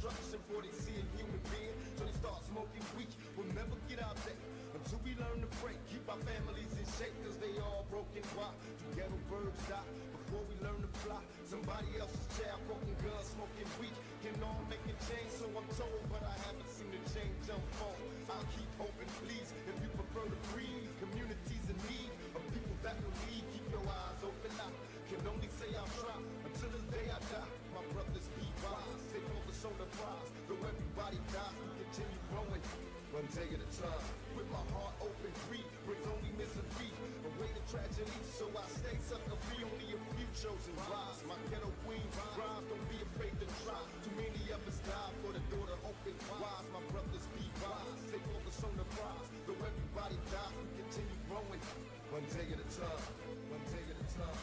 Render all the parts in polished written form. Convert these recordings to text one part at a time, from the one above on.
destruction before they see a human being. So they start smoking weed. We'll never get out there until we learn to break. Keep our families in shape, cause they all broken. Why do ghetto birds die before we learn to fly? Somebody else's child, broken guns, smoking weed can all make a change, so I'm told, but I haven't seen the change unfold. I'll keep hoping, please, if you prefer to breathe. Communities in need of people that will lead. Keep your eyes open. I can only say I'll try until the day I die. My brothers be wise, stay focused on the prize. Though everybody dies, we continue growing, one day at a time. With my heart open, greed brings only misery, away the tragedy, so I stay sucker free. Only a few chosen rise. My ghetto queens rise, don't be afraid to try. Too many of us die for the door to open wise. My brothers be wise, stay focused on the prize. Though everybody dies, we continue growing, one day at a time. One day at a time.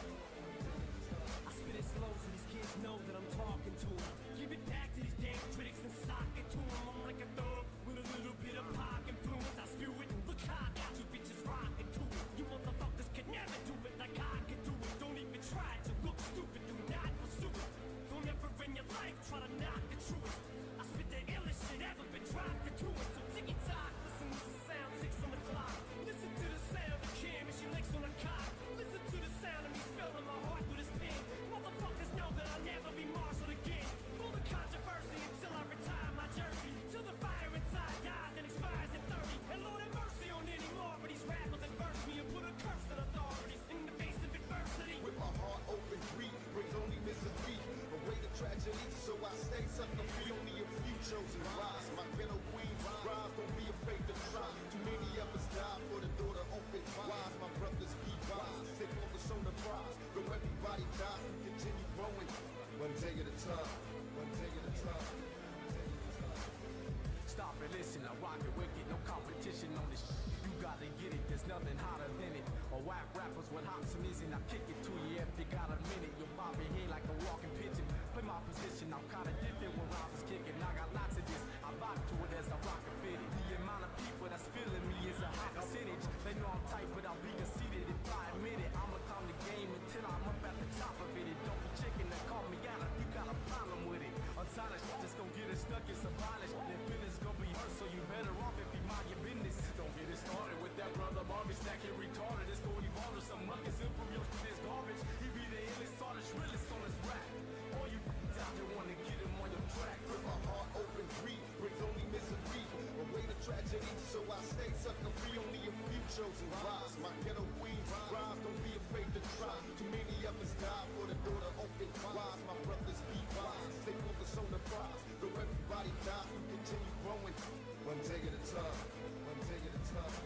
I spit it slow so these kids know that I'm talking to them. Give it back to these damn critics and sock it to them. I'm like a thug with a little bit of pop influence. I spew it, look how I got you bitches rocking to it. You motherfuckers can never do it like I can do it. Don't even try to look stupid, do not pursue it. Don't ever in your life try to knock the truth. I spit the illest shit ever been dropped into it. So ticky-tock, listen to the sound, 6 on the clock. Listen to the sound of Kim and she licks on the cock. Listen to the sound of me spelling my heart with his pen. Motherfuckers know that I'll never be marshaled again. Full of controversy until I retire my jersey. Till the fire inside dies and expires at 30. And Lord have mercy on any more, but these rappers adverse me and put a curse on authorities in the face of adversity. With my heart open, greed brings only misery, away the tragedy, so I stay sucker free. Only a few chosen rise. My ghetto queens rise, don't be afraid to try. Too many of us die for the door to open wise. My brothers be wise, stay focused on the prize. Though everybody dies, we continue growing, one day at a time. One day at a time. Stop and listen, I rock it wicked, no competition on this shit. You gotta get it, there's nothing hotter than it. Or whack rappers with hops and easy, I kick it to you if you got a minute. You'll bob your head like a walking pigeon. Play my position, I'm kinda different when I was kicking. I got lots of this, I rock to it as I rock and fit it. The amount of people that's feeling me is a high percentage. They know I'm tight, but I'll be conceited if I admit it. I'ma calm the game until I'm up at the top of it. Don't be checking and call me out if you got a problem with it. Unsigned shit just gon' get it stuck, it's a violence. Their feelings gon' be hurt, so you better off if you mind your business. Don't get it started with that brother Barbie stacking retarded. It's gon' evolve to some muckers and for real shit is garbage. He be the illest, hardest, realest on his rap. All you out there wanna get him on your track. With my heart open, greed brings only misery, away the tragedy, so I stay sucker free. Only a few chosen rise. My ghetto queens rise, don't be afraid to try. Too many of us die for the door to open wise. My brothers be wise, stay focused on the prize. Though everybody dies, we continue growing, one day at a time. One day at a time.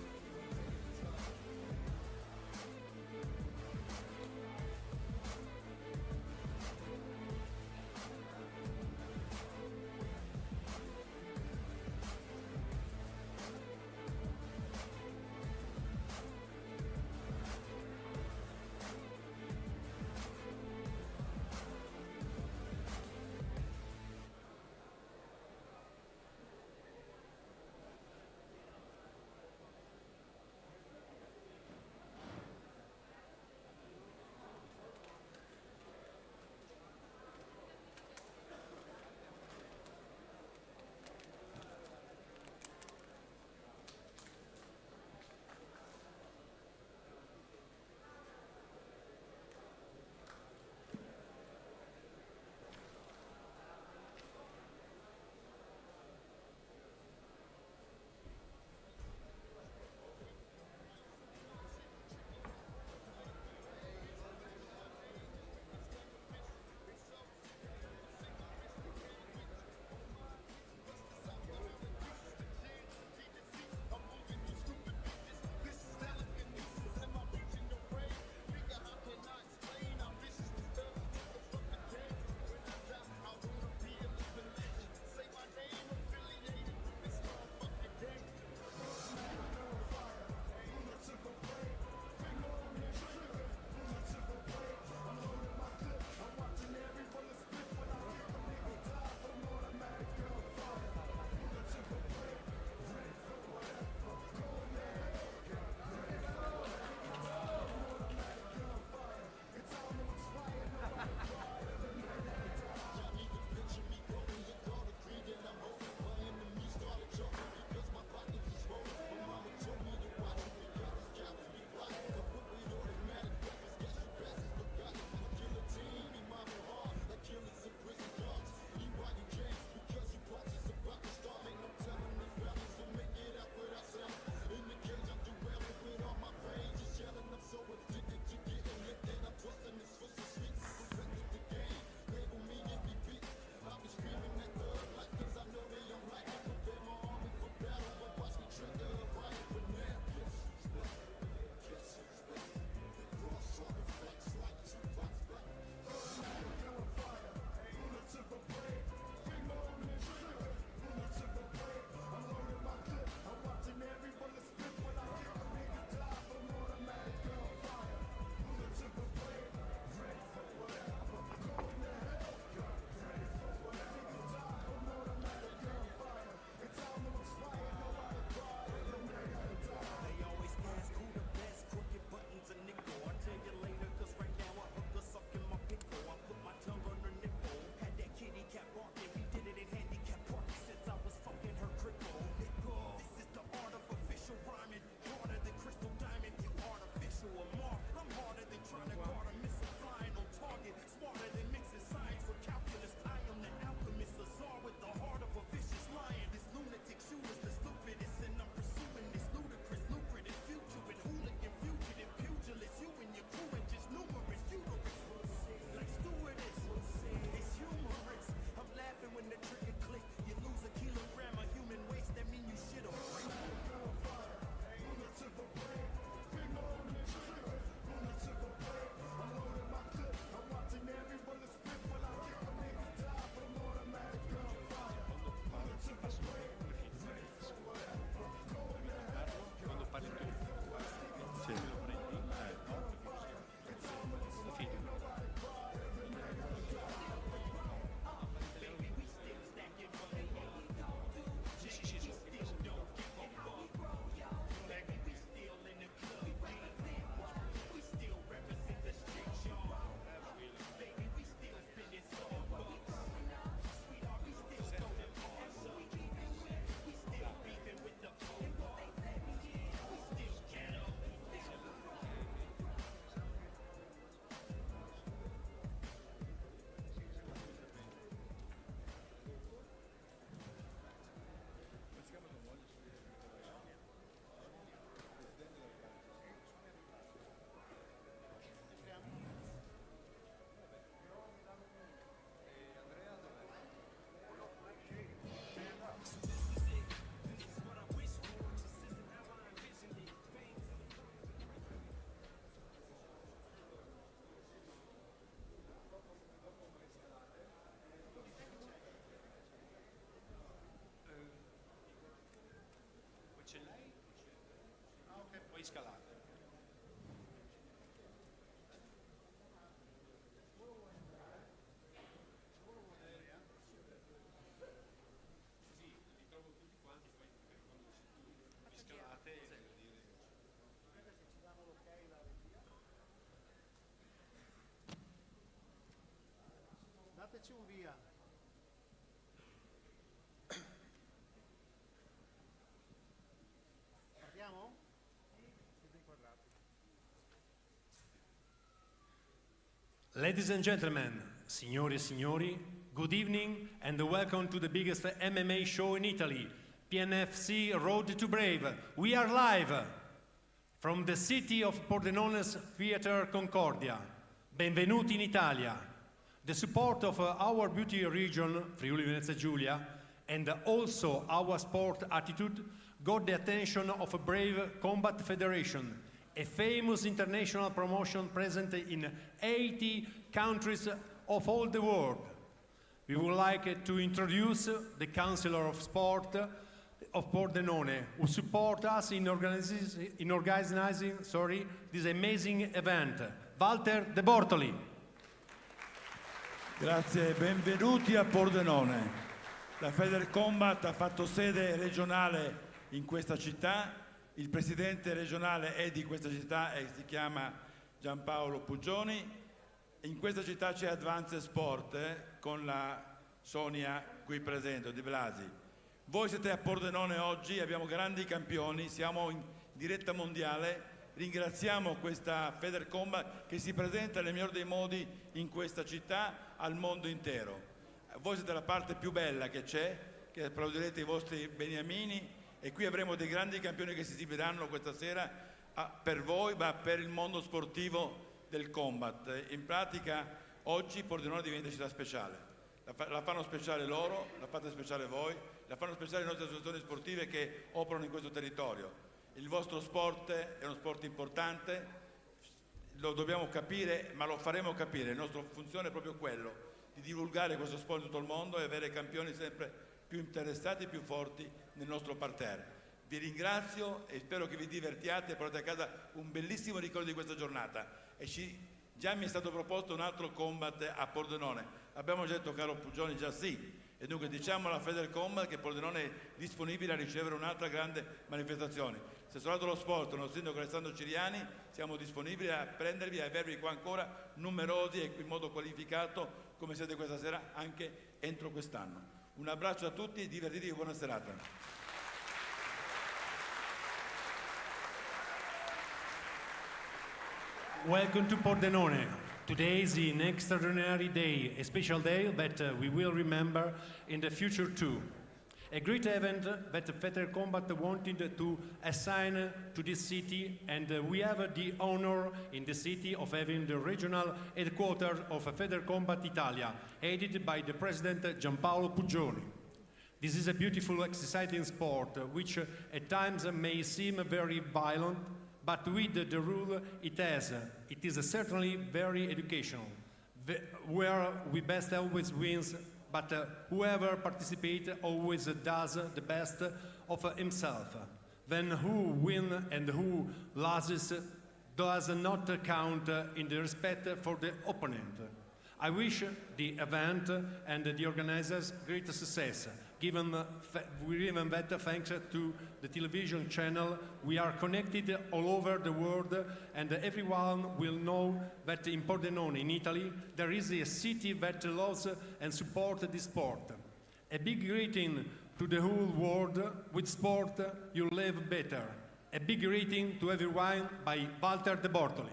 scalate. Dateci un via. Partiamo? Siete inquadrati. Ladies and gentlemen, signore e signori, good evening and welcome to the biggest MMA show in Italy, PNFC Road to Brave. We are live from the city of Pordenone's Theater Concordia. Benvenuti in Italia. The support of our beauty region, Friuli Venezia Giulia, and also our sport attitude got the attention of a brave combat federation, a famous international promotion present in 80 countries of all the world. We would like to introduce the Councillor of Sport of Pordenone, who support us in organizing this amazing event. Walter De Bortoli. Grazie, benvenuti a Pordenone. La Federcombat ha fatto sede regionale in questa città, il presidente regionale è di questa città e si chiama Giampaolo Puggioni. In questa città c'è Advance Sport con la Sonia qui presente, di Blasi. Voi siete a Pordenone oggi, abbiamo grandi campioni, siamo in diretta mondiale. Ringraziamo questa Federcombat che si presenta nel miglior dei modi in questa città al mondo intero. Voi siete la parte più bella che c'è, che applaudirete i vostri beniamini, e qui avremo dei grandi campioni che si esibiranno questa sera per voi, ma per il mondo sportivo del combat. In pratica oggi Pordenone diventa città speciale. La fanno speciale loro, la fate speciale voi, la fanno speciale le nostre associazioni sportive che operano in questo territorio. Il vostro sport è uno sport importante, lo dobbiamo capire, ma lo faremo capire. La nostra funzione è proprio quello, di divulgare questo sport in tutto il mondo e avere campioni sempre più interessati e più forti nel nostro parterre. Vi ringrazio e spero che vi divertiate e portate a casa un bellissimo ricordo di questa giornata. Già mi è stato proposto un altro combat a Pordenone. Abbiamo già detto, caro Puggioni, già sì. E dunque diciamo alla Federcombat che Pordenone è disponibile a ricevere un'altra grande manifestazione. Assessorato allo sport, il nostro sindaco Alessandro Ciriani, siamo disponibili a prendervi e a avervi qua ancora numerosi e in modo qualificato come siete questa sera anche entro quest'anno. Un abbraccio a tutti, divertitevi e buona serata. Welcome to Pordenone. Today is an extraordinary day, a special day that we will remember in the future too. A great event that Federcombat wanted to assign to this city, and we have the honor in the city of having the regional headquarters of Federcombat Italia, headed by the president Giampaolo Puggioni. This is a beautiful, exciting sport, which at times may seem very violent, but with the rule it has, it is certainly very educational, where we best always wins, but whoever participates always does the best of himself. Then who wins and who loses does not count in the respect for the opponent. I wish the event and the organizers great success, given that thanks to the television channel we are connected all over the world, and everyone will know that in Pordenone, in Italy, there is a city that loves and supports this sport. A big greeting to the whole world: with sport you live better. A big greeting to everyone by Walter De Bortoli.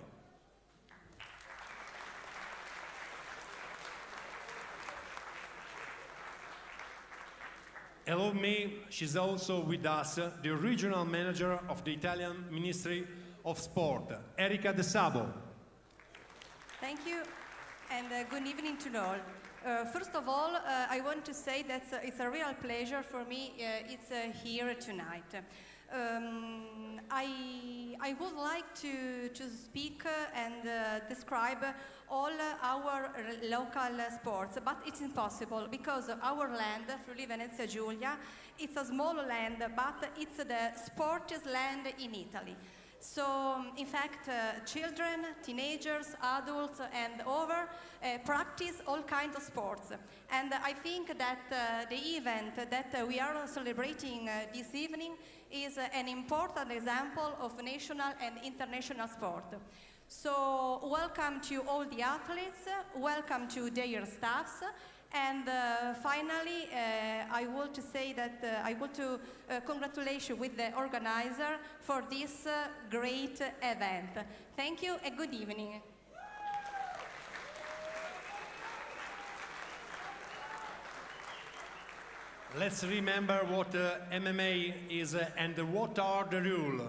Allow me, she's also with us, the regional manager of the Italian Ministry of Sport, Erika De Sabo. Thank you, and good evening to all. First of all, I want to say that it's a real pleasure for me it's here tonight. I would like to speak and describe all our local sports, but it's impossible because our land, Friuli Venezia Giulia, it's a small land, but it's the sportiest land in Italy. So, in fact, children, teenagers, adults, and over practice all kinds of sports. And I think that the event that we are celebrating this evening is an important example of national and international sport. So, welcome to all the athletes, welcome to their staffs, and finally, I want to say that I want to congratulate you with the organizer for this great event. Thank you and good evening. Let's remember what MMA is and what are the rules.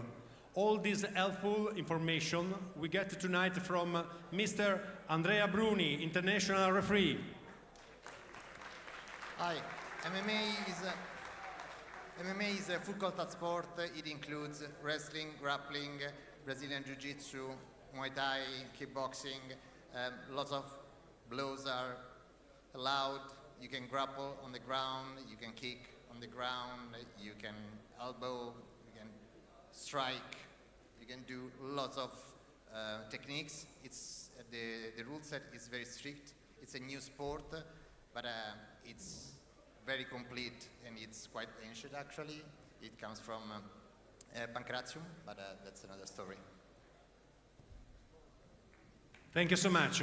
All this helpful information we get tonight from Mr. Andrea Bruni, international referee. Hi, MMA is a full contact sport. It includes wrestling, grappling, Brazilian Jiu-Jitsu, Muay Thai, kickboxing. Lots of blows are allowed. You can grapple on the ground, you can kick on the ground, you can elbow, you can strike, you can do lots of techniques. It's the rule set is very strict. It's a new sport, but it's very complete and it's quite ancient actually. It comes from Pancratium, but that's another story. Thank you so much.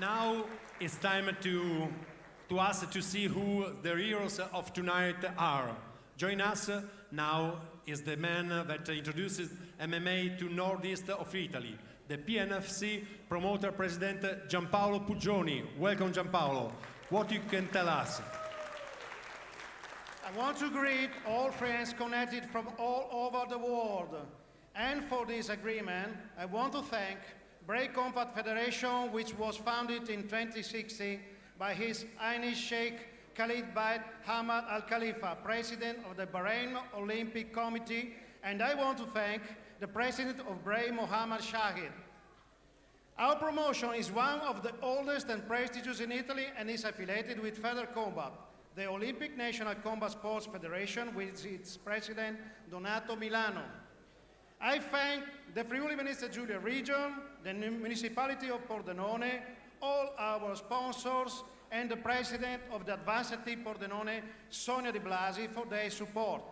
Now it's time to us to see who the heroes of tonight are. Join us now is the man that introduces MMA to northeast of Italy, the PNFC promoter president Giampaolo Puggioni. Welcome, Giampaolo. What you can tell us? I want to greet all friends connected from all over the world. And for this agreement, I want to thank Brave Combat Federation, which was founded in 2016 by His Highness Sheikh Khalid bin Hamad Al Khalifa, President of the Bahrain Olympic Committee, and I want to thank the President of Brave Mohammad Shahid. Our promotion is one of the oldest and prestigious in Italy and is affiliated with Feder Combat, the Olympic National Combat Sports Federation, with its president, Donato Milano. I thank the Friuli Venezia Giulia region, the municipality of Pordenone, all our sponsors, and the president of the Advanced Team Pordenone, Sonia Di Blasi, for their support.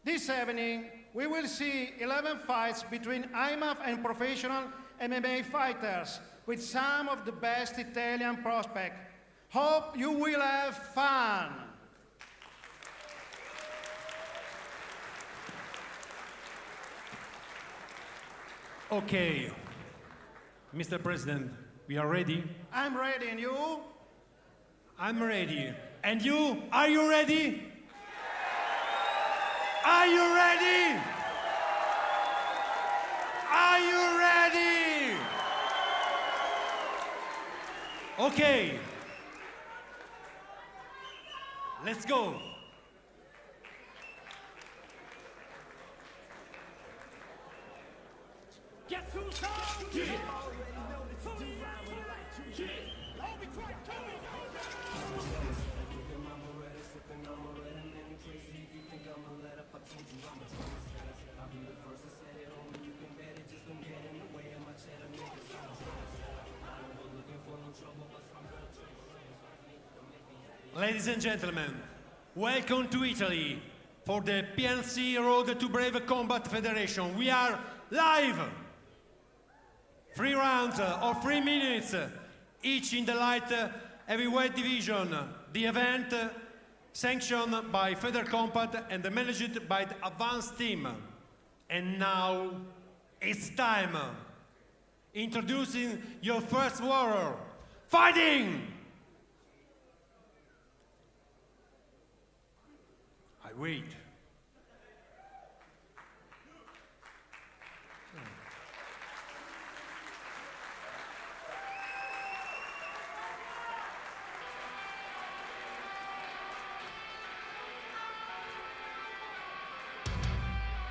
This evening, we will see 11 fights between IMAF and professional MMA fighters with some of the best Italian prospects. Hope you will have fun. Okay, Mr. President, we are ready? I'm ready, and you? I'm ready. And you, are you ready? Are you ready? Are you ready? Okay. Let's go. Guess who's on? Yeah. Ladies and gentlemen, welcome to Italy for the PNC Road to Brave Combat Federation. We are live! 3 rounds or 3 minutes, each in the light heavyweight division. The event sanctioned by Feder Combat and managed by the Advanced Team. And now it's time. Introducing your first warrior, fighting! I wait.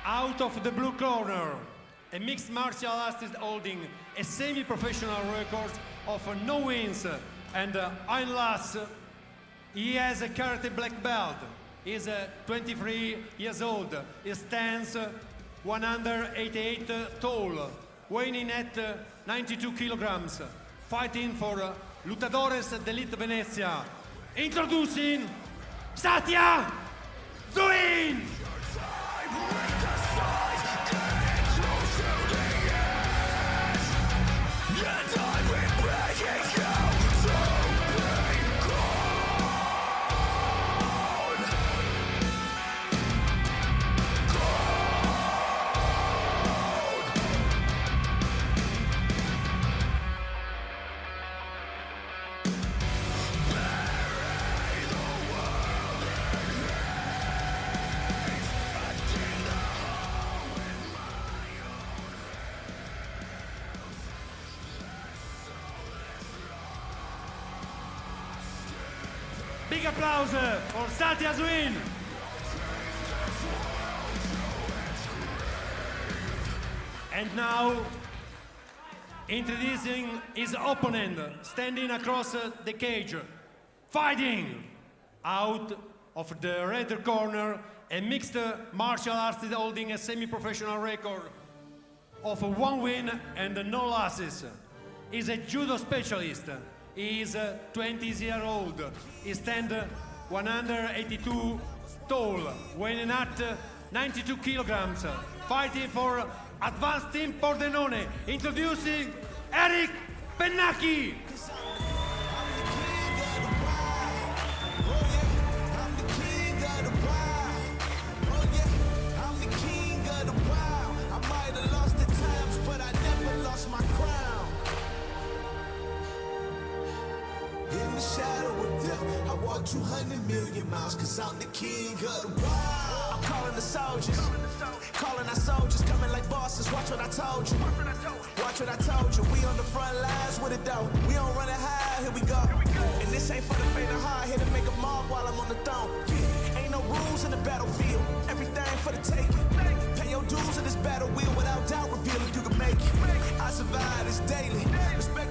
Out of the blue corner, a mixed martial artist holding a semi-professional record of no wins and 1 loss. He has a karate black belt. He's 23 years old. He stands 188 tall, weighing in at 92 kilograms, fighting for Lutadores d'Elite Venezia. Introducing Satya Zuin! Big applause for Satya Zuin. And now, introducing his opponent, standing across the cage, fighting out of the red corner, a mixed martial artist holding a semi-professional record of 1 win and no losses. He's a judo specialist. He is 20 years old. He stands 182 tall, weighing at 92 kilograms, fighting for Advanced Team Pordenone. Introducing Eric Pennacchi. In the shadow of death, I walk 200 million miles, cause I'm the king of the wild. I'm calling the soldiers, calling our soldiers, coming like bosses. Watch what I told you, watch what I told you. We on the front lines with it though, we don't run it high, here we go. And this ain't for the faint of heart, here to make a mark while I'm on the throne. Yeah, ain't no rules in the battlefield, everything for the taking. Pay your dues in this battle wheel, without doubt reveal if you can make it. I survive this daily.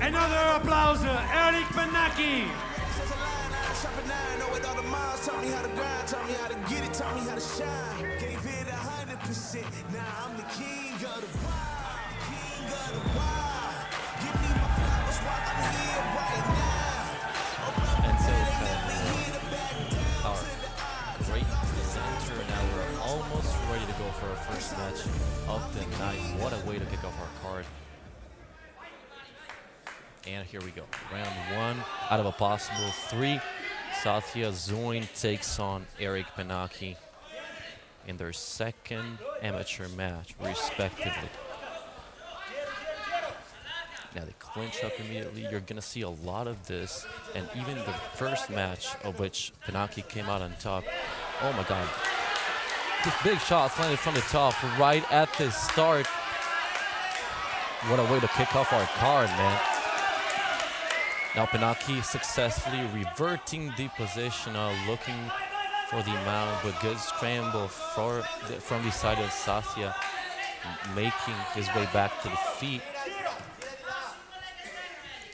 Another applause, Eric Pennacchi. Know it all the miles, taught me how to grind, taught me how to get it, taught me how to shine. Gave it 100%. Now I'm the king of the wild, king of the wild. Give me my flowers while I'm here right now. And so our great center. Now we're almost ready to go for our first match of the night. What a way to kick off our card. And here we go. Round 1 out of a possible 3. Satya Zuin takes on Eric Pennacchi in their second amateur match, respectively. Now they clinch up immediately. You're going to see a lot of this. And even the first match of which Pennacchi came out on top. Oh my God. This big shot landed from the top right at the start. What a way to kick off our card, man. Now Pennacchi successfully reverting the position, looking for the mount, but good scramble from the side of Satya, making his way back to the feet.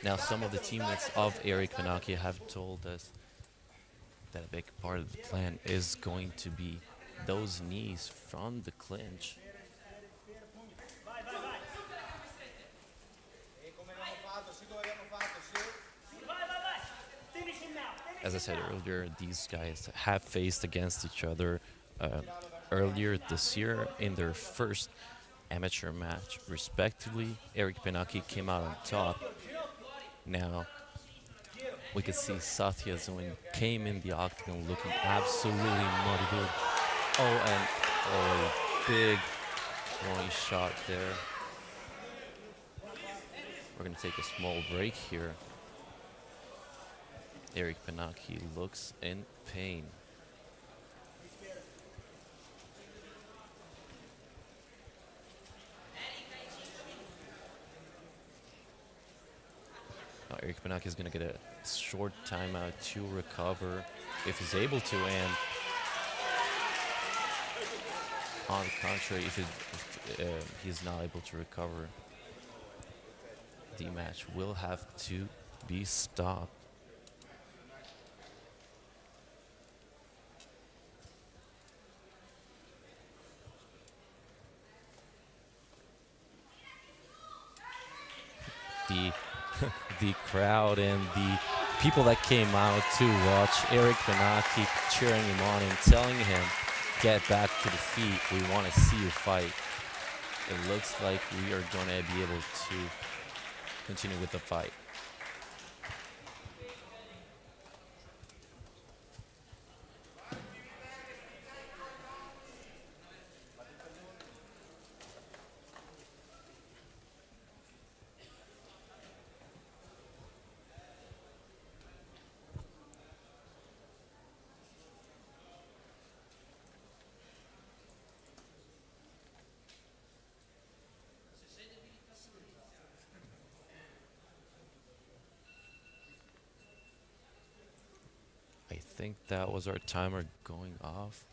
Now some of the teammates of Eric Pennacchi have told us that a big part of the plan is going to be those knees from the clinch. As I said earlier, these guys have faced against each other earlier this year in their first amateur match, respectively. Eric Pennacchi came out on top. Now, we could see Satya Zuin came in the octagon looking absolutely not good. Oh, and a big throwing shot there. We're going to take a small break here. Eric Pennacchi looks in pain. Now Eric Pennacchi is going to get a short timeout to recover if he's able to, and on the contrary, if he's not able to recover, the match will have to be stopped. the crowd and the people that came out to watch Eric Benaki cheering him on and telling him, get back to the feet, we want to see you fight. It looks like we are going to be able to continue with the fight. I think that was our timer going off.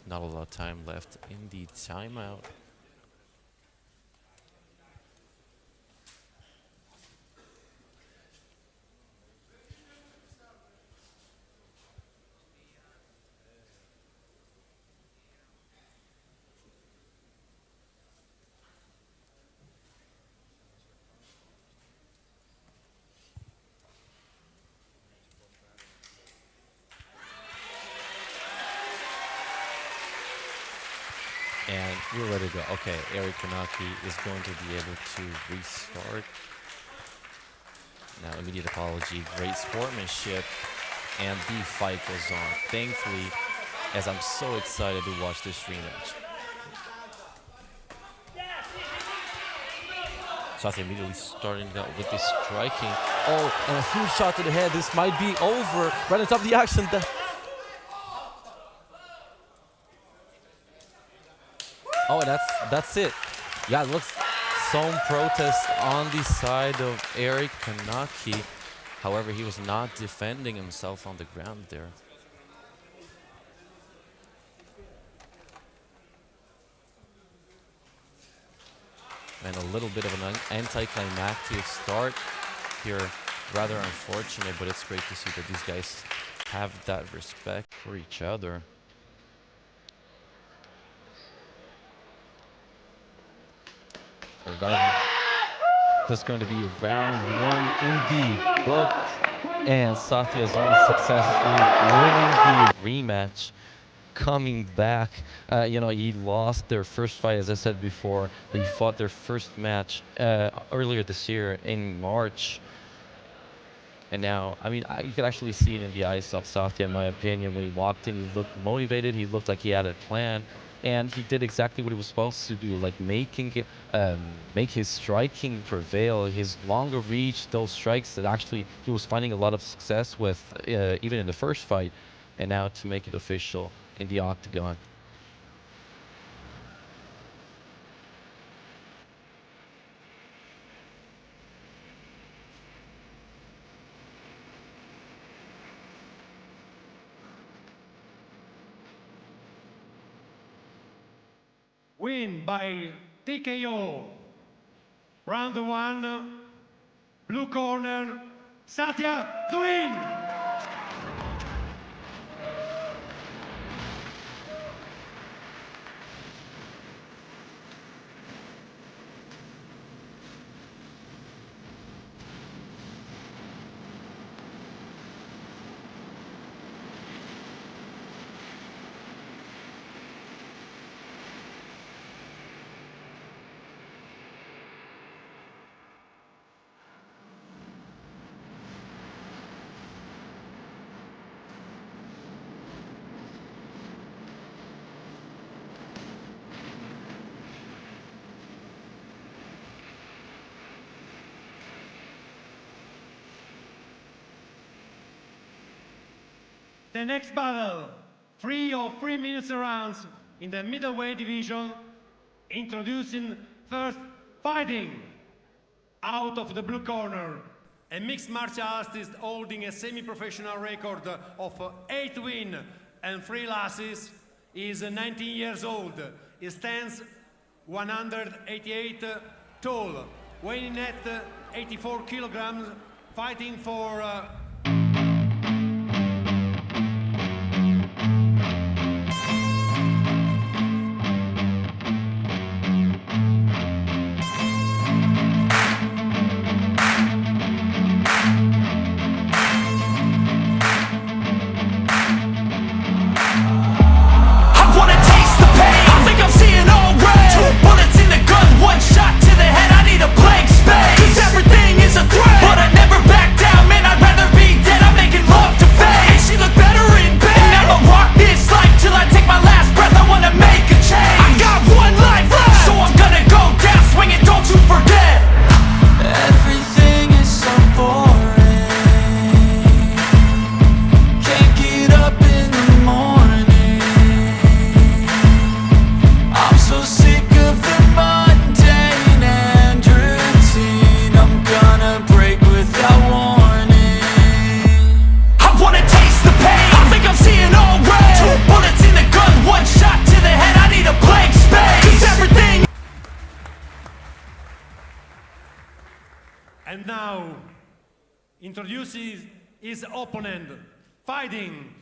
Not a lot of time left in the timeout. And we're ready to go. Okay, Eric Benaki is going to be able to restart. Now, immediate apology, great sportsmanship, and the fight goes on. Thankfully, as I'm so excited to watch this rematch. Sasha immediately starting out with the striking. Oh, and a huge shot to the head. This might be over. Right on top of the action. Oh, that's it. Yeah, it looks some protest on the side of Eric Benaki. However, he was not defending himself on the ground there. And a little bit of an anticlimactic start here. Rather unfortunate, but it's great to see that these guys have that respect for each other. This is going to be round one in the book, and Satya is only successfully winning the rematch, coming back. He lost their first fight, as I said before. They fought their first match earlier this year in March. And now, you could actually see it in the eyes of Satya, in my opinion. When he walked in, he looked motivated. He looked like he had a plan. And he did exactly what he was supposed to do, like make his striking prevail, his longer reach, those strikes that actually he was finding a lot of success with, even in the first fight, and now to make it official in the octagon. Win by TKO. Round one, blue corner, Satya to win! The next battle, 3 or 3 minutes rounds in the middleweight division, introducing first fighting out of the blue corner, a mixed martial artist holding a semi-professional record of 8 wins and 3 losses. He is 19 years old. He stands 188 tall, weighing at 84 kilograms, fighting for And now, introduces his opponent, fighting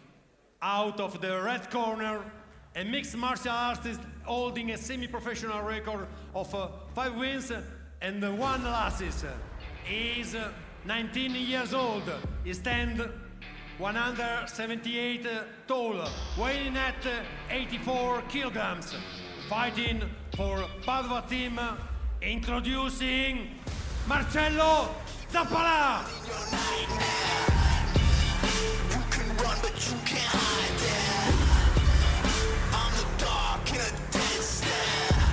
out of the red corner, a mixed martial artist holding a semi-professional record of 5 wins and 1 losses. He is 19 years old. He stands 178 tall, weighing at 84 kilograms, fighting for Padova team, introducing Marcello Zappala. You can run, but you can't hide there. I'm the dark in a dead stare.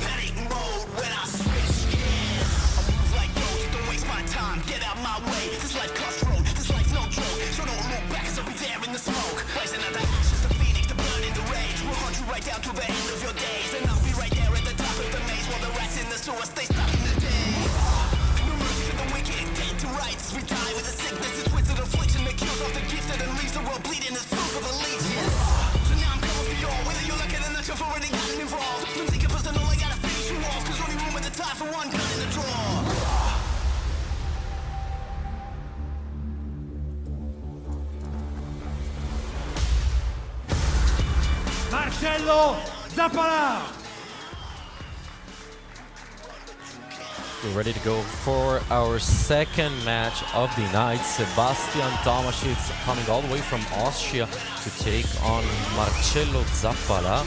Panic mode when I switch gears. I move like ghosts, don't waste my time, get out my way. This life crossroad, this life's no joke. So don't look back, 'cause I'll be there in the smoke. Rising out the ashes, the phoenix, the burn in the rage. We'll hunt you right down to the end of your days. And I'll be right there at the top of the maze, while the rats in the sewer stay stuck in the day. Rights. We die with a sickness, it's twisted affliction that kills off the gifted and leaves the world bleeding as proof of a leech. So now I'm coming for y'all, whether you like it or not, you've already gotten involved. Don't think a personal, I gotta finish you off, 'cause only room at the time for one gun in the drawer. Marcello Zappala. We're ready to go for our second match of the night. Sebastian Tomasic coming all the way from Austria to take on Marcello Zappala,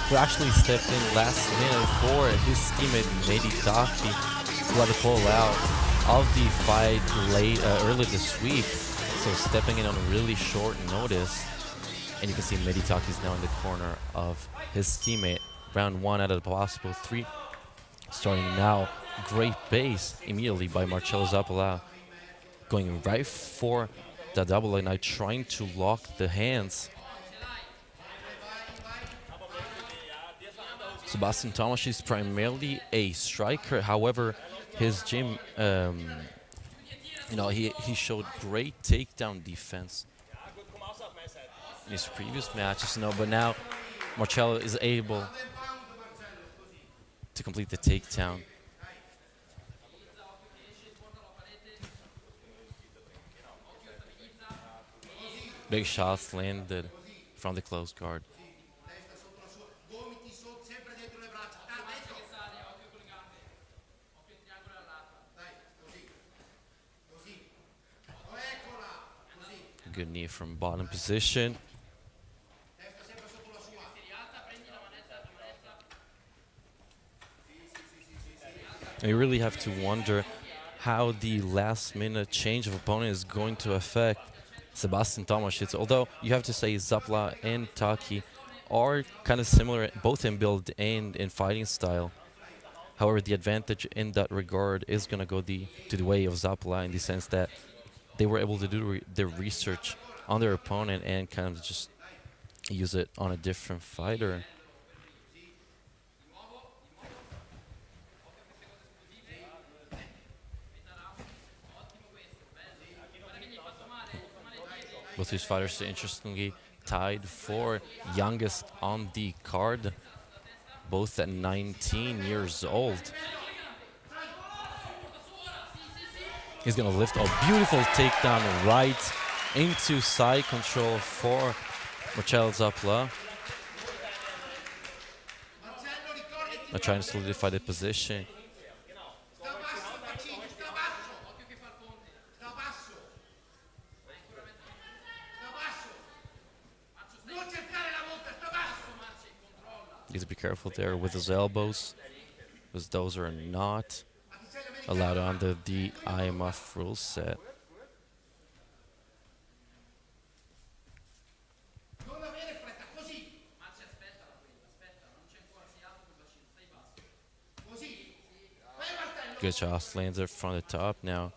who actually stepped in last minute for his teammate Meditaki, who had to pull out of the fight early this week. So stepping in on really short notice. And you can see Meditaki is now in the corner of his teammate. Round 1 out of the possible 3. Starting now. Great base immediately by Marcello Zappala, going right for the double leg, now trying to lock the hands. Sebastian Tomasic is primarily a striker, however, his gym, he showed great takedown defense in his previous matches, but now Marcello is able to complete the takedown. Big shots landed from the close guard. Good knee from bottom position. And you really have to wonder how the last minute change of opponent is going to affect Sebastian Tomasic, although you have to say Zappala and Taki are kind of similar, both in build and in fighting style. However, the advantage in that regard is going to go to the way of Zappala, in the sense that they were able to do their research on their opponent and kind of just use it on a different fighter. Both these fighters, interestingly, tied for youngest on the card, both at 19 years old. He's gonna lift a beautiful takedown right into side control for Marcello Zapla. Trying to solidify the position. Needs to be careful there with his elbows, because those are not allowed under the IMF rule set. Good shot, lands it from the top now.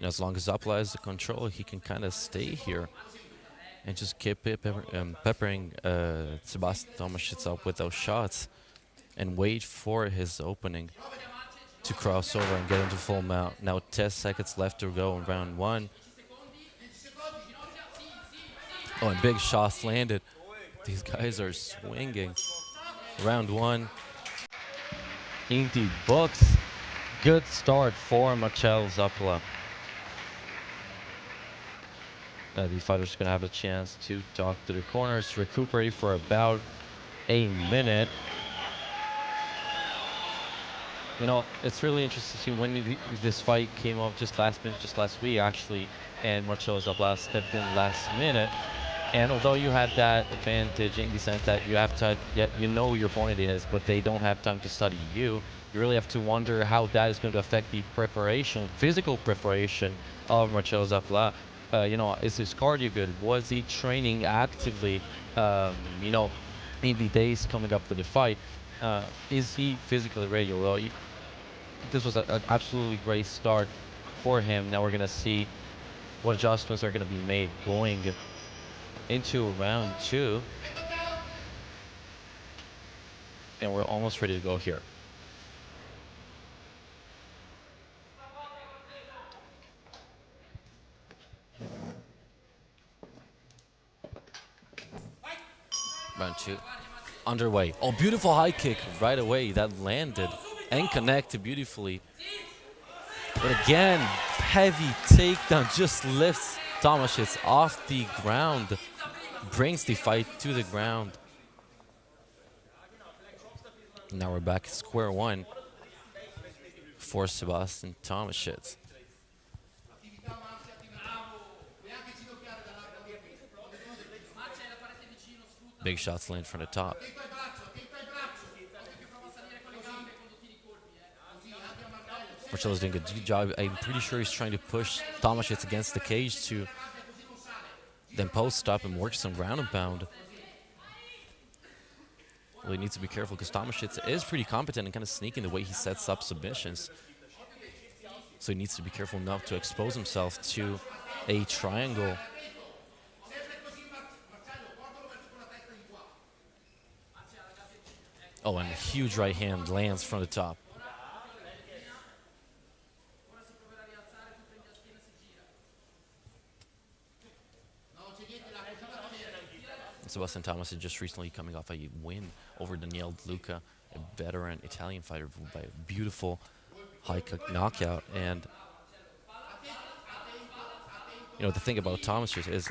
As long as Zapla has the control, he can kind of stay here and just keep peppering Sebastian Tomaszczyk up with those shots and wait for his opening to cross over and get into full mount. Now 10 seconds left to go in round one. Oh, and big shots landed. These guys are swinging. Round one in the books. Good start for Marcello Zapla. These fighters are going to have a chance to talk to the corners, recuperate for about a minute. It's really interesting to see when this fight came up just last week actually, and Marcello Zapla stepped in last minute. And although you had that advantage in the sense that you have to, you know who your opponent is, but they don't have time to study you, you really have to wonder how that is going to affect the physical preparation of Marcello Zapla. Is his cardio good? Was he training actively, in the days coming up to the fight? Is he physically ready? Well, this was an absolutely great start for him. Now we're going to see what adjustments are going to be made going into round two. And we're almost ready to go here. Round two underway. Oh, beautiful high kick right away that landed and connected beautifully. But again, heavy takedown just lifts Tomaszczyk off the ground, brings the fight to the ground. Now we're back at square one for Sebastian Tomaszczyk. Big shots land from the top. Marcello's doing a good job. I'm pretty sure he's trying to push Tomaszczyk against the cage to then post up and work some ground and pound. Well, he needs to be careful because Tomaszczyk is pretty competent and kind of sneaky in the way he sets up submissions. So he needs to be careful not to expose himself to a triangle. Oh, and a huge right hand lands from the top. Sebastian Tomaszczyk just recently coming off a win over Daniel Luca, a veteran Italian fighter, by a beautiful high kick knockout. And the thing about Tomaszczyk is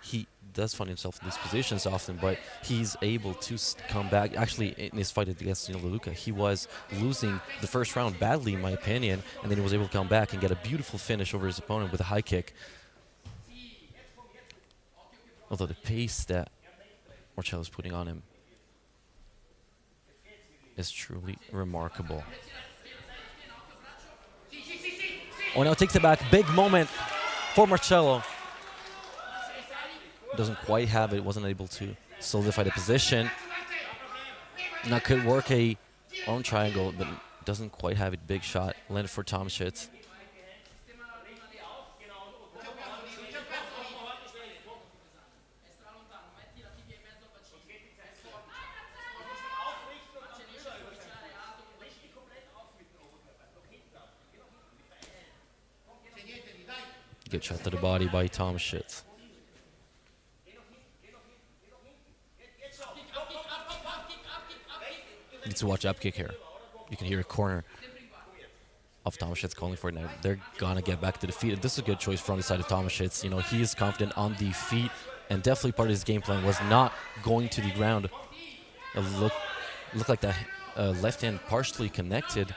he does find himself in these positions often, but he's able to come back. Actually, in his fight against Daniel Luca, he was losing the first round badly, in my opinion, and then he was able to come back and get a beautiful finish over his opponent with a high kick. Although the pace that Marcello is putting on him is truly remarkable. Oh, now takes it back. Big moment for Marcello. Doesn't quite have it. Wasn't able to solidify the position. Now could work a arm triangle, but doesn't quite have it. Big shot landed for Tomaszczyk. Good shot to the body by Tomaszczyk. Need to watch up kick here. You can hear a corner of Tomaszczyk calling for it now. They're gonna get back to the feet. And this is a good choice from the side of Tomaszczyk. You know, he is confident on the feet, and definitely part of his game plan was not going to the ground. It looked like that left hand partially connected.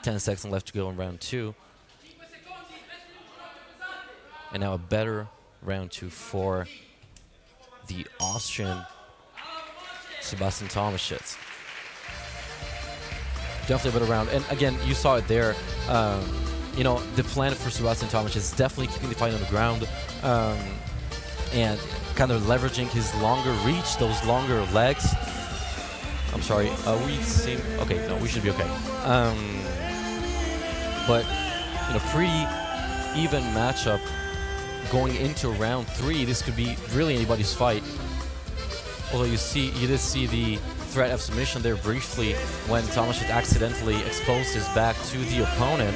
10 seconds left to go in round 2. And now a better round 2 for the Austrian Sebastian Tomaszczyk. Definitely a better round. And again, you saw it there. You know, the plan for Sebastian Tomaszczyk is definitely keeping the fight on the ground and kind of leveraging his longer reach, those longer legs. I'm sorry, we seem, okay, no, we should be okay. But, you know, pretty even matchup going into round 3. This could be really anybody's fight. Although you did see the threat of submission there briefly when Tomaszczyk accidentally exposed his back to the opponent.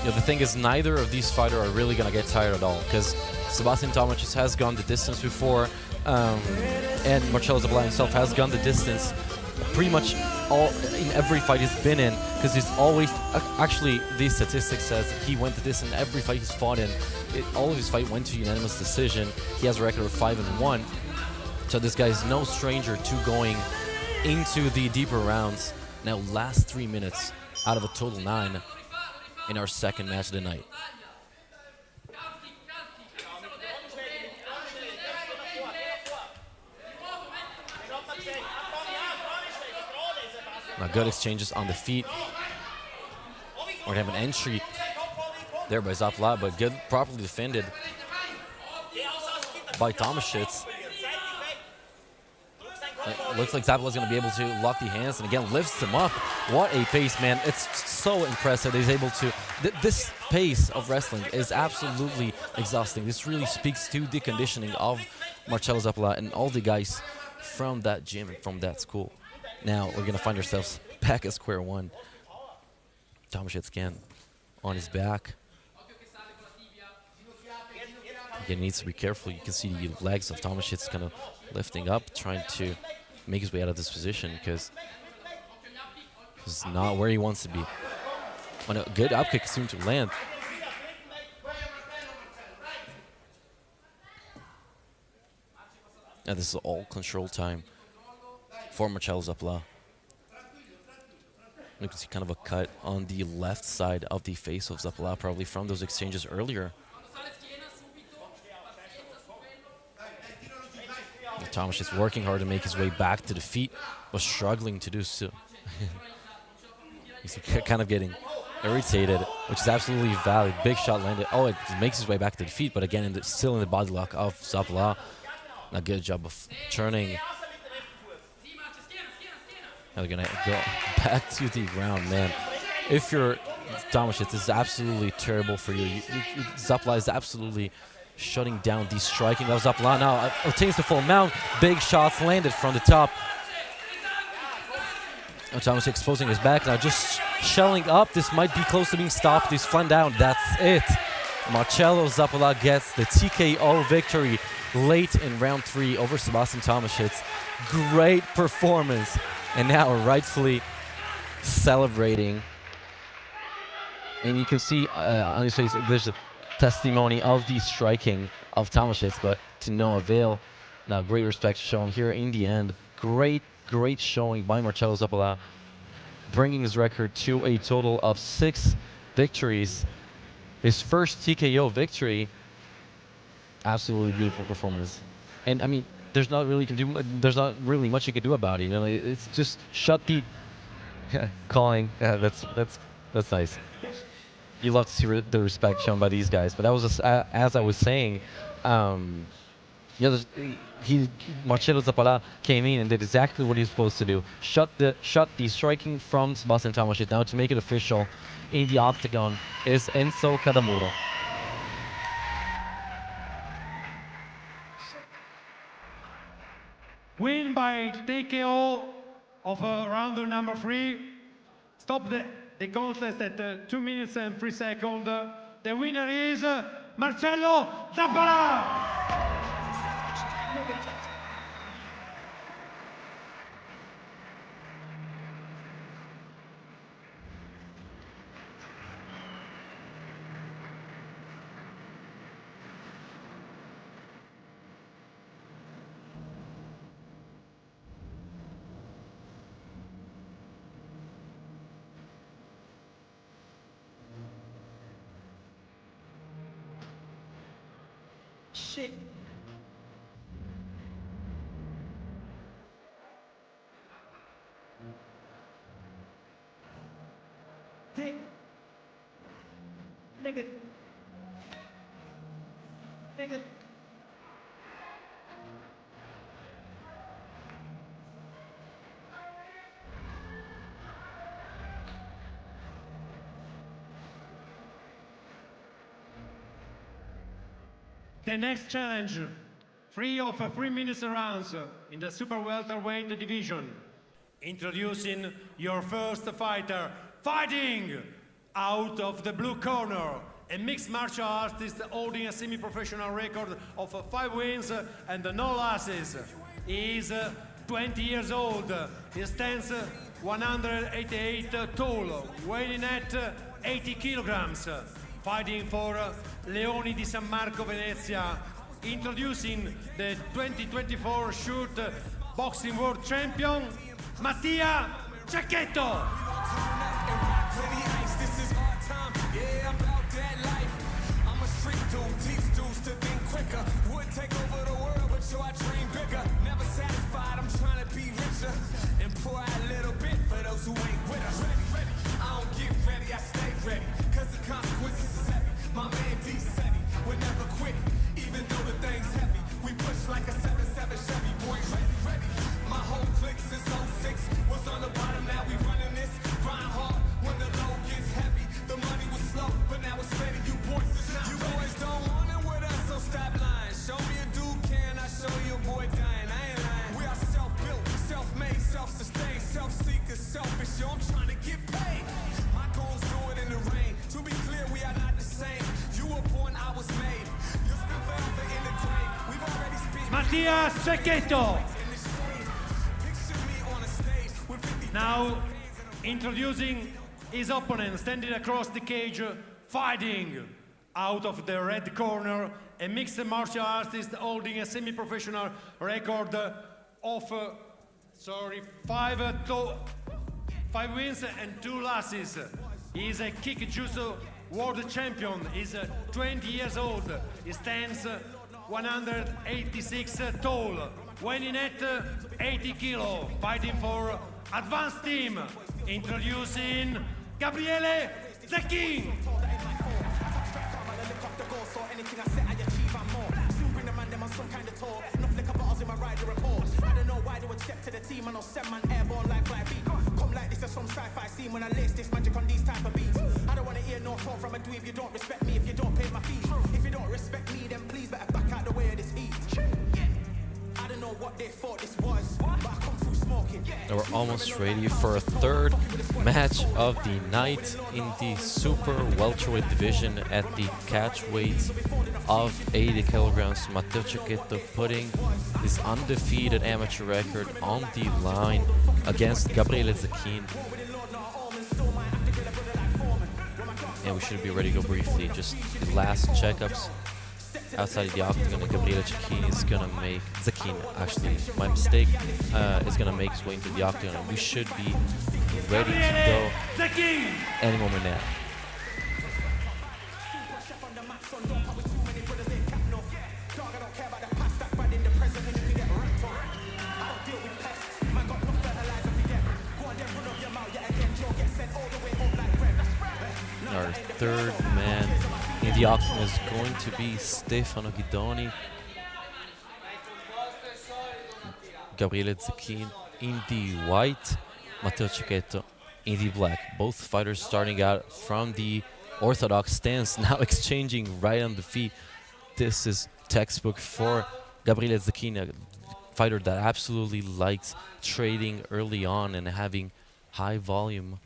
You know, the thing is, neither of these fighters are really gonna get tired at all, because Sebastian Tomaszczyk has gone the distance before, and Marcelo Zappala himself has gone the distance pretty much in every fight he's been in, because he's always, actually the statistic says he went the distance in every fight he's fought in. All of his fight went to unanimous decision. He has a record of 5-1, so this guy is no stranger to going into the deeper rounds. Now last 3 minutes out of a total 9 in our second match of the night. Now good exchanges on the feet. We're gonna have an entry there by Zappala, but good, properly defended by Tomaszczyk. It looks like Zappala's gonna be able to lock the hands and again lifts him up. What a pace, man. It's so impressive that he's able to, this pace of wrestling is absolutely exhausting. This really speaks to the conditioning of Marcelo Zappala and all the guys from that gym and from that school. Now we're gonna find ourselves back at square one. Tomaszczyk again on his back. Again, he needs to be careful. You can see the legs of Tomaszczyk kind of lifting up, trying to make his way out of this position because this is not where he wants to be. On a good up kick seemed to land. And this is all control time for Marcelo Zappala. You can see kind of a cut on the left side of the face of Zappala, probably from those exchanges earlier. Tomaszczyk is working hard to make his way back to the feet, but struggling to do so. He's kind of getting irritated, which is absolutely valid. Big shot landed. Oh, it makes his way back to the feet, but again, still in the body lock of Zappala. A good job of turning. Now they're gonna go back to the ground, man. If you're Tomaszczyk, this is absolutely terrible for you. Zappala is absolutely shutting down the striking of Zappala. Now obtains the full mount. Big shots landed from the top. Tomaszczyk exposing his back. Now just shelling up. This might be close to being stopped. He's flying down. That's it. Marcelo Zappala gets the TKO victory late in round 3 over Sebastian Tomaszczyk. Great performance. And now rightfully celebrating. And you can see on his face, there's a testimony of the striking of Tomaszczyk, but to no avail. Now, great respect shown here in the end. Great showing by Marcelo Zappala, bringing his record to a total of 6 victories. His first TKO victory. Absolutely beautiful performance. And I mean, there's not really much you can do about it. You know, it's just shut the calling. Yeah, that's nice. You love to see the respect shown by these guys. But that was just, as I was saying, you know, Marcelo Zappala came in and did exactly what he was supposed to do. Shut the striking from Sebastian Tomaszczyk. Now to make it official in the octagon is Enzo Kadamuro. Win by TKO of round number 3. Stop the contest at 2 minutes and 3 seconds. The winner is Marcello Zappara! Shit. Hey. Nigga. Nigga. The next challenge, 3 of 3 minutes rounds in the super welterweight division. Introducing your first fighter, fighting out of the blue corner, a mixed martial artist holding a semi-professional record of 5 wins and no losses. He is 20 years old. He stands 188 tall, weighing at 80 kilograms. Fighting for Leoni di San Marco, Venezia. Introducing the 2024 shoot boxing world champion, Mattia Cecchetto. My man D said he would never quit, even though the thing's heavy. We push like a 7-7 Chevy, boy, ready. My whole clique since 06 was on the bottom, now we running this. Grind hard when the load gets heavy. The money was slow, but now it's steady. You boys is not you ready. Boys don't want it with us, so stop lying. Show me a dude can, I show you a boy dying. I ain't lying. We are self-built, self-made, self-sustained, self-seekers, selfish. Yo, I'm trying to get paid. My goals do it in the rain. To be clear, we are not the same. You were born, I was made. You're still forever in the grave. We've already spent Mattia Cecchetto. Now introducing his opponent, standing across the cage, fighting out of the red corner, a mixed martial artist holding a semi-professional record of 5 wins and 2 losses. He is a kick-jutsu world champion. He's 20 years old. He stands 186 tall, weighing at 80 kilo, fighting for advanced team. Introducing Gabriele Zecchin. Some kind of tour, enough liquor bottles in my rider report. I don't know why they would step to the team and I'll send man airborne like fly beat. Come like this as some sci-fi scene when I lace this magic on these type of beats. I don't want to hear no talk from a dweeb. You don't respect me if you don't pay my fees. If you don't respect me, then please better back out the way of this heat. I don't know what they thought this was, but I come through smoking. We're almost ready for a third match of the night in the super welterweight division at the catch weight of 80 kilograms. Matteo Cecchetto putting his undefeated amateur record on the line against Gabriele Zecchin. And we should be ready to go briefly. Just the last checkups outside the octagon. Gabriele Zecchin is gonna make my mistake, is gonna make his way into the octagon. And we should be ready to go any moment now. Our third man in the octagon is going to be Stefano Guidoni. Gabriele Zecchin in the white, Matteo Cecchetto in the black. Both fighters starting out from the orthodox stance, now exchanging right on the feet. This is textbook for Gabriele Zecchin, a fighter that absolutely likes trading early on and having high volume.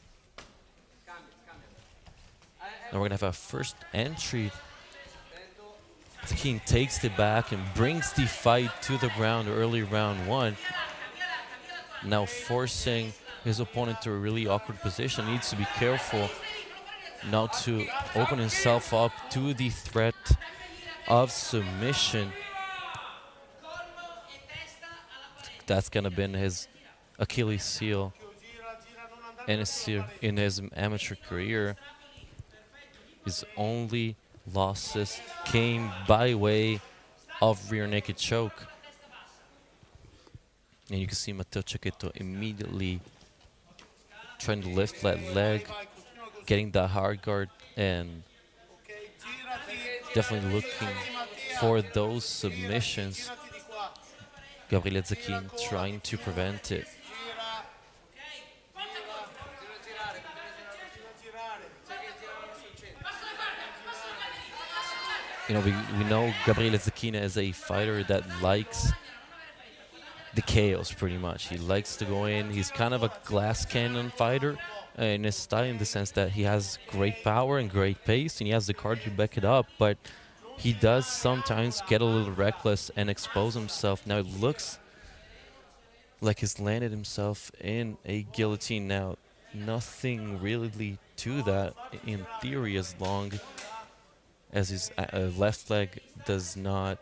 Now we're gonna have a first entry. Zachin takes it back and brings the fight to the ground early round one. Now forcing his opponent to a really awkward position. Needs to be careful not to open himself up to the threat of submission. That's gonna been his Achilles heel in his amateur career. His only losses came by way of rear naked choke. And you can see Matteo Cecchetto immediately trying to lift that leg, getting that hard guard, and definitely looking for those submissions. Gabriele Zachin trying to prevent it. You know, we know Gabriele Zachin is a fighter that likes the chaos pretty much. He likes to go in. He's kind of a glass cannon fighter in his style, in the sense that he has great power and great pace, and he has the cardio to back it up, but he does sometimes get a little reckless and expose himself. Now it looks like he's landed himself in a guillotine. Now, nothing really to that in theory, as long as his left leg does not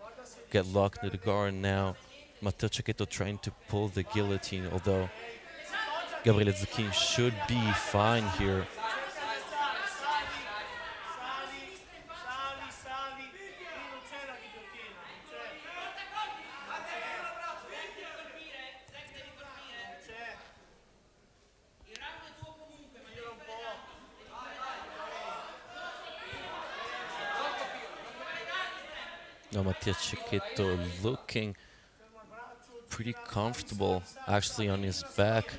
get locked into the guard. Now Matteo Cecchetto trying to pull the guillotine, although Gabriele Zachin should be fine here. Now Matteo Cecchetto looking pretty comfortable actually on his back.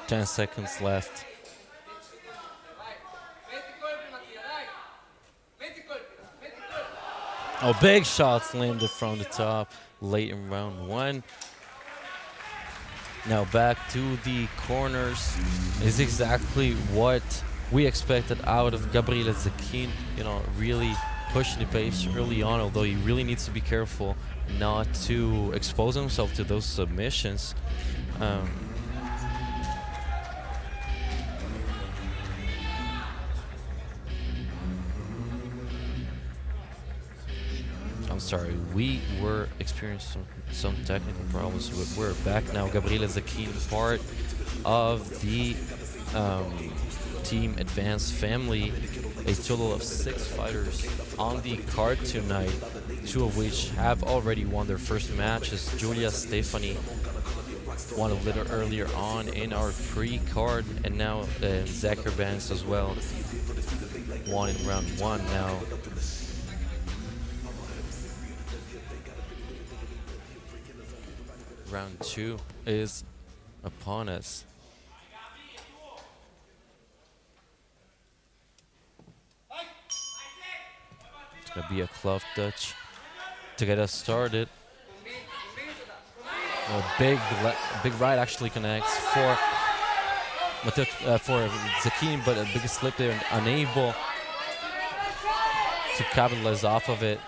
Ten seconds left. Oh, big shots landed from the top late in round one. Now back to the corners is exactly what we expected out of Gabriele Zachin. You know, really pushing the pace early on, although he really needs to be careful not to expose himself to those submissions. Sorry, we were experiencing some technical problems, but we're back now. Gabriele Zachin, part of the Team Advanced family. A total of 6 fighters on the card tonight, 2 of which have already won their first matches. Giulia Stefani won a little earlier on in our pre-card, and now Zach Urbanz as well won in round 1 now. Round 2 is upon us. It's gonna be a Club Dutch to get us started. A big right actually connects for Zachin, but a big slip there, unable to capitalize off of it.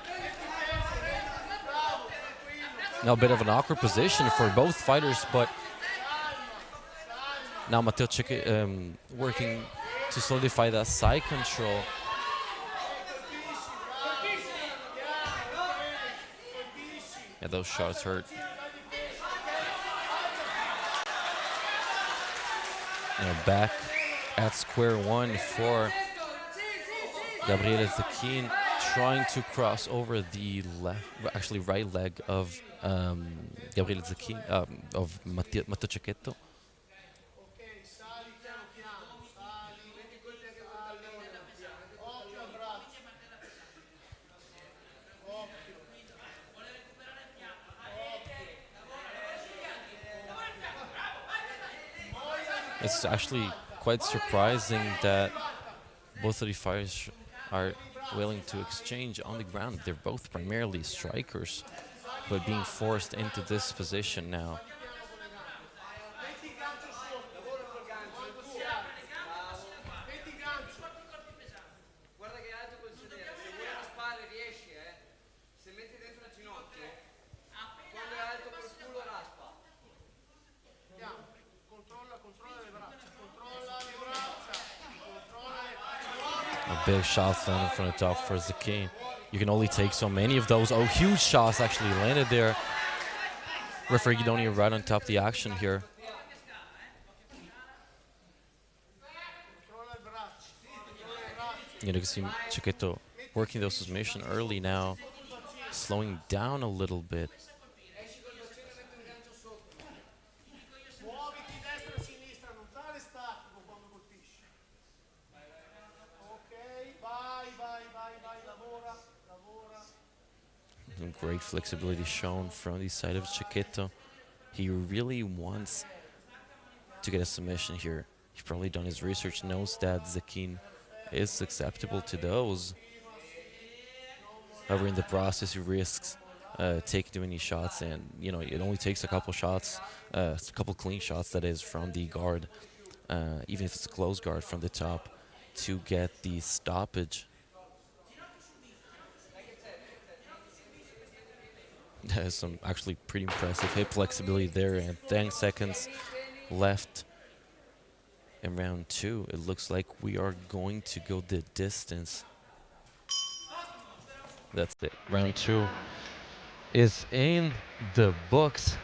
Now a bit of an awkward position for both fighters, but now Matteo Cecchetto working to solidify that side control. Yeah, those shots hurt. Now back at square one for Gabriele Zachin, trying to cross over the right leg of Gabriele Zachin, of Matteo Cecchetto. It's actually quite surprising that both of the fighters are willing to exchange on the ground. They're both primarily strikers, but being forced into this position now. A big shot landed from the top for Zakin. You can only take so many of those. Oh, huge shots actually landed there. Referee Guidoni right on top of the action here. You can see Cecchetto working those submission early now, slowing down a little bit. Great flexibility shown from the side of Cecchetto. He really wants to get a submission here. He's probably done his research, knows that Zakin is susceptible to those. However, in the process, he risks taking too many shots, and you know it only takes a couple shots, a couple clean shots, that is, from the guard, even if it's a close guard from the top, to get the stoppage. There's some actually pretty impressive hip flexibility there, and 10 seconds left in round 2. It looks like we are going to go the distance. That's it. Round 2 is in the books.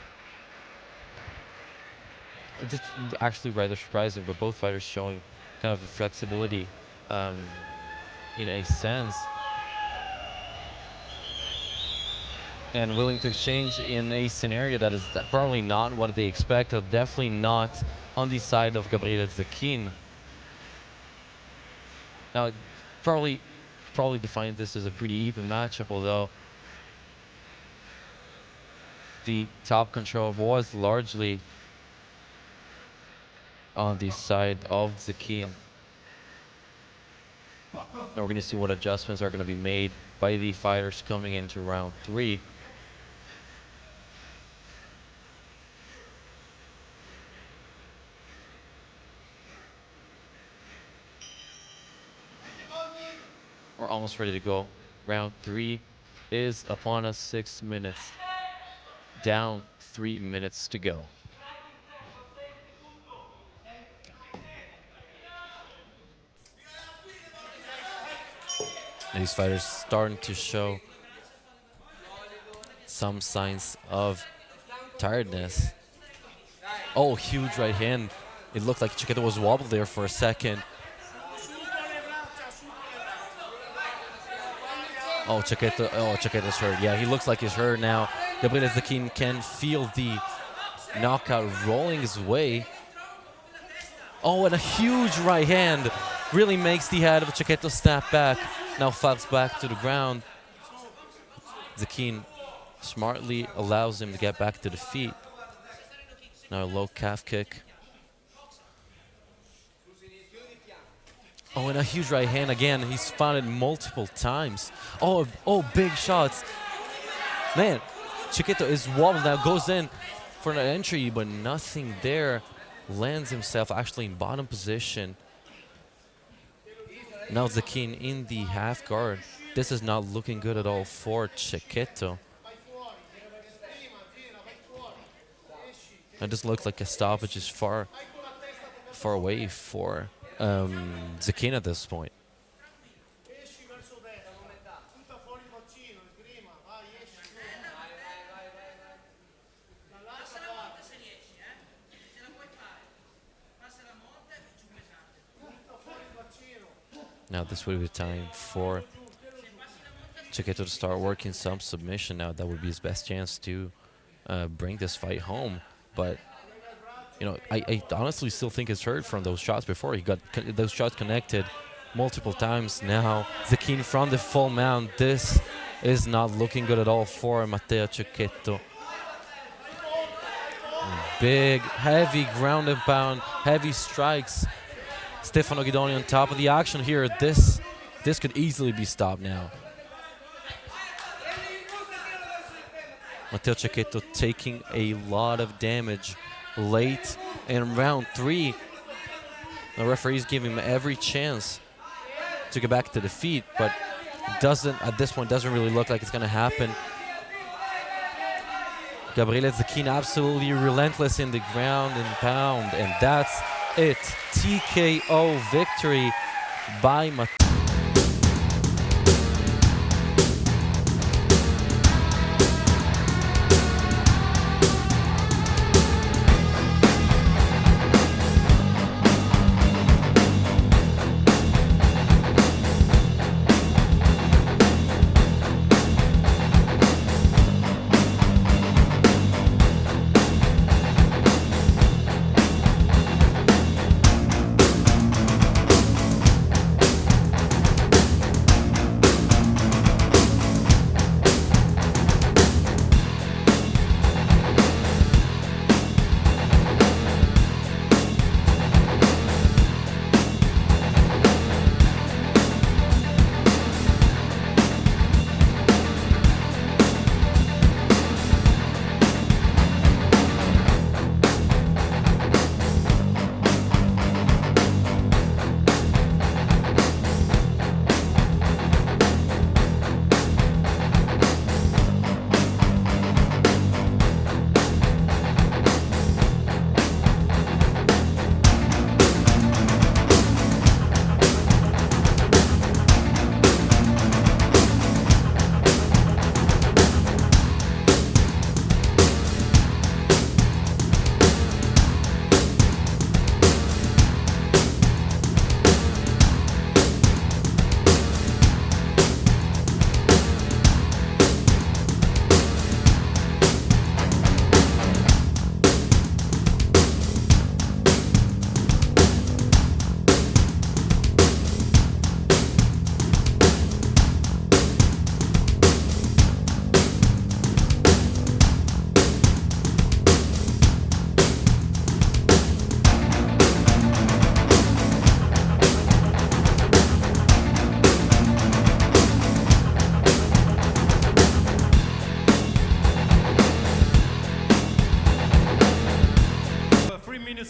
It's actually rather surprising, but both fighters showing kind of the flexibility in a sense, and willing to exchange in a scenario that is probably not what they expected, definitely not on the side of Gabriele Zakin. Now, probably define this as a pretty even matchup, although the top control was largely on the side of Zakin. Now we're going to see what adjustments are going to be made by the fighters coming into round 3. We're almost ready to go. Round 3 is upon us. 6 minutes down, 3 minutes to go. And these fighters starting to show some signs of tiredness. Oh, huge right hand. It looked like Cecchetto was wobbled there for a second. Oh, Cecchetto's hurt. Yeah, he looks like he's hurt now. Gabriele Zakin can feel the knockout rolling his way. Oh, and a huge right hand really makes the head of Cecchetto snap back. Now falls back to the ground. Zakin smartly allows him to get back to the feet. Now a low calf kick. Oh, and a huge right hand again. He's found it multiple times. Oh, big shots. Man, Cecchetto is wobbled now, goes in for an entry, but nothing there. Lands himself actually in bottom position. Now Zakin in the half guard. This is not looking good at all for Cecchetto. It just looks like a stoppage is far away for Zakin at this point. Now this would be the time for Cecchetto to start working some submission. Now that would be his best chance to bring this fight home. But you know, I honestly still think it's hurt from those shots before. He got those shots connected multiple times. Now Zakin from the full mount. This is not looking good at all for Matteo Cecchetto. big, heavy ground and pound, heavy strikes. Stefano Guidoni on top of the action here. This could easily be stopped now. Matteo Cecchetto taking a lot of damage late in round 3. The referee's giving him every chance to get back to the feet, but at this point doesn't really look like it's going to happen. Gabriele Zecchina absolutely relentless in the ground and pound, and that's it. TKO victory by Matteo.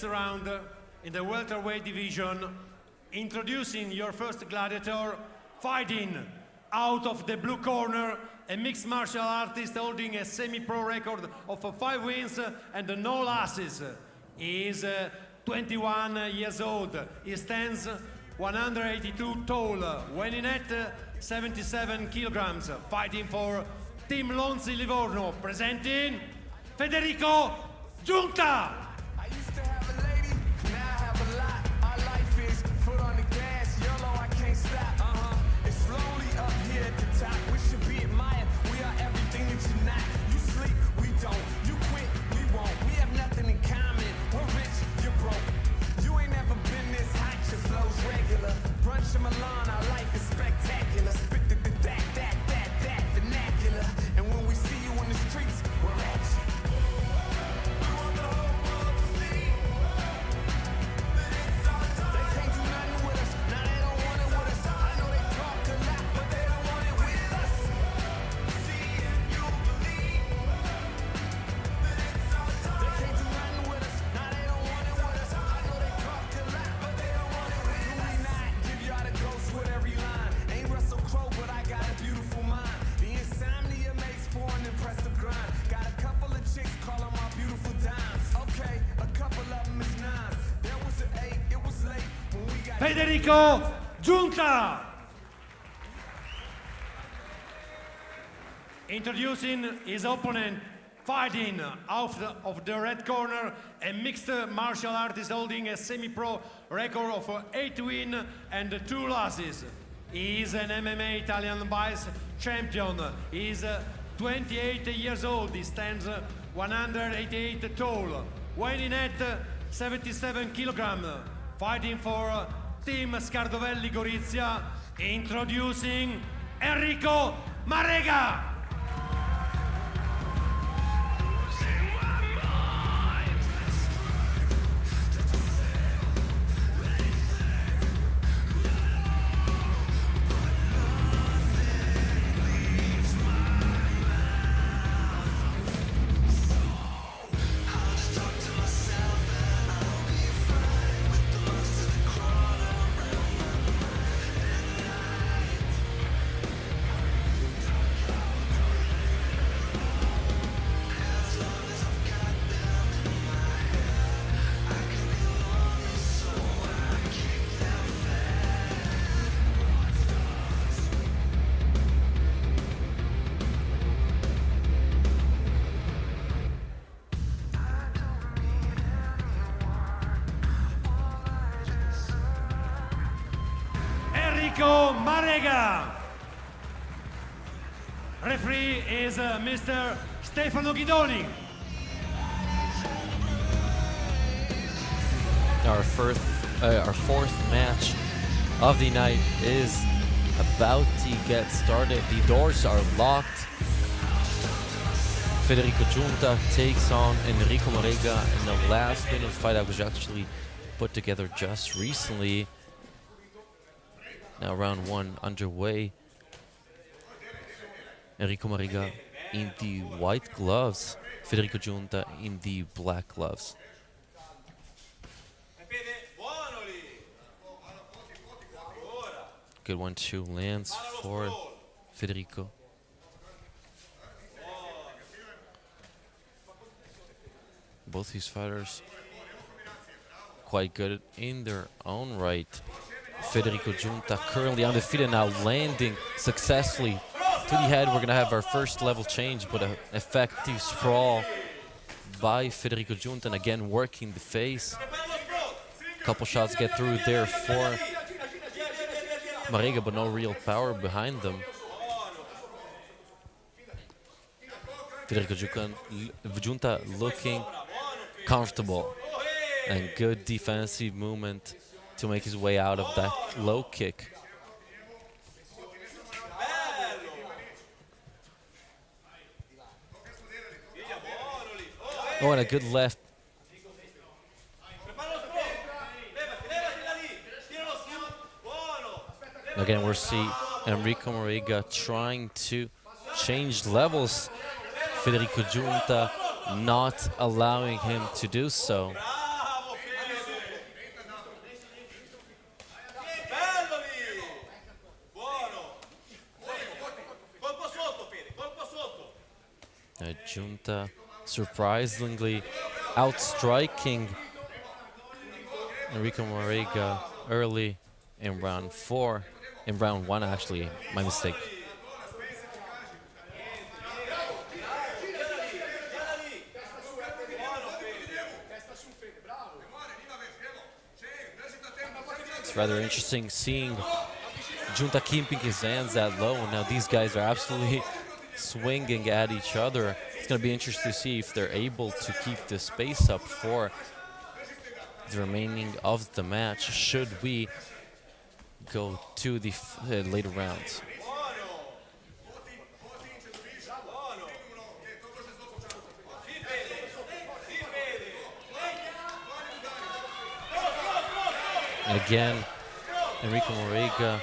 Round in the welterweight division, introducing your first gladiator, fighting out of the blue corner, a mixed martial artist holding a semi-pro record of 5 wins and no losses. He is 21 years old. He stands 182 tall, weighing at 77 kilograms, fighting for Team Lonzi Livorno, presenting Federico Giunta. Milan, our life is spectacular. Spit that vernacular. And when we see you in the streets, we're at you. We want the whole world to see. They can't do nothing with us. Now they don't want it with us. I know they talk a lot, but they don't want it with us. See if you believe. They can't do nothing with us. Now they don't want it with us. I know they talk a lot, but they don't want it with us. Do we not give y'all the ghost with every line? Ain't Russell Crowe, but I got a beautiful mind. The insomnia makes for an impressive grind. Got a couple of chicks, call them my beautiful dimes. Okay, a couple of them is 9. There was an 8, it was late when we got Federico Giunta. Introducing his opponent, fighting out of the red corner, a mixed martial artist holding a semi-pro record of 8 wins and 2 losses. He is an MMA Italian vice champion. He is 28 years old. He stands 188 tall, weighing at 77 kilograms, fighting for Team Scardovelli Gorizia. Introducing Enrico Marega. Enrico Marega. Referee is Mr. Stefano Guidoni. Our fourth match of the night is about to get started. The doors are locked. Federico Giunta takes on Enrico Marega in the last minute fight that was actually put together just recently. Now round one underway. Enrico Marega in the white gloves, Federico Giunta in the black gloves. Good 1-2 lands for Federico. Both these fighters quite good in their own right. Federico Giunta currently undefeated, now landing successfully to the head. We're going to have our first level change, but an effective sprawl by Federico Giunta, and again working the face. Couple shots get through there for Marega, but no real power behind them. Federico Giunta looking comfortable, and good defensive movement to make his way out of that low kick. Oh, and a good left. Again, we'll see Enrico Marega trying to change levels. Federico Giunta not allowing him to do so. Giunta surprisingly outstriking Enrico Marega early in round 4. In round 1, actually, my mistake. It's rather interesting seeing Giunta keeping his hands that low. Now these guys are absolutely swinging at each other. It's going to be interesting to see if they're able to keep the space up for the remaining of the match, should we go to the later rounds. And again, Enrico Marega,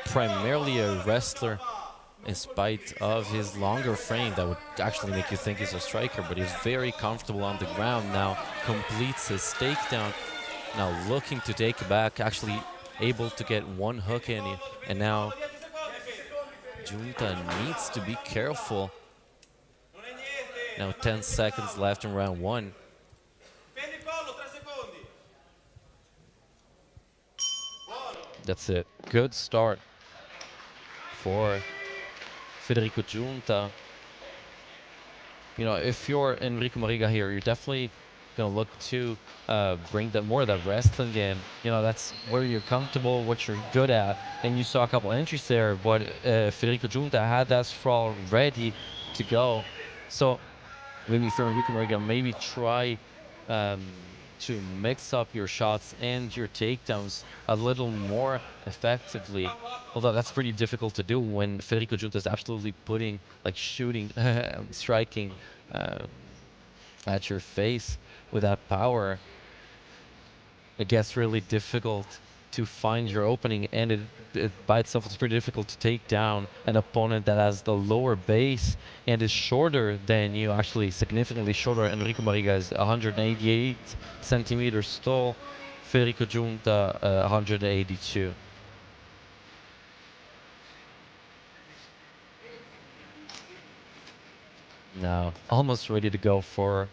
primarily a wrestler, in spite of his longer frame that would actually make you think he's a striker, but he's very comfortable on the ground now, completes his takedown, now looking to take it back, actually able to get one hook in, and now Giunta needs to be careful. Now 10 seconds left in round 1. That's it. Good start for Federico Giunta. You know, if you're Enrico Marega here, you're definitely going to look to bring more of that wrestling in. You know, that's where you're comfortable, what you're good at. And you saw a couple entries there, but Federico Giunta had that sprawl ready to go. So maybe for Enrico Marega, maybe try to mix up your shots and your takedowns a little more effectively. Although that's pretty difficult to do when Federico Giunta is absolutely putting, like shooting, striking at your face with that power. It gets really difficult to find your opening, and it by itself it's pretty difficult to take down an opponent that has the lower base and is shorter than you, actually significantly shorter. Enrico Marega is 188 centimeters tall, Federico Giunta 182. Now almost ready to go for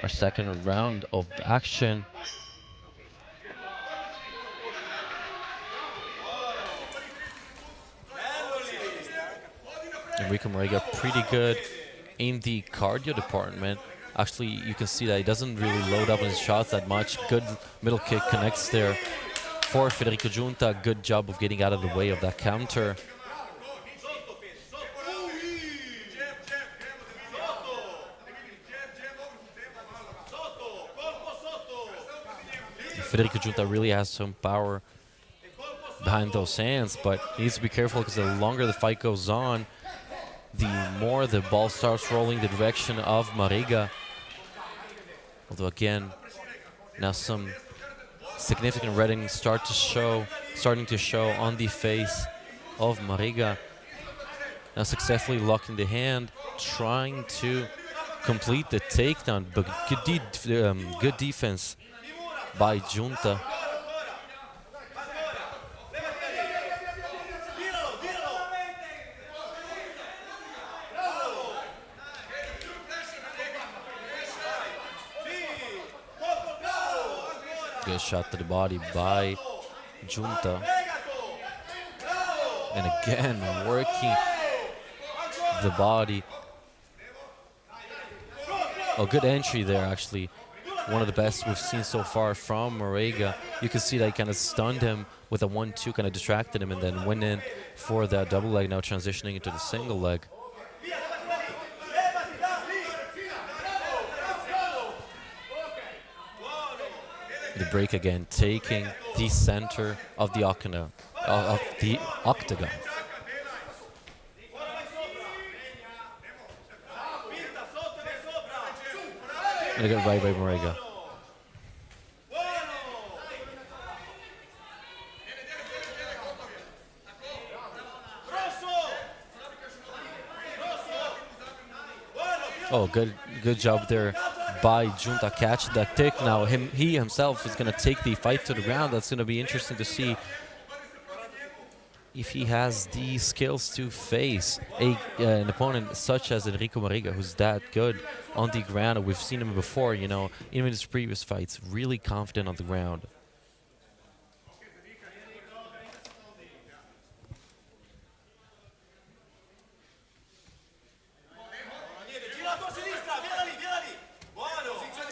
our second round of action. Enrico Marega pretty good in the cardio department. Actually, you can see that he doesn't really load up on his shots that much. Good middle kick connects there for Federico Giunta. Good job of getting out of the way of that counter. Federico Giunta really has some power behind those hands, but he needs to be careful because the longer the fight goes on, the more the ball starts rolling the direction of Mariga. Although again, now some significant reddening starting to show on the face of Mariga. Now successfully locking the hand, trying to complete the takedown, but good defense by Giunta. Good shot to the body by Giunta. And again, working the body. Oh, good entry there, actually. One of the best we've seen so far from Mariga. You can see that he kind of stunned him with a 1-2, kind of distracted him, and then went in for that double leg, now transitioning into the single leg. The break again, taking the center of the octagon. And a good right by Mariga. Oh, good job there by Giunta, catch that kick. Now he himself is going to take the fight to the ground. That's going to be interesting to see if he has the skills to face an opponent such as Enrico Mariga, who's that good on the ground. We've seen him before, you know, even in his previous fights, really confident on the ground.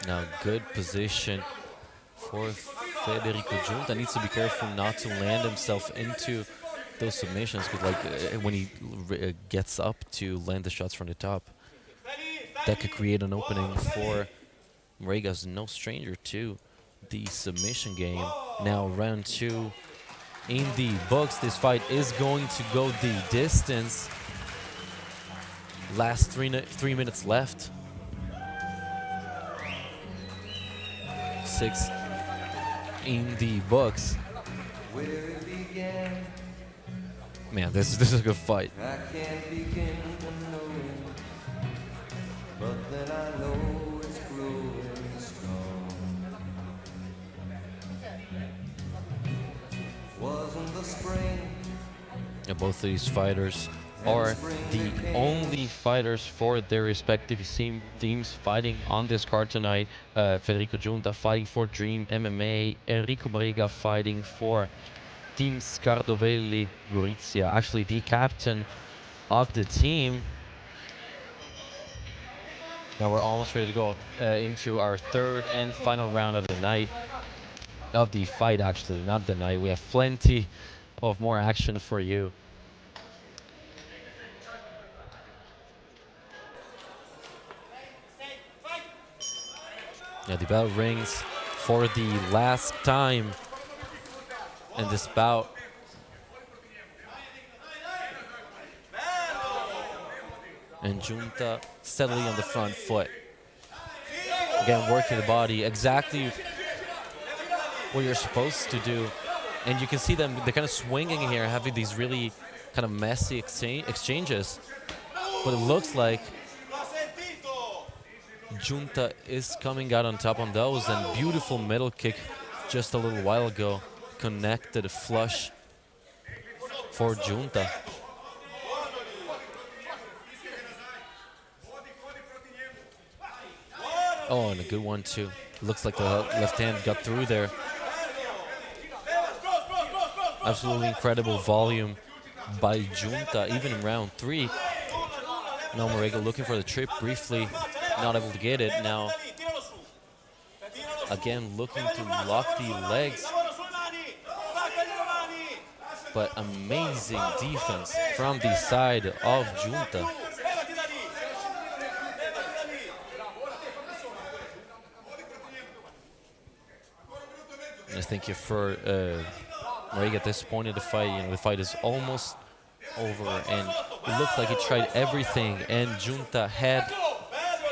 Now, good position for Federico Giunta. Needs to be careful not to land himself into those submissions, because when he gets up to land the shots from the top, that could create an opening for Mariga, who's no stranger to the submission game. Now, round 2 in the books. This fight is going to go the distance. Last 3 minutes left. 6 in the books. Man, this is a good fight. I can't begin to know it, but then I know it's growing strong. Wasn't the spring? Yeah, both of these fighters are the only fighters for their respective teams fighting on this card tonight. Federico Giunta fighting for Dream MMA, Enrico Mariga fighting for Team Scardovelli Gorizia, actually the captain of the team. Now we're almost ready to go into our third and final round of the night, of the fight actually, not the night. We have plenty of more action for you. Yeah, the bell rings for the last time in this bout. And Giunta steadily on the front foot. Again, working the body, exactly what you're supposed to do. And you can see them, they're kind of swinging here, having these really kind of messy exchanges. But it looks like Giunta is coming out on top on those, and beautiful middle kick just a little while ago connected flush for Giunta. Oh, and a good one too. Looks like the left hand got through there. Absolutely incredible volume by Giunta, even in round 3. Now Mariga looking for the trip briefly, not able to get it. Now, again, looking to lock the legs but amazing defense from the side of Giunta. I think if for Marega at this point in the fight, the fight is almost over, and it looks like he tried everything, and Giunta had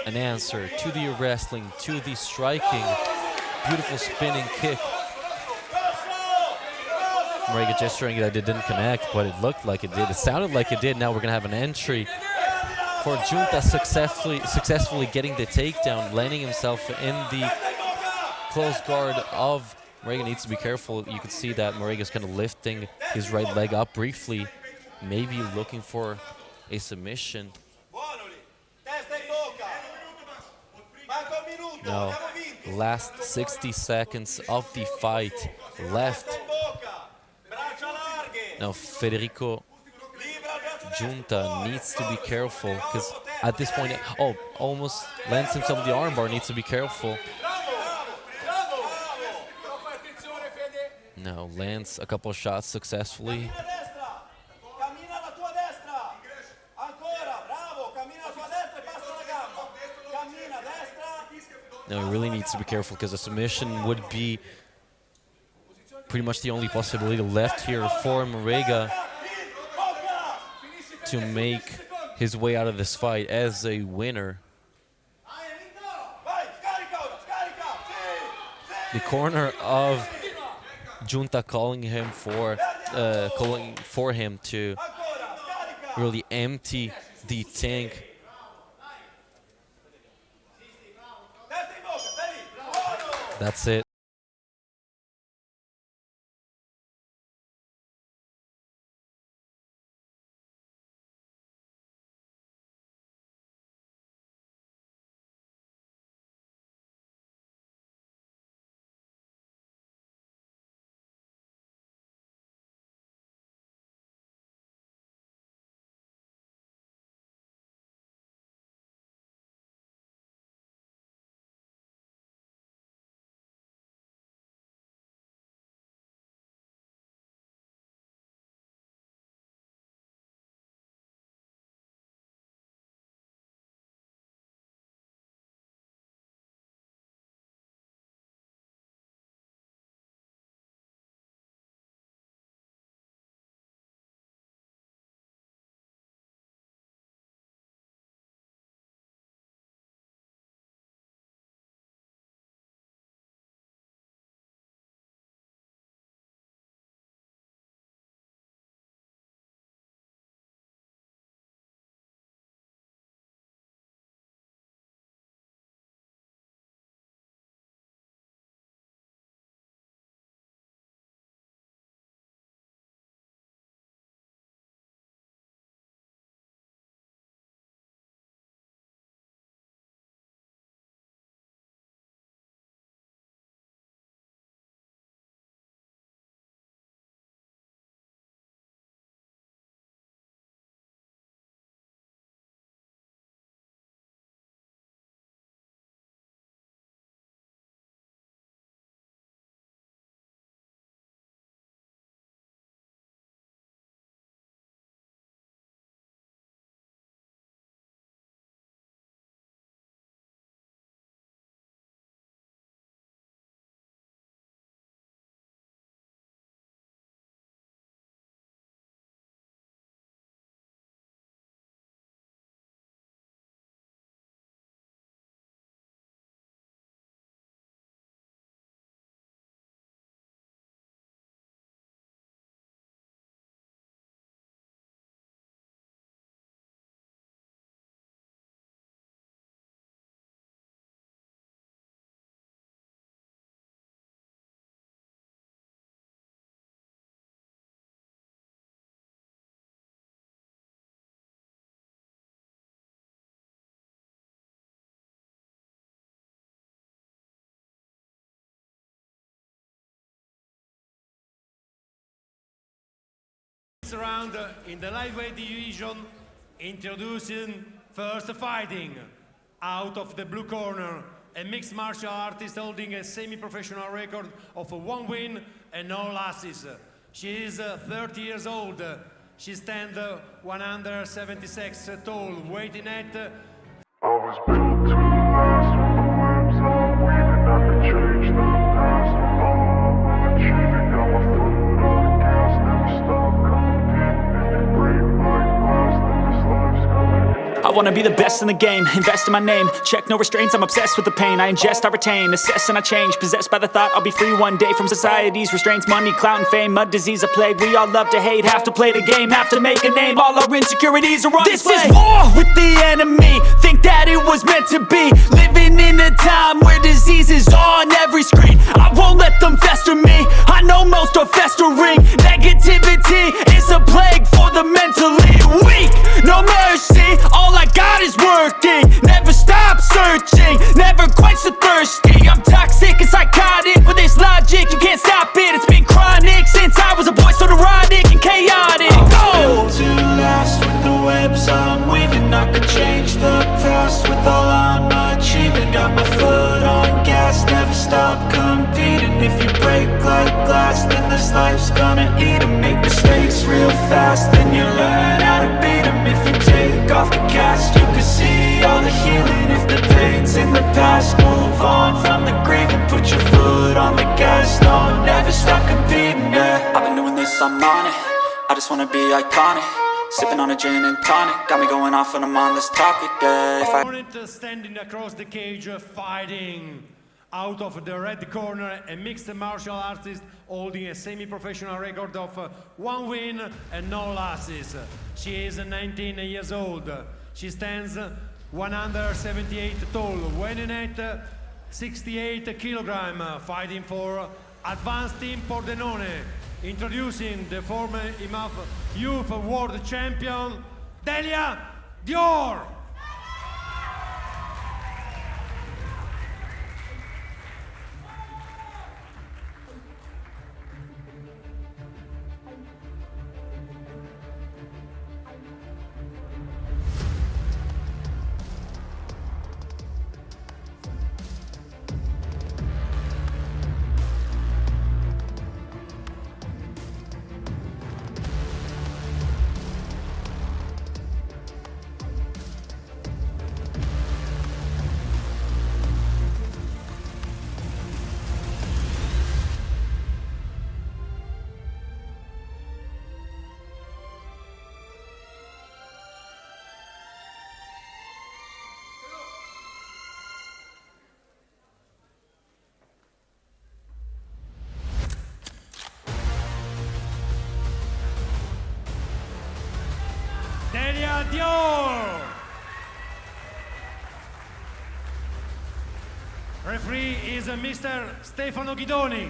an answer to the wrestling, to the striking, beautiful spinning kick. Marega gesturing that it didn't connect, but it looked like it did. It sounded like it did. Now we're gonna have an entry for Giunta successfully getting the takedown, landing himself in the close guard of Marega. Needs to be careful. You can see that Marega's kind of lifting his right leg up briefly, maybe looking for a submission. No, last 60 seconds of the fight left. Now Federico Giunta needs to be careful, because at this point, almost lands himself the armbar, needs to be careful. Now lands a couple of shots successfully. Now he really needs to be careful, because a submission would be pretty much the only possibility left here for Marega to make his way out of this fight as a winner. The corner of Giunta calling for him to really empty the tank. That's it. Round in the lightweight division, introducing first fighting out of the blue corner, a mixed martial artist holding a semi-professional record of 1 win and no losses. She is 30 years old. She stands 176 tall, weighing at I was built to last from the webs I'm weaving. I could change the past with all I'm achieving. Got my foot on the gas, never stop competing. If you break like glass, then this life's gonna end. I wanna be the best in the game, invest in my name. Check no restraints, I'm obsessed with the pain. I ingest, I retain, assess and I change. Possessed by the thought I'll be free one day from society's restraints. Money, clout and fame, mud, disease, a plague. We all love to hate, have to play the game, have to make a name. All our insecurities are on display. This is war with the enemy, think that it was meant to be. Living in a time where disease is on every screen. I won't let them fester me, I know most are festering. Negativity is a plague for the mentally weak. No mercy, all I got is working. Never stop searching, never quench the thirsty. I'm toxic and psychotic with this logic, you can't stop it. It's been chronic since I was a boy, so neurotic and chaotic. Built to last with the webs I'm weaving. I could change the past with all I'm achieving. Got my foot on gas, never stop competing. If you break like glass, then this life's gonna eat 'em. Make mistakes real fast, then you learn how to beat 'em. If you take off the cast, you can see all the healing. If the pain's in the past, move on from the grieving. Put your foot on the gas, no, never stop competing, yeah. I've been doing this, I'm on it. I just wanna be iconic. Sipping on a gin and tonic, got me going off when I'm on this topic, yeah. If I opponent standing across the cage fighting. Out of the red corner, a mixed martial artist holding a semi-professional record of 1 win and no losses. She is 19 years old. She stands 178 tall, weighing at 68 kilogram, fighting for Advanced Team Pordenone. Introducing the former IMAF Youth World Champion, Delia Dior. Delia Dior. Referee is Mr. Stefano Guidoni.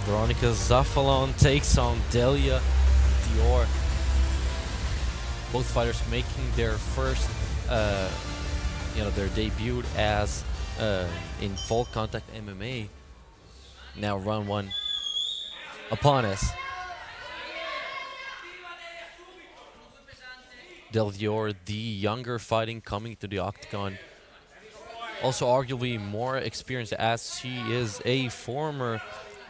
Veronica Zafalon takes on Delia Dior. Both fighters making their first, their debut as in full contact MMA. Now round one upon us. Del Dior, the younger fighting, coming to the octagon. Also arguably more experienced as she is a former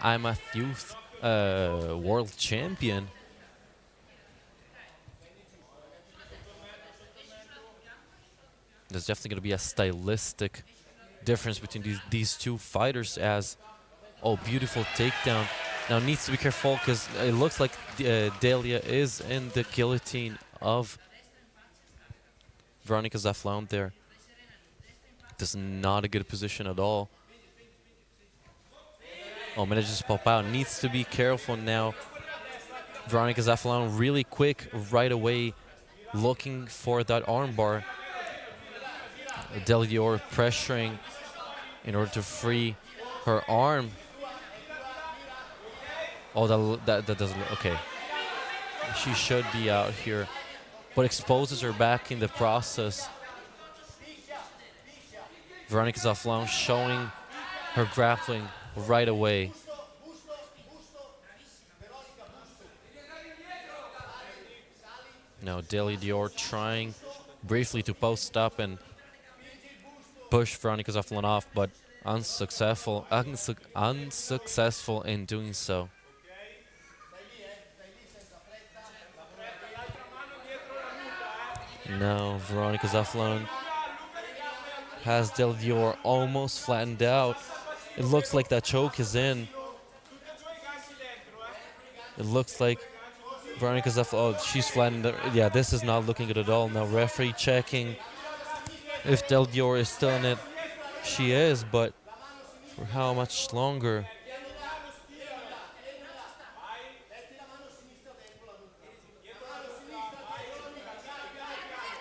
IMAF Youth World Champion. There's definitely going to be a stylistic difference between these two fighters as, beautiful takedown. Now needs to be careful because it looks like Delia is in the guillotine of Veronica Zafalon there. This is not a good position at all. Manages to pop out. Needs to be careful now. Veronica Zafalon really quick right away, looking for that armbar. Del Dior pressuring in order to free her arm. That doesn't look okay. She should be out here, but exposes her back in the process. Veronica Zafalon showing her grappling right away. Now Delia Dior trying briefly to post up and push Veronica Zafalon off, but unsuccessful in doing so. Now Veronica Zaflon has Del Dior almost flattened out. It looks like that choke is in. It looks like Veronica Zaflon, oh, she's flattened. Yeah, this is not looking good at all. Now referee checking if Del Dior is still in it. She is, but for how much longer?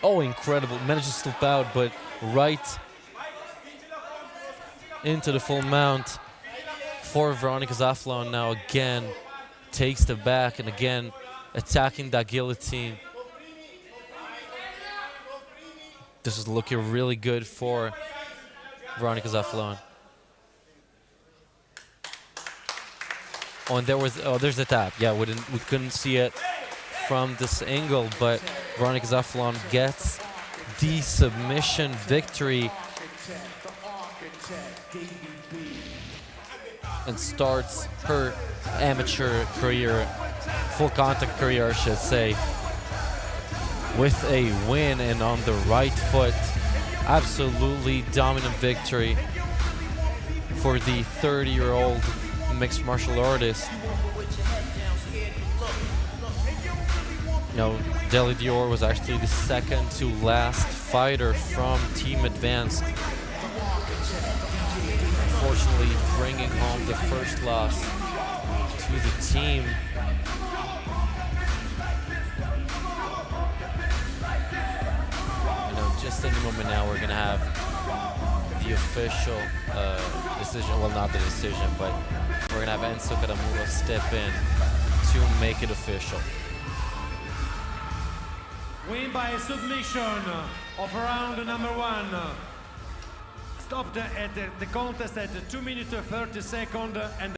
Oh, incredible. Manages to slip out, but right into the full mount for Veronica Zaflon now again. Takes the back and again attacking that guillotine. This is looking really good for Veronica Zaflon. Oh, and there's the tap. Yeah, we couldn't see it from this angle, but Veronica Zaflon gets the submission victory and starts her amateur career, full contact career, I should say, with a win and on the right foot. Absolutely dominant victory for the 30-year-old mixed martial artist. No, Del Dior was actually the second to last fighter from Team Advanced. Unfortunately, bringing home the first loss to the team. You know, just any moment now, we're gonna have the official decision. Well, not the decision, but we're gonna have Enzo Caramuro step in to make it official. Win by submission of round number 1. Stopped at the contest at 2 minutes 30 seconds and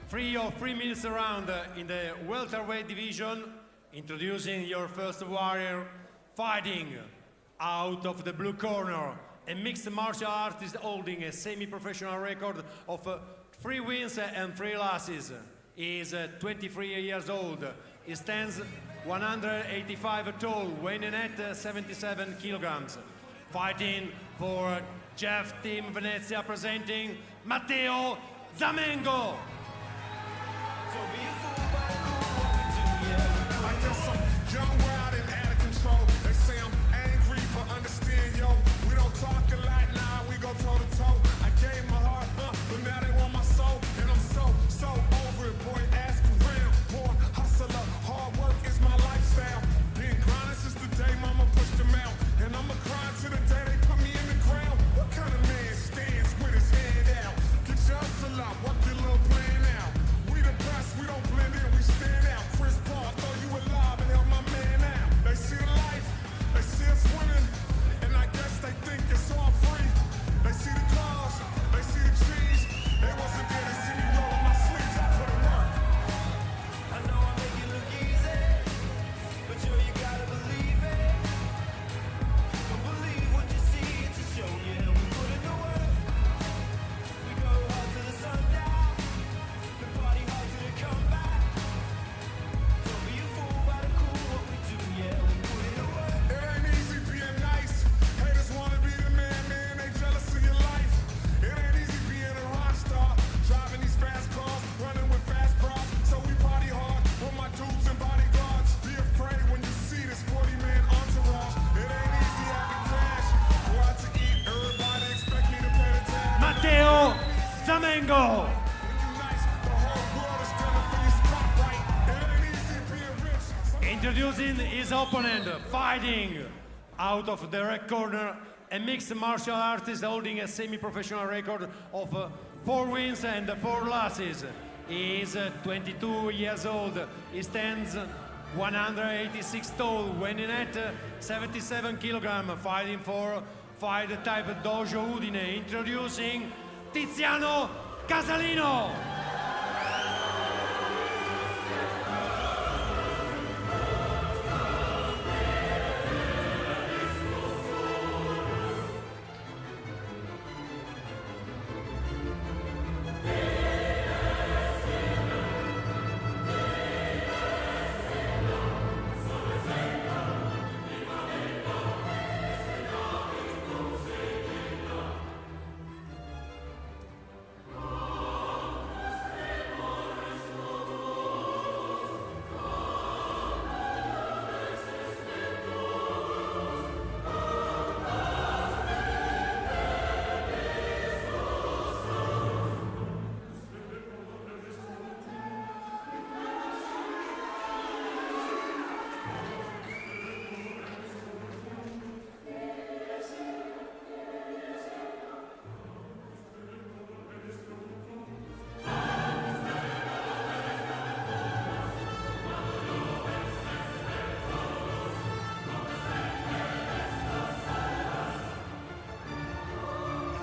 free of 3 minutes round in the welterweight division. Introducing your first warrior, fighting out of the blue corner, a mixed martial artist holding a semi-professional record of 3 wins and 3 losses. He is 23 years old. He stands 185 tall, weighing in at 77 kilograms. Fighting for Jeff Team Venezia, presenting Matteo Zamengo. Young, wild, and out of control. They say I'm angry, but understand, yo. We don't talk a lot now, we go toe to toe. I gave my heart, but now they want my soul. And I'm so over it, boy. Ask around. Boy, hustler, hard work is my lifestyle. Been grinding since the day mama pushed them out. And I'ma grind to the day they put me in the ground. What kind of man stands with his head out? Get your hustle out, work your little plan out. We the best, we don't Zamengo! Introducing his opponent, fighting out of the red corner, a mixed martial artist holding a semi-professional record of 4 wins and 4 losses. He is 22 years old. He stands 186 tall, weighing at 77 kilograms, fighting for fight type Dojo Udine. Introducing Tiziano Casalino.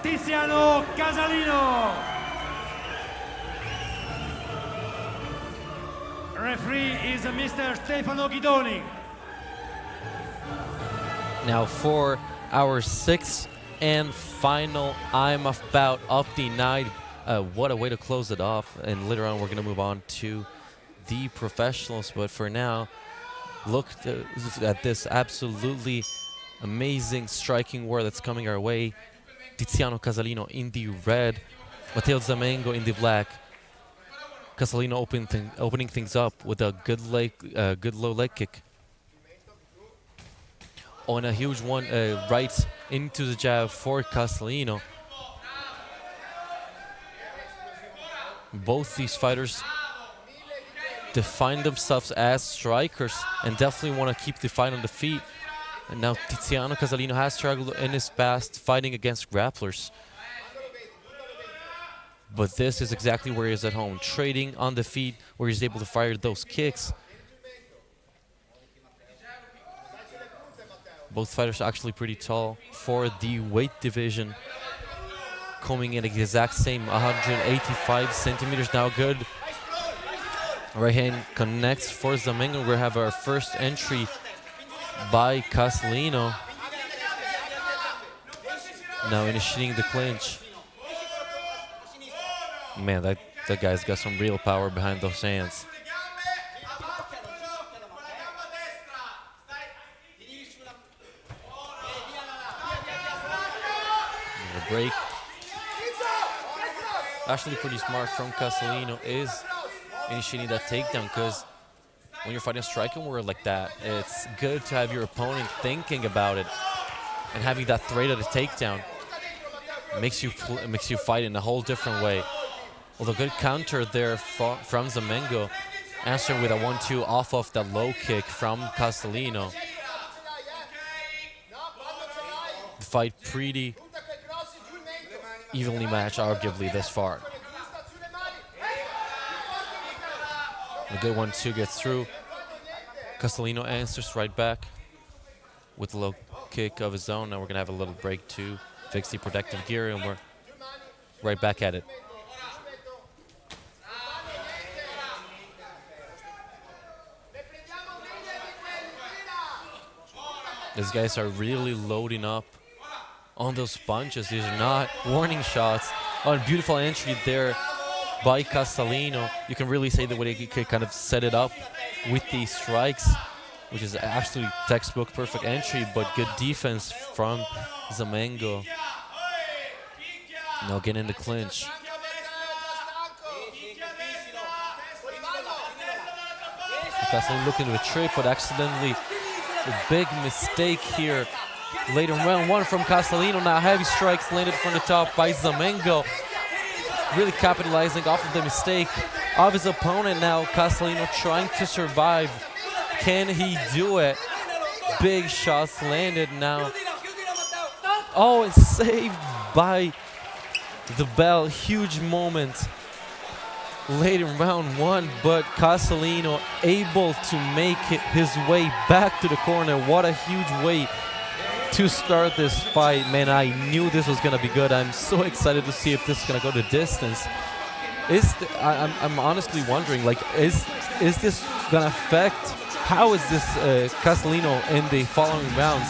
Tiziano Casalino. Referee is Mr. Stefano Guidoni. Now for our 6th and final IMF bout of the night. What a way to close it off. And later on we're going to move on to the professionals. But for now, look at this absolutely amazing striking war that's coming our way. Tiziano Casalino in the red, Matteo Zamengo in the black. Casalino opening things up with a good low leg kick. On a huge one, right into the jab for Casalino. Both these fighters define themselves as strikers and definitely want to keep the fight on the feet. And now Tiziano Casalino has struggled in his past fighting against grapplers. But this is exactly where he is at home, trading on the feet where he's able to fire those kicks. Both fighters are actually pretty tall for the weight division. Coming in at the exact same 185 centimeters. Now good. Right hand connects for Zamengo. We have our first entry by Casalino. Now initiating the clinch. Man, that guy's got some real power behind those hands. The break. Actually pretty smart from Casalino is initiating that takedown, because when you're fighting a striking war like that, it's good to have your opponent thinking about it and having that threat of the takedown makes you fight in a whole different way. Although good counter there from Zamengo, answering with a 1-2 off of the low kick from Casalino. The fight pretty evenly matched, arguably, this far. A good 1-2 gets through. Casalino answers right back with a low kick of his own. Now we're going to have a little break to fix the protective gear, and we're right back at it. These guys are really loading up on those punches. These are not warning shots. Oh, and beautiful entry there by Casalino. You can really say the way he could kind of set it up with these strikes, which is actually textbook perfect entry, but good defense from Zamengo. Now getting in the clinch. Casalino looking to a trip, but accidentally a big mistake here. Later round one from Casalino. Now heavy strikes landed from the top by Zamengo. really capitalizing off of the mistake of his opponent. Now Castellino trying to survive. Can he do it? Big shots landed now. Oh, it's saved by the bell. Huge moment late in round 1, but Castellino able to make his way back to the corner. What a huge way to start this fight. Man, I knew this was gonna be good. I'm so excited to see if this is gonna go the distance. I'm honestly wondering, like, is this gonna affect? How is this Castellino in the following rounds?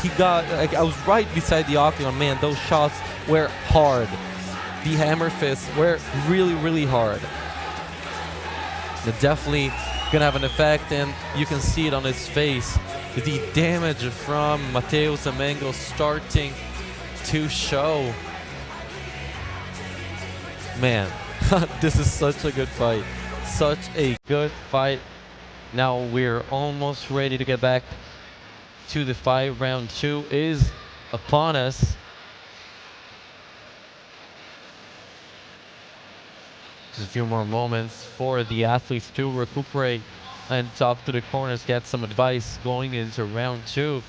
He got, like, I was right beside the octagon. Man, those shots were hard. The hammer fists were really, really hard. They're definitely gonna have an effect, and you can see it on his face. The damage from Matteo Zamengo starting to show. Man, this is such a good fight. Such a good fight. Now we're almost ready to get back to the fight. Round 2 is upon us. Just a few more moments for the athletes to recuperate and talk to the corners, get some advice going into round 2.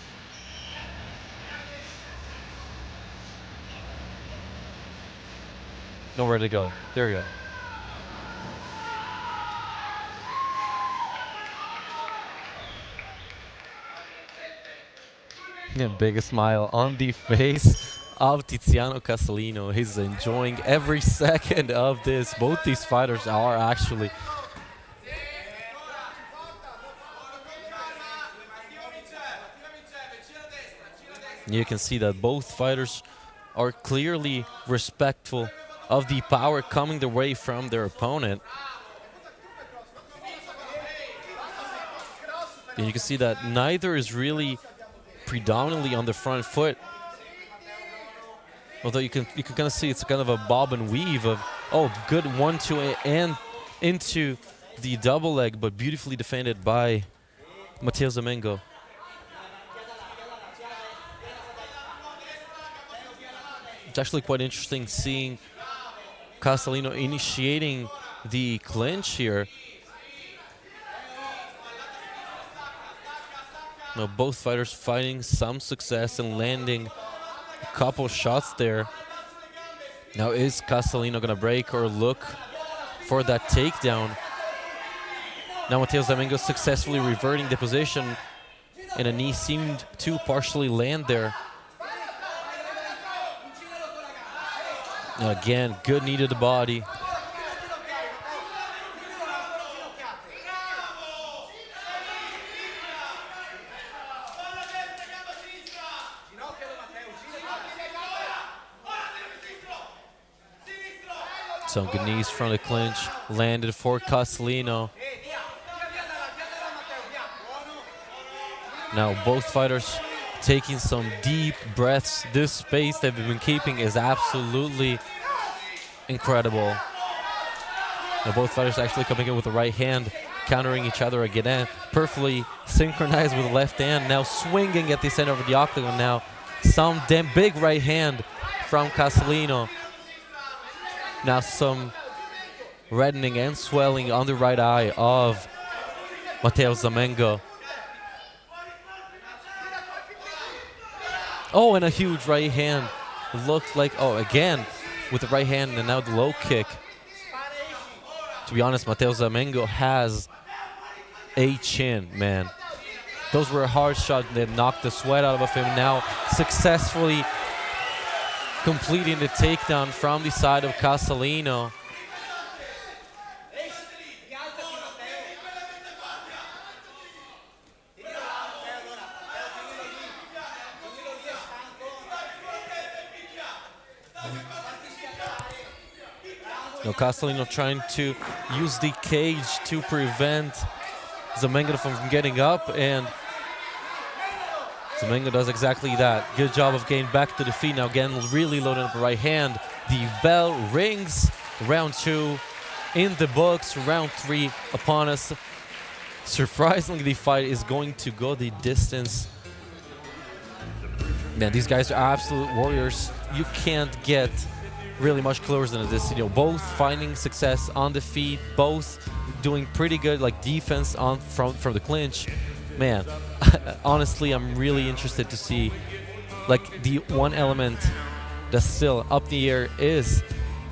Nowhere to go. There you go. Yeah, biggest smile on the face of Tiziano Castellino. He's enjoying every second of this. Both these fighters are actually. You can see that both fighters are clearly respectful of the power coming their way from their opponent. And you can see that neither is really predominantly on the front foot. Although you can kind of see it's kind of a bob and weave of, oh, good 1-2 and into the double leg, but beautifully defended by Matteo Zamengo. It's actually quite interesting seeing Castellino initiating the clinch here. Now both fighters finding some success and landing a couple shots there. Now is Castellino gonna break or look for that takedown? Now Matteo Zamengo successfully reverting the position, and a knee seemed to partially land there. Now again, good knee to the body. Some good knees from the clinch landed for Castellino. Now both fighters taking some deep breaths. This space that they've been keeping is absolutely incredible. Now both fighters actually coming in with the right hand, countering each other again. Perfectly synchronized with the left hand. Now swinging at the center of the octagon now. Some damn big right hand from Castellino. Now some reddening and swelling on the right eye of Matteo Zamengo. Oh, and a huge right hand. Looked like, oh, again, with the right hand and now the low kick. To be honest, Matteo Zamengo has a chin, man. Those were hard shots that knocked the sweat out of him. Now successfully completing the takedown from the side of Castellino. Now Castellino trying to use the cage to prevent Zamengo from getting up, and Zamengo does exactly that. Good job of getting back to the feet. Now again, really loading up the right hand. The bell rings. Round 2 in the books. Round 3 upon us. Surprisingly, the fight is going to go the distance. Man, these guys are absolute warriors. You can't get really much closer than this. Both finding success on the feet, both doing pretty good like defense on from the clinch. Man, honestly, I'm really interested to see like the one element that's still up the air is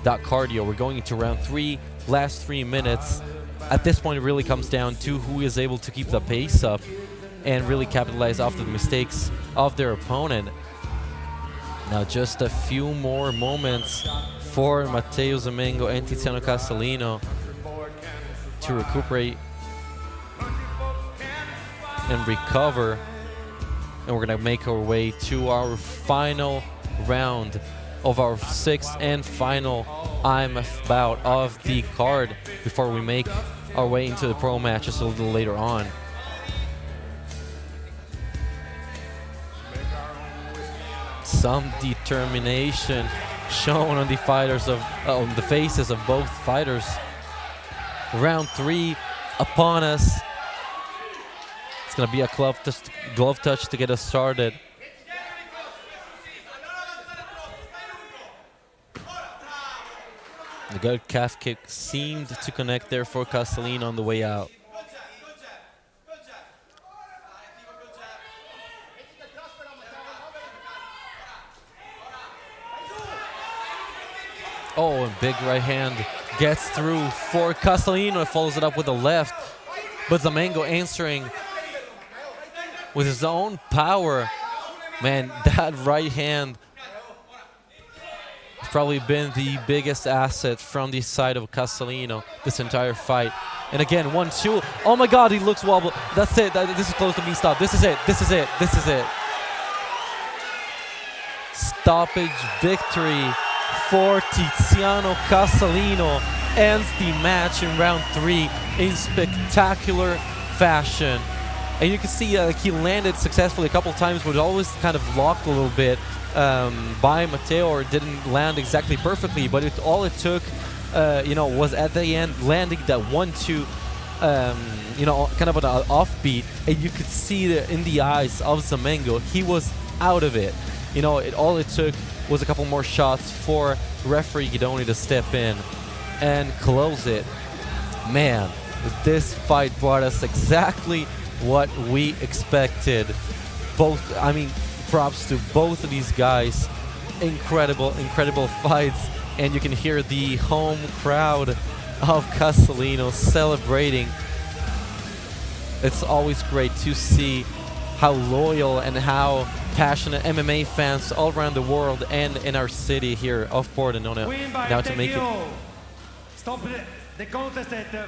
that cardio. We're going into round 3, last 3 minutes. At this point, it really comes down to who is able to keep the pace up and really capitalize off the mistakes of their opponent. Now just a few more moments for Matteo Zamengo and Tiziano Castellino to recuperate and recover. And we're gonna make our way to our final round of our 6th and final IMF bout of the card before we make our way into the pro matches a little later on. Some determination shown on the fighters of on the faces of both fighters. Round 3 upon us. It's gonna be a glove touch to get us started. The good calf kick seemed to connect there for Castellino on the way out. Oh, and big right hand gets through for Castellino. Follows it up with a left. But Zamengo answering with his own power. Man, that right hand has probably been the biggest asset from the side of Castellino this entire fight. And again, 1-2. Oh my God, he looks wobble. That's it. This is close to being stopped. This is it. This is it. This is it. Stoppage victory for Tiziano Castellino. Ends the match in round 3 in spectacular fashion. And you can see he landed successfully a couple times, but always kind of locked a little bit by Matteo, or didn't land exactly perfectly. But all it took, was at the end landing that 1-2, kind of an offbeat, and you could see that in the eyes of Zamengo, he was out of it. All it took was a couple more shots for referee Guidoni to step in and close it. Man, this fight brought us exactly what we expected. Props to both of these guys. Incredible fights. And you can hear the home crowd of Castellino celebrating. It's always great to see how loyal and how passionate MMA fans all around the world and in our city here of Pordenone now to make it. Stop the contest at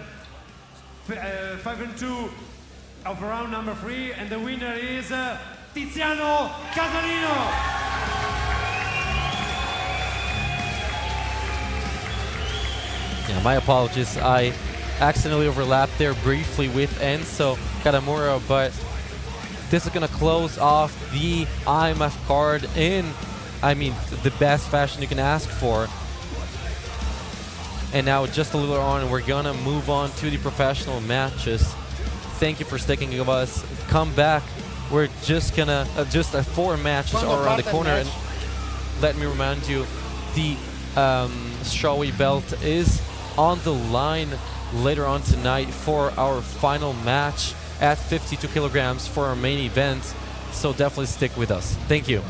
5-2 of round number 3, and the winner is Tiziano Castellino. Yeah, my apologies. I accidentally overlapped there briefly with Enzo Kadamura, but this is gonna close off the IMF card in, the best fashion you can ask for. And now just a little on, we're gonna move on to the professional matches. Thank you for sticking with us. Come back. We're just gonna, 4 matches are around the corner. And let me remind you, the strawweight belt is on the line later on tonight for our final match at 52 kilograms for our main event. So definitely stick with us. Thank you.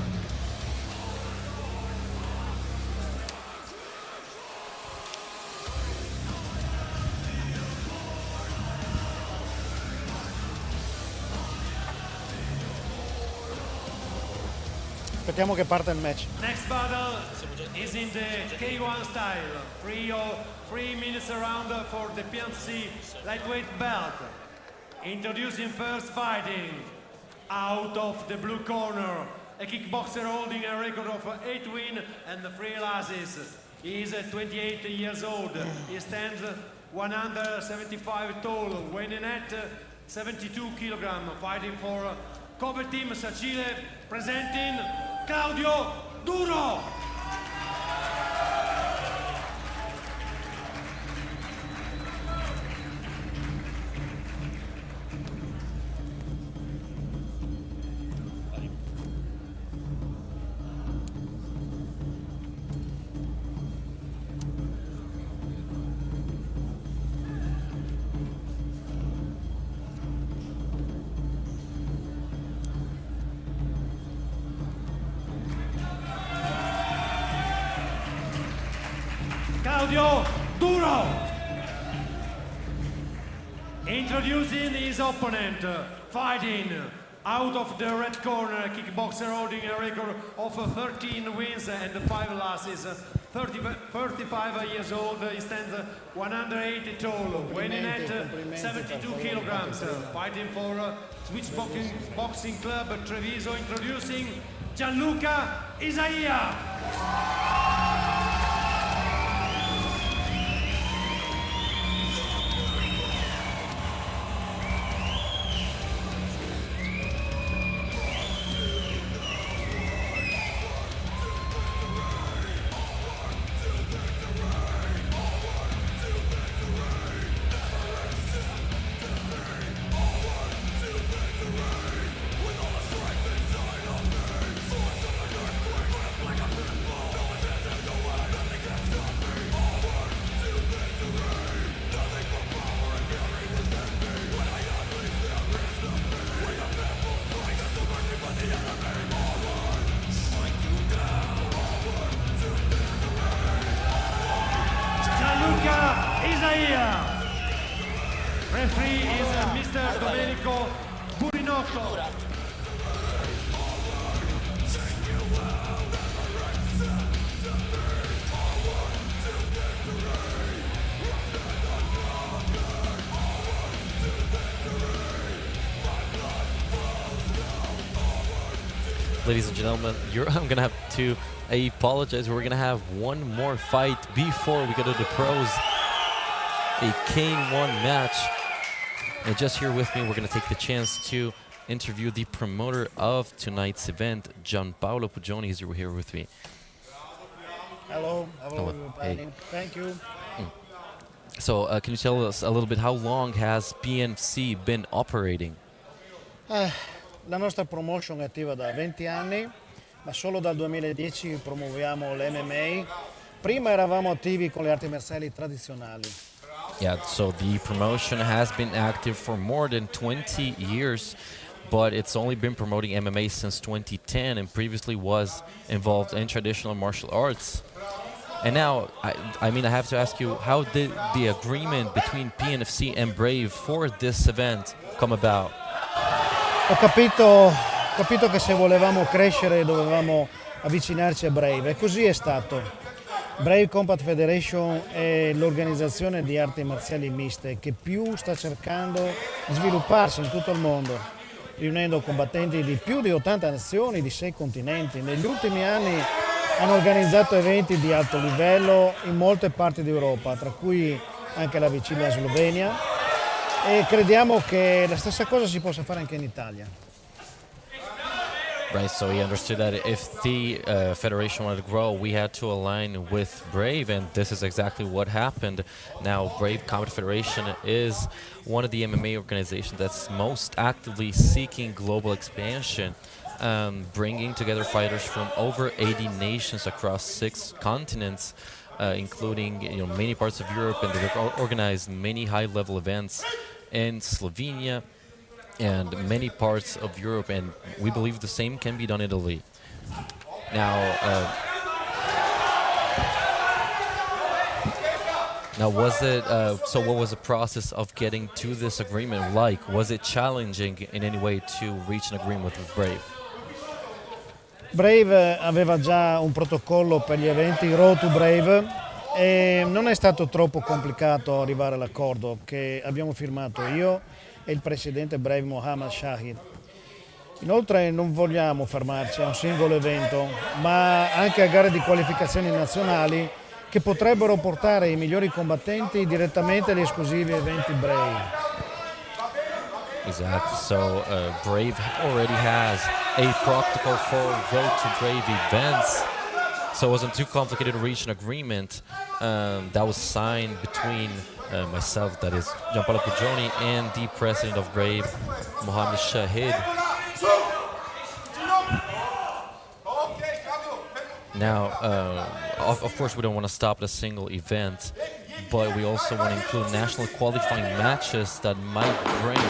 Aspettiamo che parte il match. Next battle is in the K1 style. 3 minutes around for the PNFC lightweight belt. Introducing first, fighting out of the blue corner, a kickboxer holding a record of 8 wins and 3 losses. He is 28 years old. He stands 175 tall, weighing at 72 kilograms, fighting for Kobe Team Sacile, presenting Claudio Duro. Claudio Duro. Introducing his opponent, fighting out of the red corner, kickboxer holding a record of 13 wins and 5 losses. 35 years old, he stands 180 tall, weighing at 72 kilograms, fighting for Switch Boxing Club Treviso, introducing Gianluca Isaia. Referee is Mr. Domenico Burinotto. Ladies and gentlemen, I'm gonna have to apologize. We're gonna have one more fight before we go to the pros. A Kane 1 match. And just here with me, we're going to take the chance to interview the promoter of tonight's event, Gianpaolo Pugioni, is here with me. Hello. Hello. Hey. Thank you. So, can you tell us a little bit, how long has PNFC been operating? La nostra promotion è attiva da 20 anni, ma solo dal 2010 promuoviamo l'MMA. Prima eravamo attivi con le arti marziali tradizionali. Yeah, so the promotion has been active for more than 20 years, but it's only been promoting MMA since 2010 and previously was involved in traditional martial arts. And now, I mean, I have to ask you, how did the agreement between PNFC and Brave for this event come about? Ho capito che se volevamo crescere dovevamo avvicinarci a Brave e così è stato. Brave Combat Federation è l'organizzazione di arti marziali miste che più sta cercando di svilupparsi in tutto il mondo, riunendo combattenti di più di 80 nazioni di 6 continenti. Negli ultimi anni hanno organizzato eventi di alto livello in molte parti d'Europa, tra cui anche la vicina Slovenia, e crediamo che la stessa cosa si possa fare anche in Italia. Right, so he understood that if the federation wanted to grow, we had to align with Brave, and this is exactly what happened. Now, Brave Combat Federation is one of the MMA organizations that's most actively seeking global expansion, bringing together fighters from over 80 nations across 6 continents, including many parts of Europe, and they've organized many high-level events in Slovenia and many parts of Europe, and we believe the same can be done in Italy. Now, was it, so what was the process of getting to this agreement like? Was it challenging in any way to reach an agreement with Brave? Brave aveva già un protocollo per gli eventi Road to Brave e non è stato troppo complicato arrivare all'accordo che abbiamo firmato io e il presidente Brave Mohammad Shahid. Inoltre non vogliamo fermarci a un singolo evento, ma anche a gare di qualificazioni nazionali che potrebbero portare i migliori combattenti direttamente agli esclusivi eventi Brave. Exactly. So Brave already has a protocol for Road to Brave events. So it wasn't too complicated to reach an agreement that was signed between myself, that is Gianpaolo Pugioni, and the president of Brave, Mohammad Shahid. Now, of course, we don't want to stop at a single event, but we also want to include national qualifying matches that might bring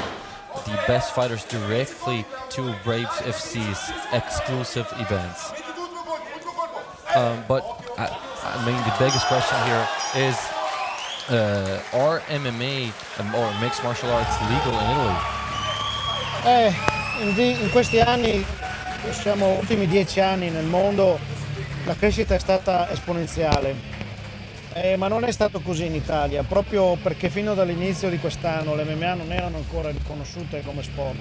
the best fighters directly to Brave FC's exclusive events. But I mean, the biggest question here is, are MMA or mixed martial arts legal in Italy? In questi anni, siamo ultimi 10 anni nel mondo, la crescita è stata esponenziale. Ma non è stato così in Italia, proprio perché fino dall'inizio di quest'anno le MMA non erano ancora riconosciute come sport.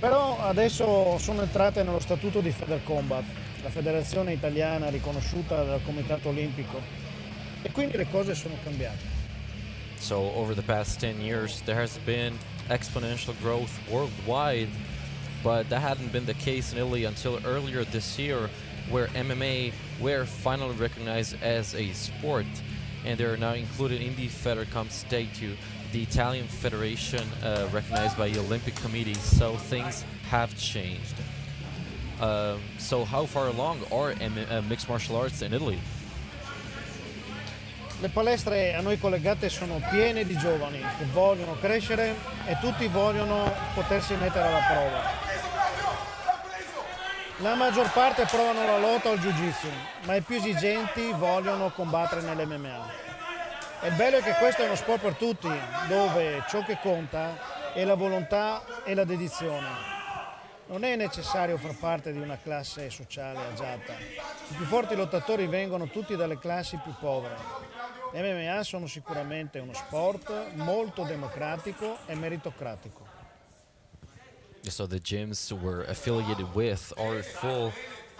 Però adesso sono entrate nello statuto di Federcombat, la federazione italiana riconosciuta dal Comitato Olimpico, e quindi le cose sono cambiate. So over the past 10 years there has been exponential growth worldwide, but that hadn't been the case in Italy until earlier this year, where MMA were finally recognized as a sport, and they are now included in the Federcom statute, the Italian Federation recognized by the Olympic Committee. So things have changed. So how far along are mixed martial arts in Italy? Le palestre a noi collegate sono piene di giovani che vogliono crescere e tutti vogliono potersi mettere alla prova. La maggior parte provano la lotta o il jiu-jitsu, ma i più esigenti vogliono combattere nell'MMA. E il bello è che questo è uno sport per tutti, dove ciò che conta è la volontà e la dedizione. Non è necessario far parte di una classe sociale agiata. I più forti lottatori vengono tutti dalle classi più povere. Le MMA sono sicuramente uno sport molto democratico e meritocratico. So the gyms we're affiliated with are full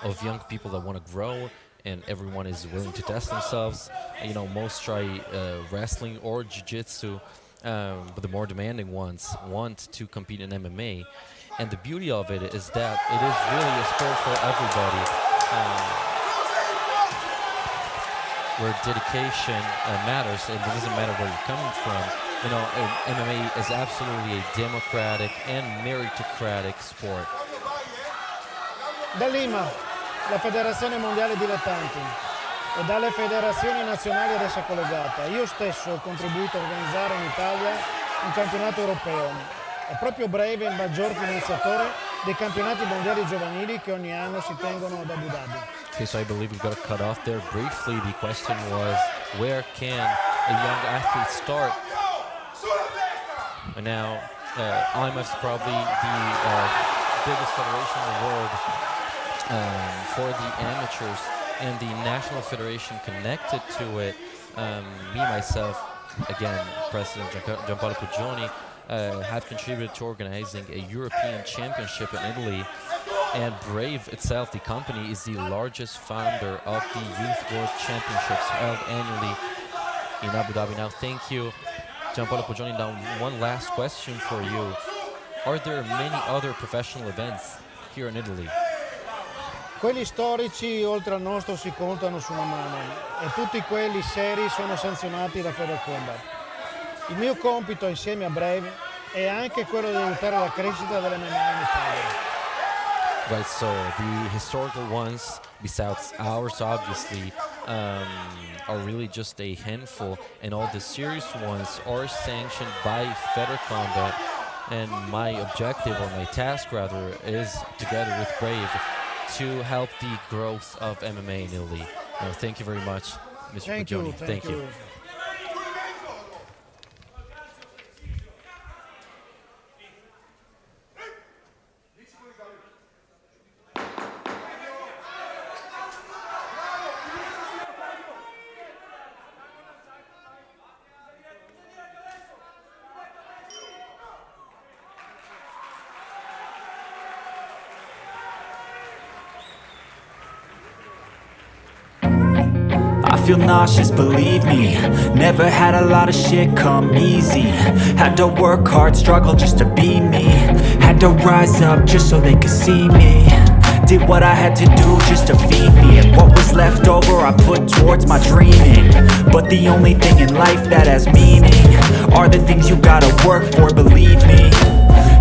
of young people that want to grow, and everyone is willing to test themselves. You know, most try wrestling or jiu-jitsu, but the more demanding ones want to compete in MMA. And the beauty of it is that it is really a sport for everybody, where dedication matters, and it doesn't matter where you're coming from. You know, MMA is absolutely a democratic and meritocratic sport. Da Lima, la Federazione Mondiale Dilettanti, e dalle federazioni nazionali ad essa collegata. Io stesso ho contribuito a organizzare in Italia un campionato europeo. E proprio Brave è il maggior finanziatore dei campionati mondiali giovanili che ogni anno si tengono ad Abu Dhabi. Okay, so I believe we've got to cut off there briefly. The question was, where can a young athlete start? And now, IMF is probably the biggest federation in the world for the amateurs, and the national federation connected to it, me, myself, again, President Gianpaolo Pugioni, have contributed to organizing a European championship in Italy. And Brave itself, the company, is the largest founder of the Youth World Championships held annually in Abu Dhabi. Now, thank you, Gianpaolo Pugioni. Now, one last question for you. Are there many other professional events here in Italy? Quelli storici, oltre al nostro, si contano su una mano, e tutti quelli seri sono sanzionati da Federcombat. Il mio compito insieme a Brave è anche quello di aiutare la crescita delle MMA in Italia. Right, so the historical ones, besides ours, obviously, are really just a handful, and all the serious ones are sanctioned by Federcombat. And my objective, or my task rather, is together with Brave to help the growth of MMA in Italy. Thank you very much, Mr. Pugioni. Thank you. I feel nauseous, believe me. Never had a lot of shit come easy. Had to work hard, struggle just to be me. Had to rise up just so they could see me. Did what I had to do just to feed me, and what was left over I put towards my dreaming. But the only thing in life that has meaning are the things you gotta work for, believe me.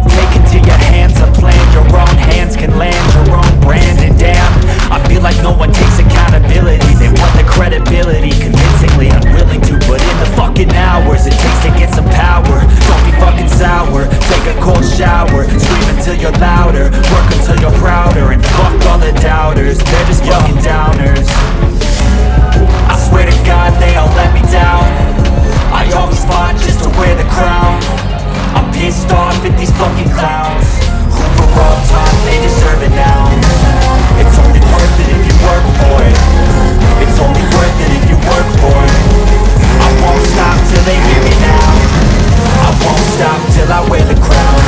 Take into your hands a plan, your own hands can land your own brand. And damn, I feel like no one takes accountability. They want the credibility, convincingly unwilling to put in the fucking hours it takes to get some power. Don't be fucking sour, take a cold shower, scream until you're louder, work until you're prouder, and fuck all the doubters, they're just fucking downers. swear to God they all let me down. I always fought just to wear the crown. I'm pissed off at these fucking clowns who were all taught they deserve it now. It's only worth it if you work for it. It's only worth it if you work for it. I won't stop till they hear me now. I won't stop till I wear the crown.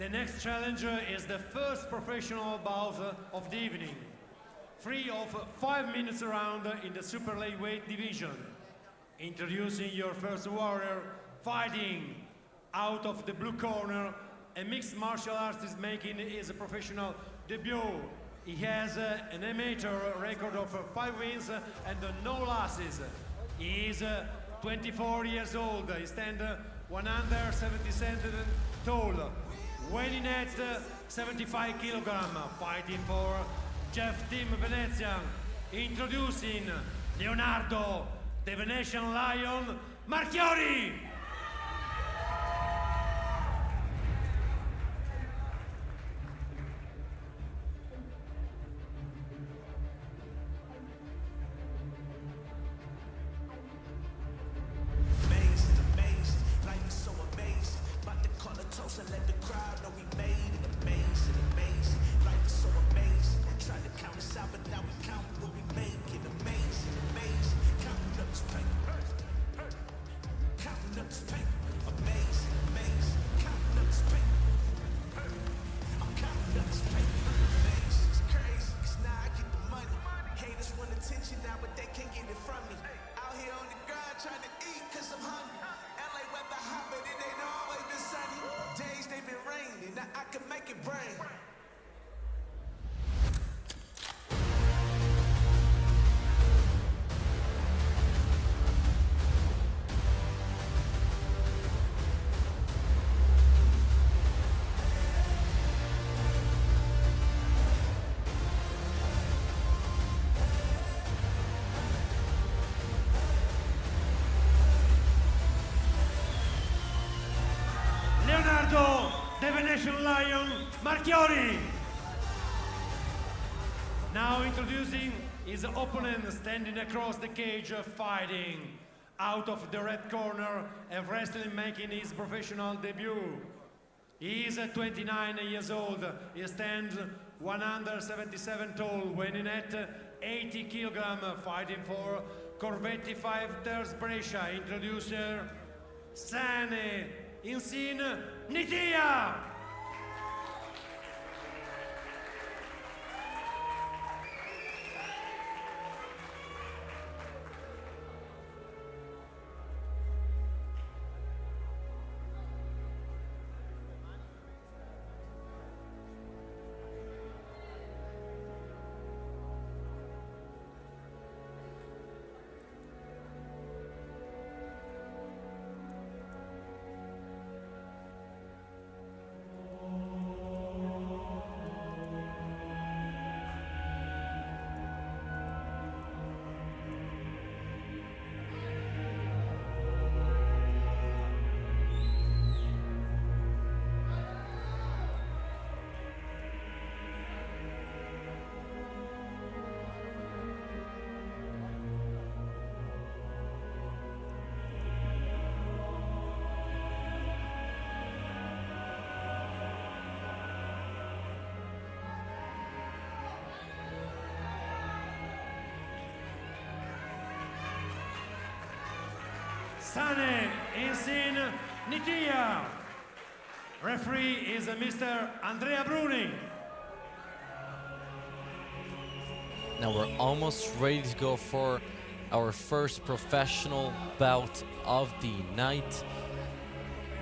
The next challenger is the first professional bout of the evening. 3 of 5 minutes round in the super lightweight division. Introducing your first warrior, fighting out of the blue corner, a mixed martial artist making his professional debut. He has an amateur record of 5 wins and no losses. He is 24 years old. He stands 170 centimeters tall, weighing at 75 kilograms, fighting for Jeff Team Venetian. Introducing Leonardo, the Venetian Lion, Marchiori. Leonardo, the Venetian Lion, Marchiori. Now introducing his opponent standing across the cage, fighting out of the red corner and wrestling making his professional debut. He is 29 years old. He stands 177 tall, weighing at 80 kilograms, fighting for Corvetti Fighters Brescia. Introducer Sane Insigne Nitia. Sane Insigne Nitia. Referee is Mr. Andrea Bruni. Now we're almost ready to go for our first professional bout of the night.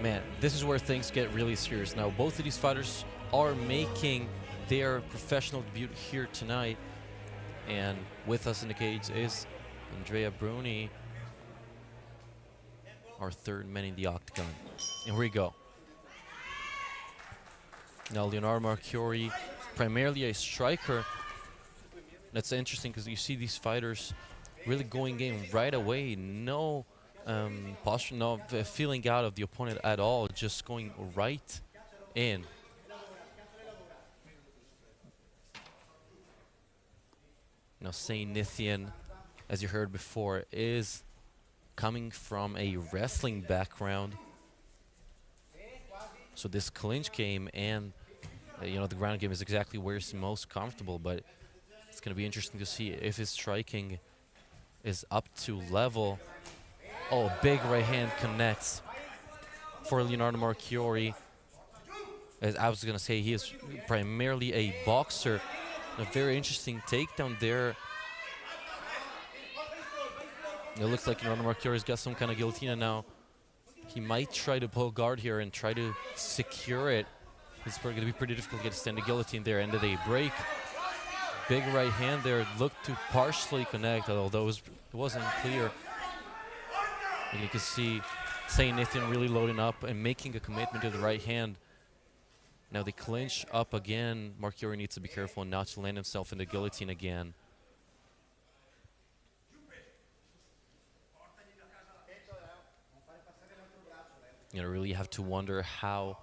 Man, this is where things get really serious. Now both of these fighters are making their professional debut here tonight. And with us in the cage is Andrea Bruni, our third man in the octagon. And here we go. Now Leonardo Marchiori, primarily a striker. That's interesting because you see these fighters really going in right away. No posture, no feeling out of the opponent at all, just going right in. Now Saint Nithian, as you heard before, is coming from a wrestling background. So this clinch game and the ground game is exactly where he's most comfortable, but it's going to be interesting to see if his striking is up to level. Oh, big right hand connects for Leonardo Marchiori. As I was gonna say, he is primarily a boxer. A very interesting takedown there. It looks like Leonardo Marchiori's got some kind of guillotine now. He might try to pull guard here and try to secure it. It's going to be pretty difficult to get a standing guillotine there. End of the break. Big right hand there. Looked to partially connect, although it wasn't clear. And you can see Saint-Nathan really loading up and making a commitment to the right hand. Now they clinch up again. Marchiori needs to be careful not to land himself in the guillotine again. You know, really have to wonder how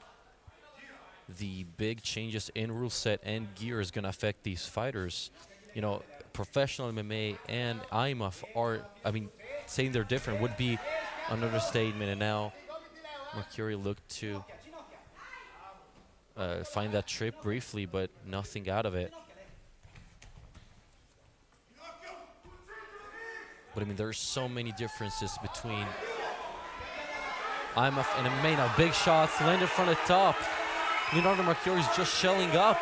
the big changes in rule set and gear is going to affect these fighters. You know, professional MMA and IMAF are, I mean, saying they're different would be another statement. And now Marchiori looked to find that trip briefly, but nothing out of it. But I mean, there's so many differences between IMAF and MMA now. Big shots landed from the top. Leonardo Marchiori's just shelling up.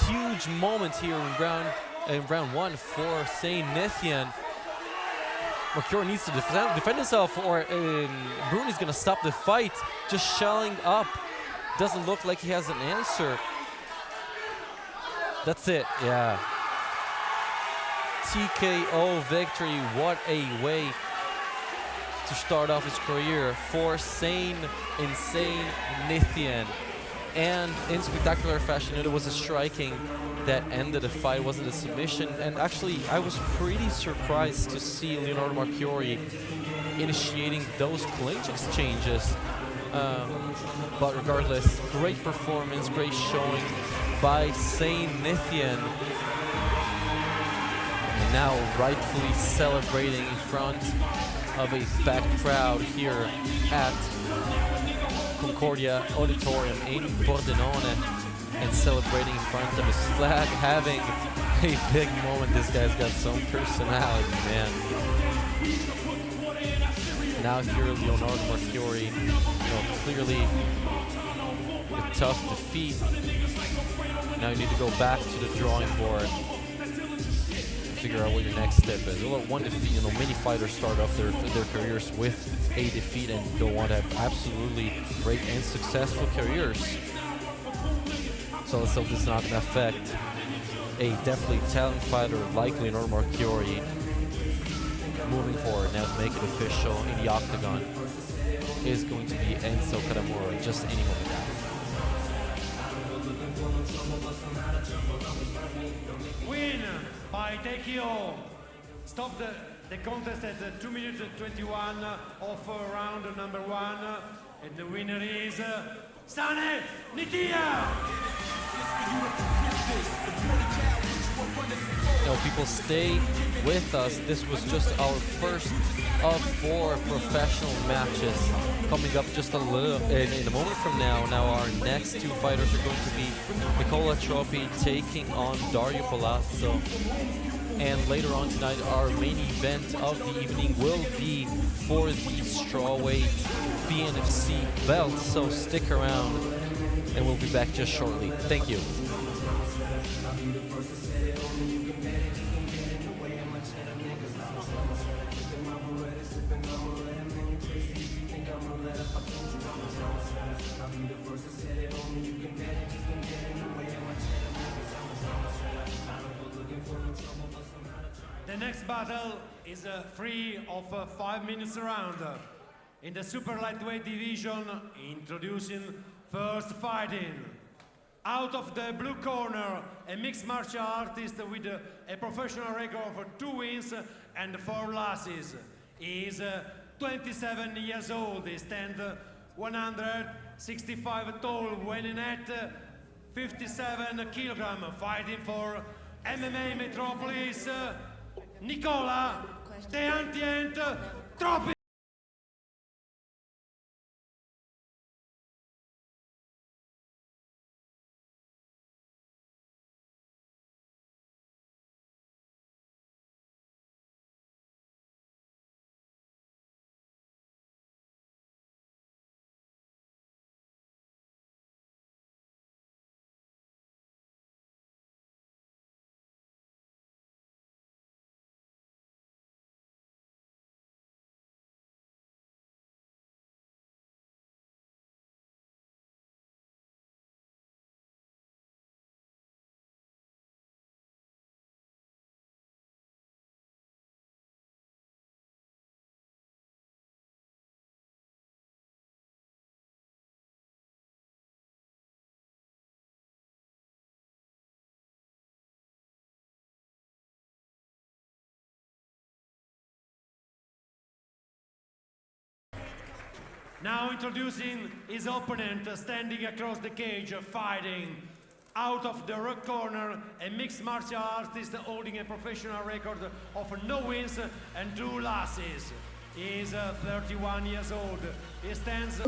Huge moment here in round one for Saint-Nathan. Marchiori needs to defend himself, or Bruni's gonna stop the fight. Just shelling up. Doesn't look like he has an answer. That's it, yeah. TKO victory. What a way to start off his career for Saint-Nathan. And in spectacular fashion, it was a striking that ended the fight. It wasn't a submission. And actually, I was pretty surprised to see Leonardo Marchiori initiating those clinch exchanges. But regardless, great performance, great showing by Saint-Nathan. And now rightfully celebrating in front of a packed crowd here at Concordia Auditorium in Pordenone, and celebrating in front of his flag, having a big moment. This guy's got some personality, man. Now if you're Leonardo Marchiori, you know, clearly a tough defeat. Now you need to go back to the drawing board, figure out what your next step is. Well, one defeat, you know, many fighters start off their careers with a defeat and go on to have absolutely great and successful careers. So let's hope this is not going to affect a definitely talented fighter like Leonardo Marchiori moving forward. Now to make it official in the octagon is going to be Enzo Karamura just any moment now. Win by TKO. Stop the contest at 2 minutes 21 of round number 1. And the winner is Saint-Nathan. Now, people, stay with us. This was just our first of 4 professional matches. Coming up just a little in a moment from now. Now our next 2 fighters are going to be Nicola Troppi taking on Dario Palazzo. And later on tonight, our main event of the evening will be for the strawweight PNFC belt. So stick around and we'll be back just shortly. Thank you. The next battle is a 3 of 5 minutes round. In the super lightweight division, introducing first fighting. Out of the blue corner, a mixed martial artist with a professional record of 2 wins and 4 losses. He is 27 years old. He stands 165 tall, weighing at 57 kilograms, fighting for MMA Metropolis. Nicola Troppi. Now introducing his opponent, standing across the cage, fighting out of the red corner, a mixed martial artist holding a professional record of no wins and 2 losses. He is 31 years old. He stands...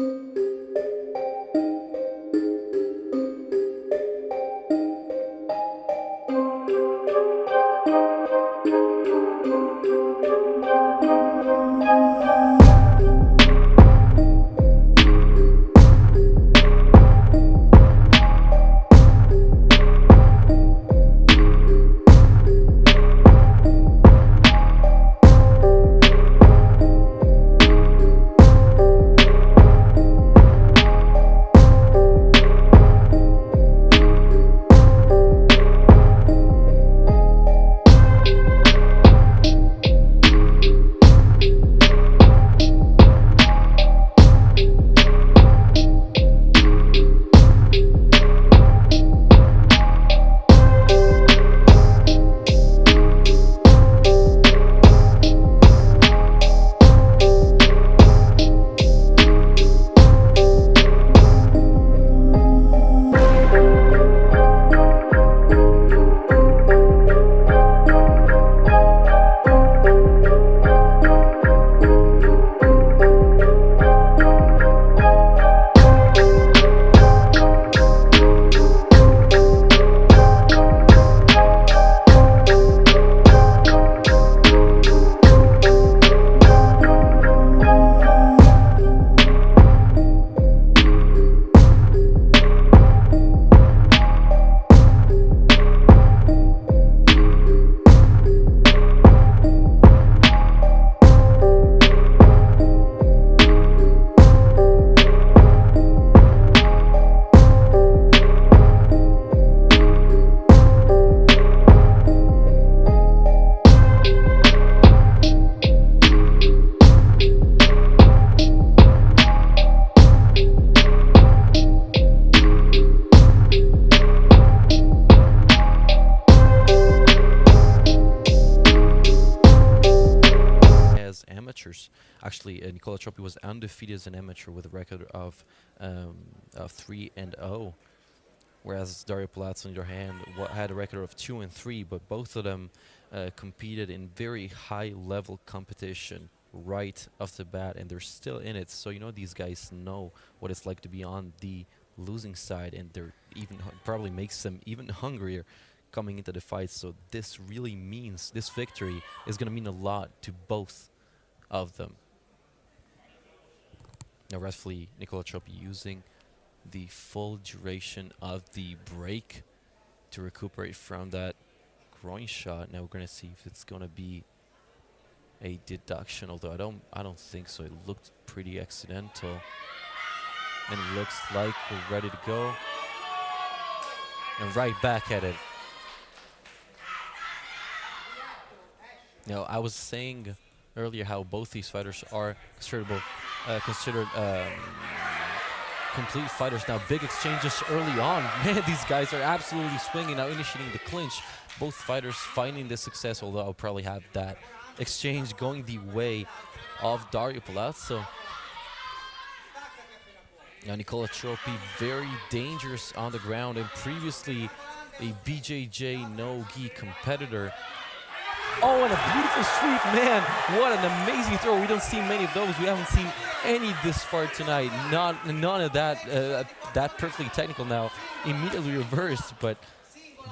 Actually, Nicola Cioppi was undefeated as an amateur with a record of 3-0, whereas Dario Palazzo, on the other hand, had a record of 2-3. But both of them competed in very high-level competition right off the bat, and they're still in it. So these guys know what it's like to be on the losing side, and they're even probably makes them even hungrier coming into the fight. So this really means this victory is going to mean a lot to both of them. Now, referee Nicola Cioppi using the full duration of the break to recuperate from that groin shot. Now we're going to see if it's going to be a deduction, although I don't think so. It looked pretty accidental, and it looks like we're ready to go. And right back at it. Now, I was saying earlier how both these fighters are considered complete fighters. Now, big exchanges early on. Man, these guys are absolutely swinging, now initiating the clinch. Both fighters finding the success, although I'll probably have that exchange going the way of Dario Palazzo. Now, Nicola Cioppi, very dangerous on the ground, and previously a BJJ no-gi competitor. Oh, and a beautiful sweep, man. What an amazing throw. We don't see many of those. We haven't seen any this far tonight. None of that, that perfectly technical now. Immediately reversed, but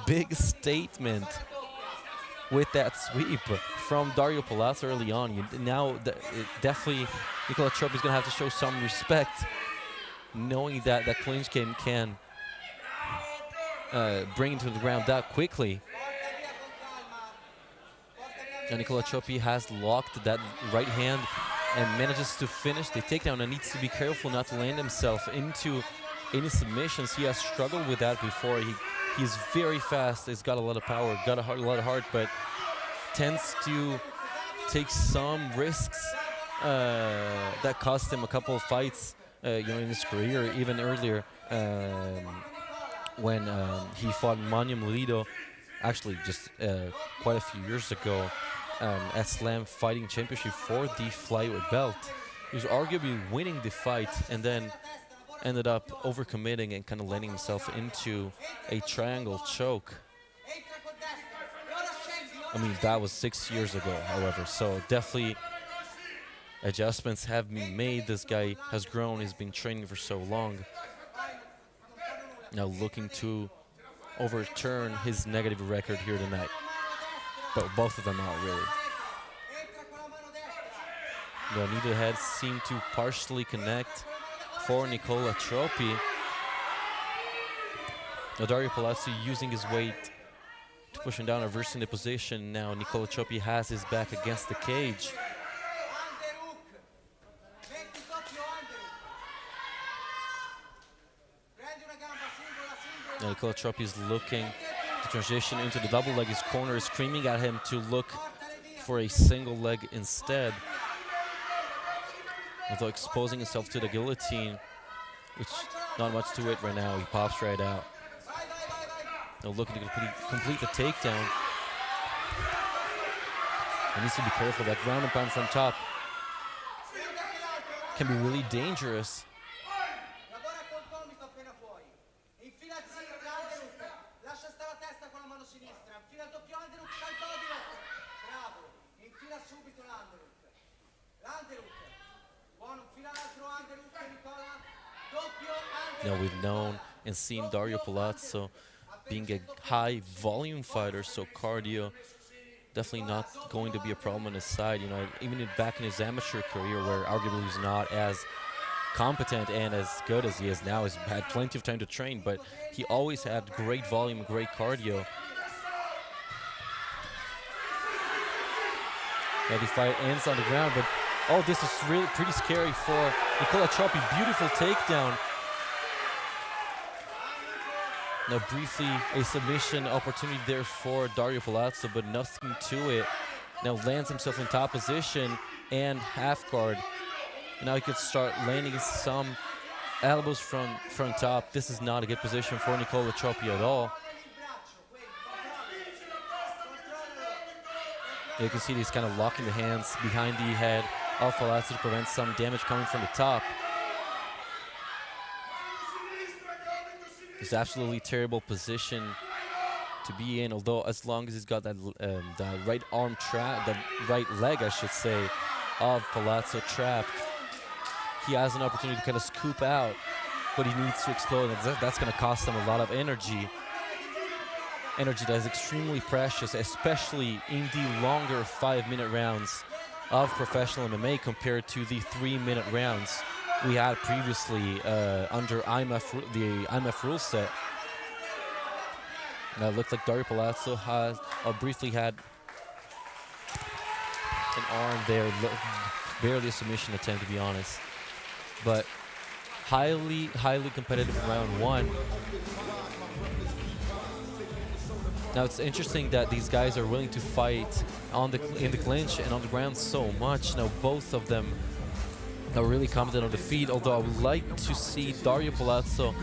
big statement with that sweep from Dario Palazzo early on. Now, definitely, Nicola Cioppi is going to have to show some respect, knowing that that clinch game can bring him to the ground that quickly. And Nicola Cioppi has locked that right hand and manages to finish the takedown, and needs to be careful not to land himself into any submissions. He has struggled with that before. He's very fast. He's got a lot of power, got a lot of heart, but tends to take some risks that cost him a couple of fights, in his career, even earlier when he fought Maniam Lido, actually just quite a few years ago, at Slam Fighting Championship for the flyweight belt. He was arguably winning the fight and then ended up overcommitting and kind of letting himself into a triangle choke. I mean, that was 6 years ago, however, so definitely adjustments have been made. This guy has grown, he's been training for so long. Now looking to overturn his negative record here tonight. But both of them not really. The neither heads seem to partially connect for Nicola Troppi. Now Dario Palazzo using his weight to push him down, reversing the position. Now Nicola Troppi has his back against the cage. Now Nicola Troppi is looking to transition into the double leg. His corner is screaming at him to look for a single leg instead. Although exposing himself to the guillotine, which not much to it right now. He pops right out. Now looking to complete the takedown. He needs to be careful. That ground and pound from top can be really dangerous. You know, we've known and seen Dario Palazzo being a high volume fighter, so cardio definitely not going to be a problem on his side. You know, even back in his amateur career, where arguably he's not as competent and as good as he is now, he's had plenty of time to train, but he always had great volume, great cardio. Now the fight ends on the ground, but oh, this is really pretty scary for Nicola Troppi. Beautiful takedown. Now briefly a submission opportunity there for Dario Palazzo, but nothing to it. Now lands himself in top position and half guard. And now he could start landing some elbows from top. This is not a good position for Nicola Troppi at all. You can see he's kind of locking the hands behind the head of Palazzo to prevent some damage coming from the top. It's absolutely terrible position to be in, although as long as he's got that right arm trap, the right leg, I should say, of Palazzo trapped, he has an opportunity to kind of scoop out, but he needs to explode, and that's going to cost him a lot of energy. Energy that is extremely precious, especially in the longer 5-minute rounds of professional MMA compared to the 3-minute rounds we had previously under the IMF rule set. Now it looks like Dario Palazzo has briefly had an arm there, barely a submission attempt to be honest, but highly competitive in round one. Now it's interesting that these guys are willing to fight in the clinch and on the ground so much. Now both of them are really competent on the feet, although I would like to see Dario Palazzo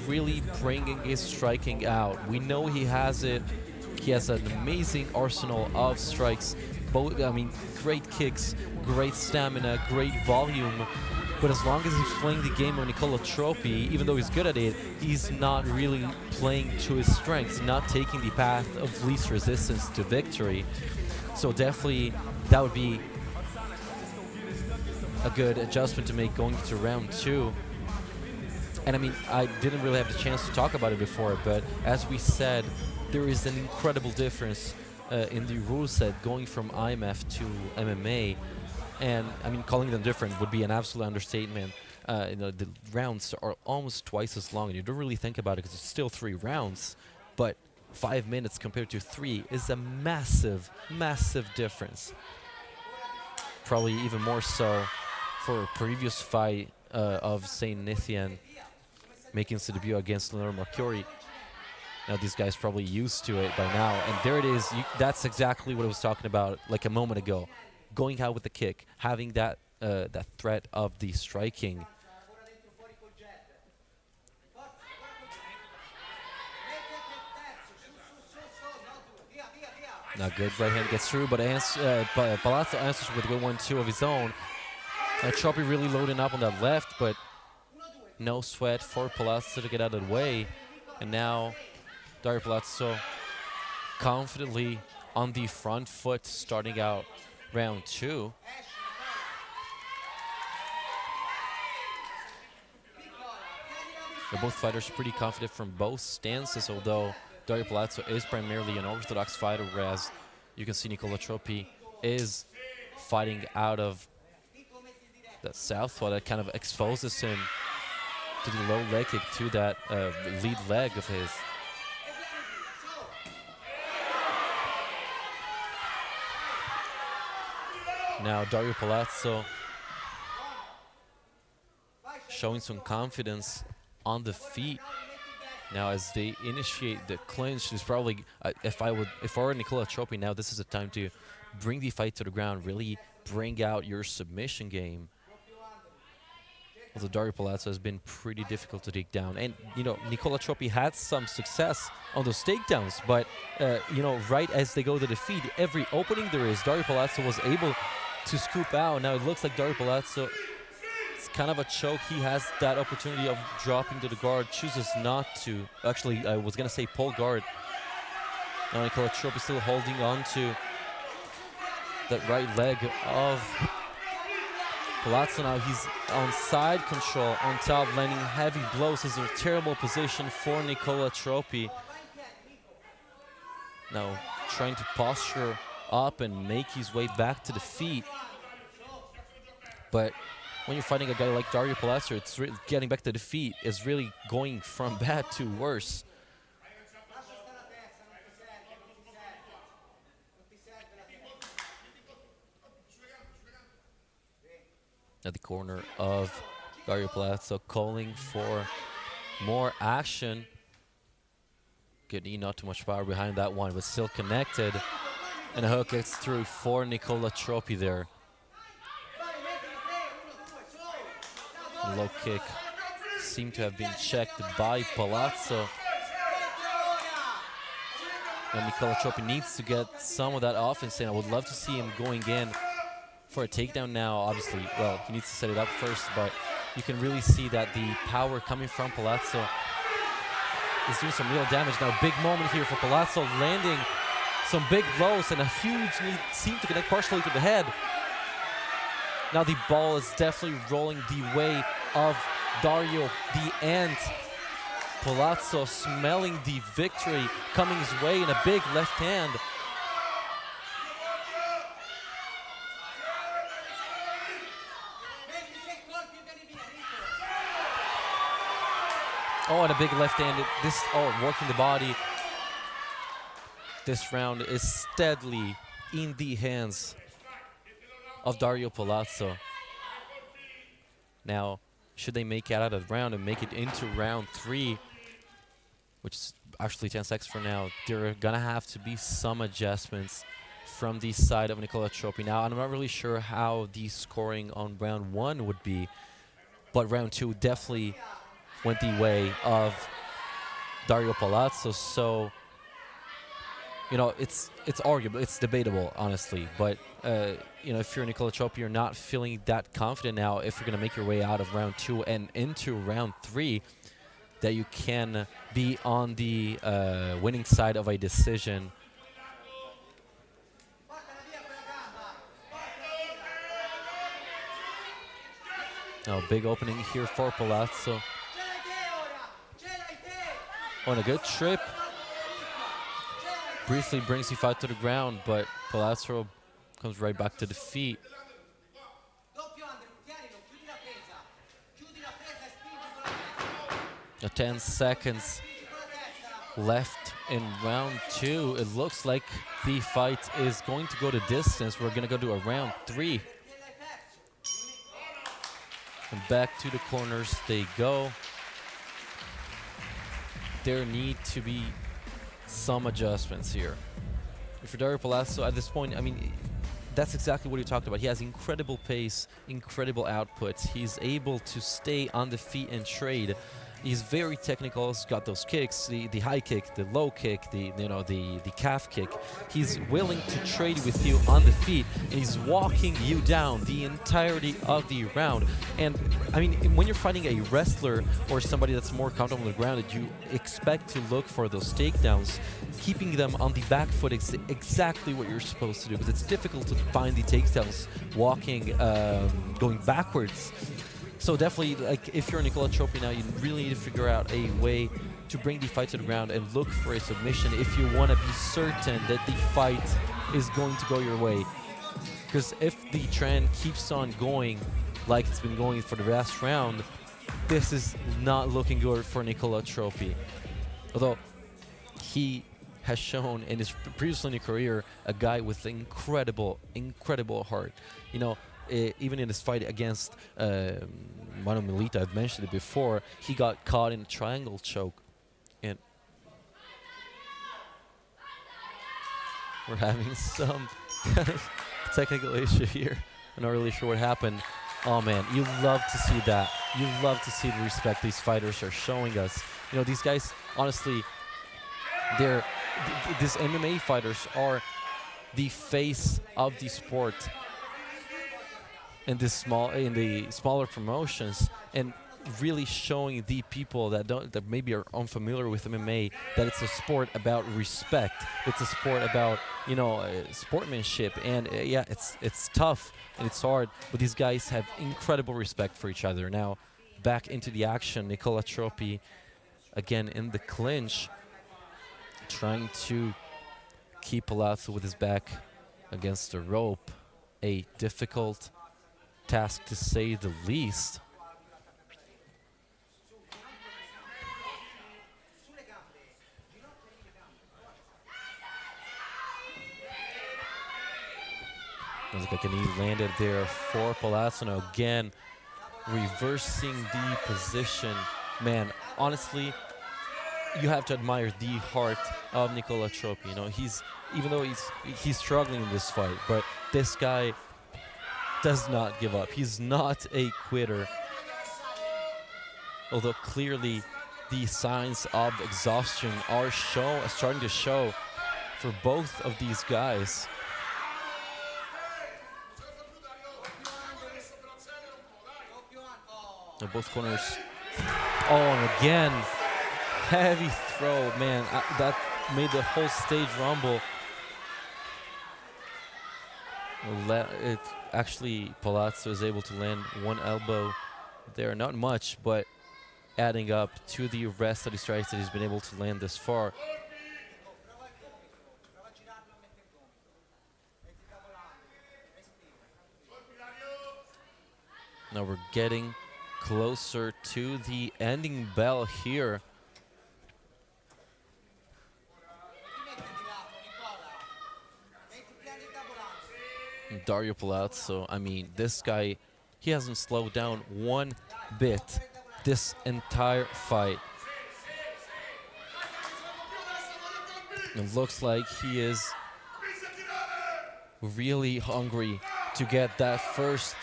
really bringing his striking out. We know he has it. He has an amazing arsenal of strikes. Both, I mean, great kicks, great stamina, great volume. But as long as he's playing the game of Nicola Troppi, even though he's good at it, he's not really playing to his strengths, not taking the path of least resistance to victory. So definitely that would be a good adjustment to make going into round two. And I mean, I didn't really have the chance to talk about it before, but as we said, there is an incredible difference in the rule set going from IMF to MMA. And I mean, calling them different would be an absolute understatement. You know, the rounds are almost twice as long, and you don't really think about it because it's still 3 rounds, but 5 minutes compared to 3 is a massive difference. Probably even more so for a previous fight of Saint Nithian making his debut against Leonardo Marchiori. Now these guys probably used to it by now, and there it is. That's exactly what I was talking about like a moment ago. Going out with the kick, having that that threat of the striking. Now good right hand gets through, but Palazzo answers with a good 1-2 of his own. Troppi really loading up on that left, but no sweat for Palazzo to get out of the way. And now Dario Palazzo confidently on the front foot starting out round 2. They're both fighters pretty confident from both stances, although Dario Palazzo is primarily an orthodox fighter, whereas you can see Nicola Troppi is fighting out of that southpaw that kind of exposes him to the low leg kick to that lead leg of his. Now Dario Palazzo showing some confidence on the feet. Now as they initiate the clinch, it's probably, if I were Nicola Troppi now, this is the time to bring the fight to the ground, really bring out your submission game. Although Dario Palazzo has been pretty difficult to take down. And, you know, Nicola Troppi had some success on those takedowns, but, you know, right as they go to the feet, every opening there is, Dario Palazzo was able to scoop out. Now it looks like Dario Palazzo, it's kind of a choke. He has that opportunity of dropping to the guard, chooses not to. Actually, I was going to say pull guard. Now Nicola Troppi still holding on to that right leg of Palazzo. Now he's on side control on top, landing heavy blows. This is a terrible position for Nicola Troppi. Now trying to posture up and make his way back to the feet. But when you're fighting a guy like Dario Palazzo, it's getting back to the feet is really going from bad to worse. At the corner of Dario Palazzo, calling for more action. Good knee, not too much power behind that one, but still connected. And a hook gets through for Nicola Troppi there. Low kick seemed to have been checked by Palazzo. And Nicola Troppi needs to get some of that offense in. I would love to see him going in for a takedown now. Obviously, well, he needs to set it up first, but you can really see that the power coming from Palazzo is doing some real damage. Now, big moment here for Palazzo, landing some big blows and a huge knee seemed to connect partially to the head. Now the ball is definitely rolling the way of Dario the Ant. Palazzo smelling the victory coming his way in a big left hand. Oh, and a big left hand. This, working the body. This round is steadily in the hands of Dario Palazzo. Now, should they make it out of the round and make it into round 3, which is actually 10 seconds from now, there are gonna have to be some adjustments from the side of Nicola Troppi. Now, I'm not really sure how the scoring on round 1 would be, but round 2 definitely went the way of Dario Palazzo. So, you know, it's arguable, it's debatable, honestly. But, you know, if you're Nicola Troppi, you're not feeling that confident now if you're going to make your way out of round 2 and into round 3, that you can be on the winning side of a decision. Now, big opening here for Palazzo. On a good trip. Briefly brings the fight to the ground, but Palazzo comes right back to the feet. 10 seconds left in round 2. It looks like the fight is going to go the distance. We're going to go to a round 3. And back to the corners they go. There need to be some adjustments here. For Dario Palazzo at this point, I mean, that's exactly what you talked about. He has incredible pace, incredible output. He's able to stay on the feet and trade. He's very technical. He's got those kicks, the high kick, the low kick, the calf kick. He's willing to trade with you on the feet, and he's walking you down the entirety of the round. And I mean, when you're fighting a wrestler or somebody that's more comfortable on the ground, that you expect to look for those takedowns, keeping them on the back foot is exactly what you're supposed to do, because it's difficult to find the takedowns walking, going backwards. So definitely, like, if you're Nicola Cioppi now, you really need to figure out a way to bring the fight to the ground and look for a submission if you want to be certain that the fight is going to go your way. Because if the trend keeps on going like it's been going for the last round, this is not looking good for Nicola Cioppi. Although he has shown in his previously in his career a guy with incredible heart. You know, even in his fight against Mano Milita, I've mentioned it before, he got caught in a triangle choke. And we're having some kind of technical issue here. I'm not really sure what happened. Oh man, you love to see that. You love to see the respect these fighters are showing us. You know, these guys, honestly, these MMA fighters are the face of the sport in the smaller promotions, and really showing the people that maybe are unfamiliar with MMA that it's a sport about respect. It's a sport about, you know, sportsmanship, and yeah, it's tough and it's hard, but these guys have incredible respect for each other. Now, back into the action, Nicola Cioppi again in the clinch, trying to keep Palazzo with his back against the rope. A difficult task to say the least. Looks like a knee landed there for Palazzo. Now again, reversing the position. Man, honestly, you have to admire the heart of Nicola Cioppi. You know, even though he's struggling in this fight, but this guy does not give up. He's not a quitter. Although clearly the signs of exhaustion are starting to show for both of these guys. Now both corners. Oh, and again, heavy throw. Man, that made the whole stage rumble. Actually, Palazzo is able to land one elbow there. Not much, but adding up to the rest of the strikes that he's been able to land this far. Now we're getting closer to the ending bell here. Dario Palazzo, I mean, this guy, he hasn't slowed down one bit this entire fight. It looks like he is really hungry to get that first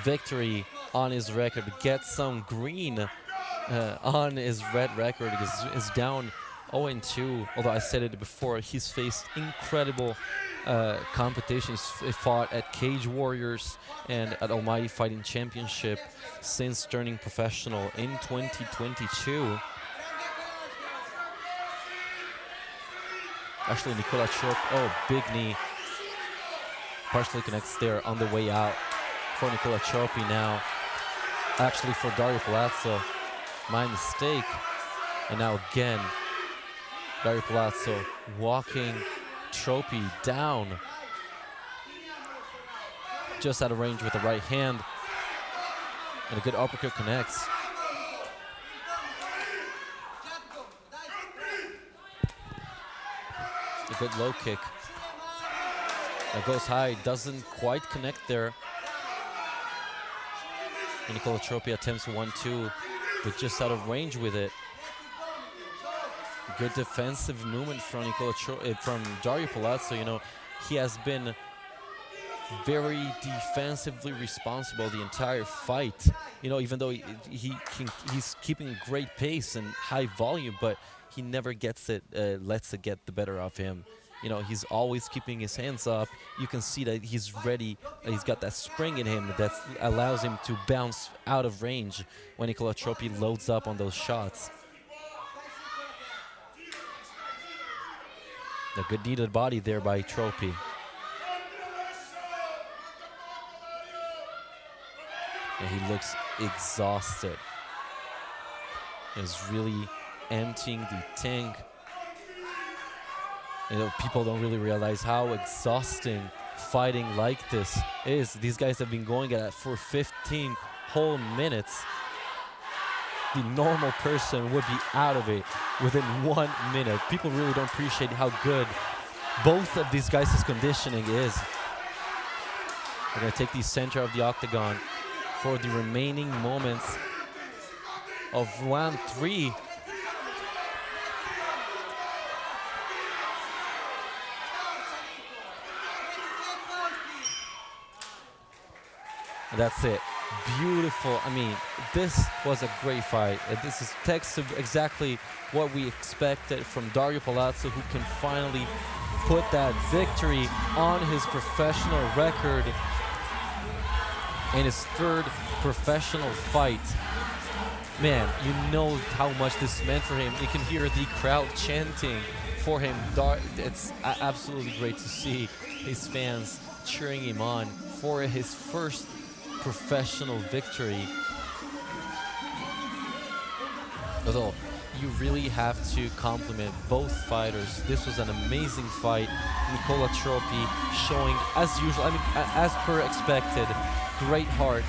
victory on his record, get some green on his red record, because it's down 0-2. Although I said it before, he's faced incredible competitions. He fought at Cage Warriors and at Almighty Fighting Championship since turning professional in 2022. Actually, Nicola Cioppi, oh, big knee. Partially connects there on the way out for Nicola Cioppi now. Actually, for Dario Palazzo, my mistake. And now again, Dario Palazzo walking Cioppi down. Just out of range with the right hand. And a good uppercut connects. A good low kick. That goes high, doesn't quite connect there. And Nicola Cioppi attempts 1-2, but just out of range with it. Good defensive movement from Dario Palazzo. You know, he has been very defensively responsible the entire fight. You know, even though he's keeping great pace and high volume, but he never lets it get the better of him. You know, he's always keeping his hands up. You can see that he's ready. He's got that spring in him that allows him to bounce out of range when Nicola Troppi loads up on those shots. A good knee to the body there by Troppi. And he looks exhausted. He's really emptying the tank. You know, people don't really realize how exhausting fighting like this is. These guys have been going at it for 15 whole minutes. The normal person would be out of it within 1 minute. People really don't appreciate how good both of these guys' conditioning is. We're gonna take the center of the octagon for the remaining moments of round 3. And that's it. Beautiful. I mean, this was a great fight. This is text of exactly what we expected from Dario Palazzo, who can finally put that victory on his professional record in his 3rd professional fight. Man, you know how much this meant for him. You can hear the crowd chanting for him. It's absolutely great to see his fans cheering him on for his first professional victory. Although you really have to compliment both fighters. This was an amazing fight. Nicola Troppi showing, as usual, I mean, as per expected, great heart,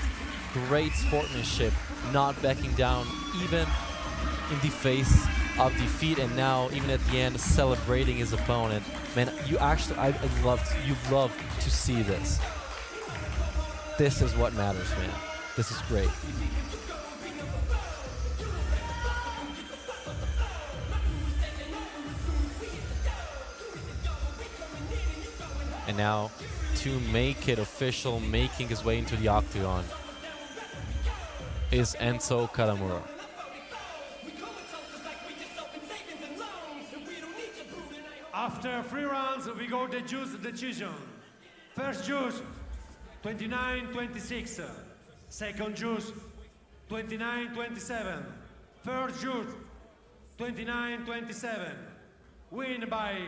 great sportsmanship, not backing down even in the face of defeat, and now even at the end celebrating his opponent. Man, you love to see this. This is what matters, man. This is great. And now, to make it official, making his way into the octagon, is Enzo Calamuro. After 3 rounds, we go the judge decision. First judge, 29-26. Second judge, 29-27. Third judge, 29-27. Win by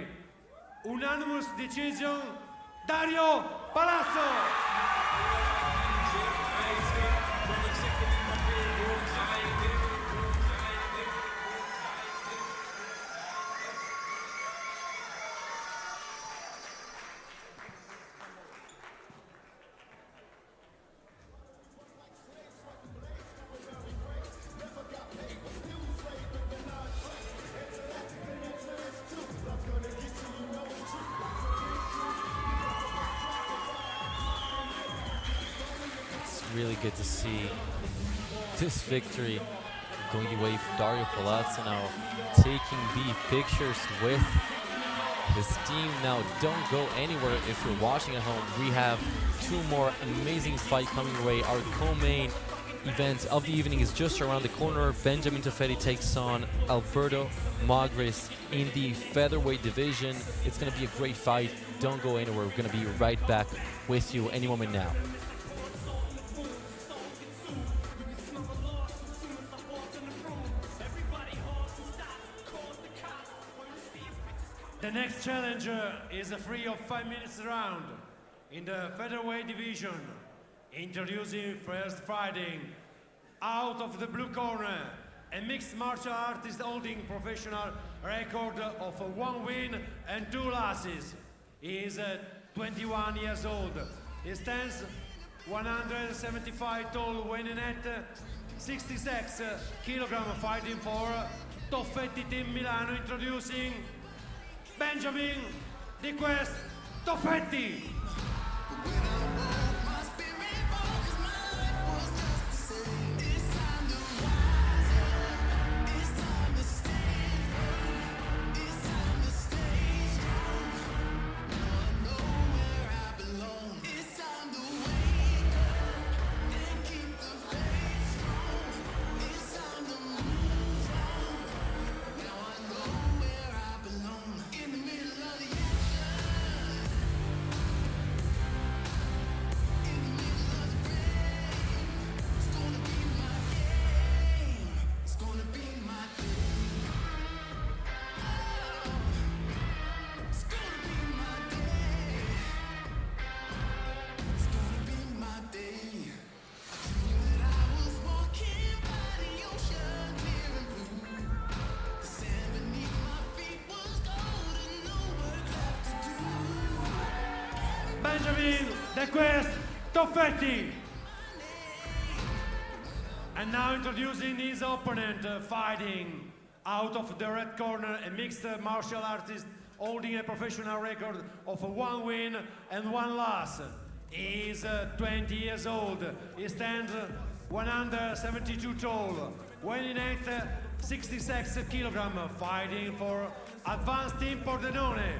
unanimous decision, Dario Palazzo. Really good to see this victory going the way of Dario Palazzo now, taking the pictures with his team. Now, don't go anywhere if you're watching at home. We have 2 more amazing fights coming your way. Our co-main event of the evening is just around the corner. Benjamin Tafetti takes on Alberto Magris in the featherweight division. It's going to be a great fight. Don't go anywhere. We're going to be right back with you any moment now. The next challenger is a free of 5 minutes round in the featherweight division. Introducing first fighting out of the blue corner, a mixed martial artist holding professional record of 1 win and 2 losses. He is 21 years old. He stands 175 tall, weighing at 66 kilograms, fighting for Toffetti Team Milano. Introducing Benjamin Di Quest Toffetti. It's Benjamin "The Quest" Toffetti. And now introducing his opponent, fighting out of the red corner, a mixed martial artist holding a professional record of 1 win and 1 loss. He is 20 years old. He stands 172 tall, weighing at 66 kilograms, fighting for Advanced Team Pordenone,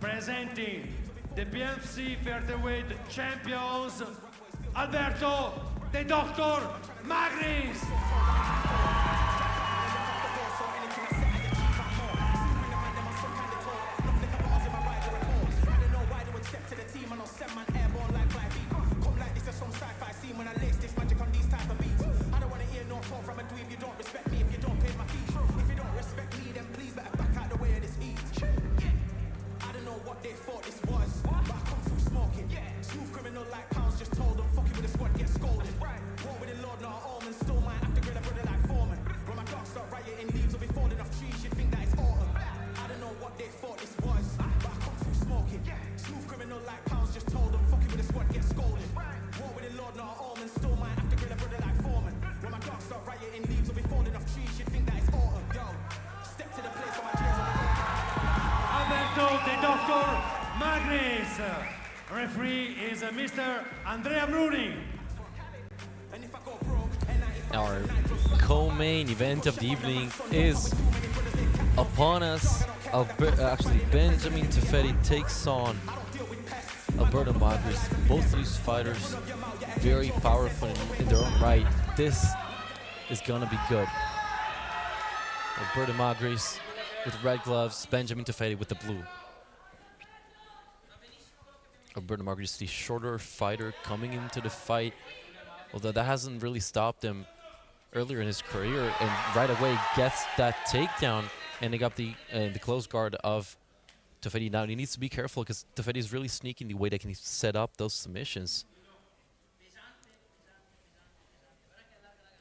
presenting the PNFC featherweight champions, Alberto the Doctor Magris. The Dr. Magnis. Referee is Mr. Andrea Bruni. Our co-main event of the evening is upon us. Actually, Benjamin Toffetti takes on Alberto Magris. Both of these fighters very powerful in their own right. This is gonna be good. Alberto Magris with red gloves, Benjamin Toffetti with the blue. Alberto Magris, the shorter fighter coming into the fight, although that hasn't really stopped him earlier in his career, and right away gets that takedown, and they got the close guard of Toffetti. Now he needs to be careful because Toffetti is really sneaky in the way that can set up those submissions.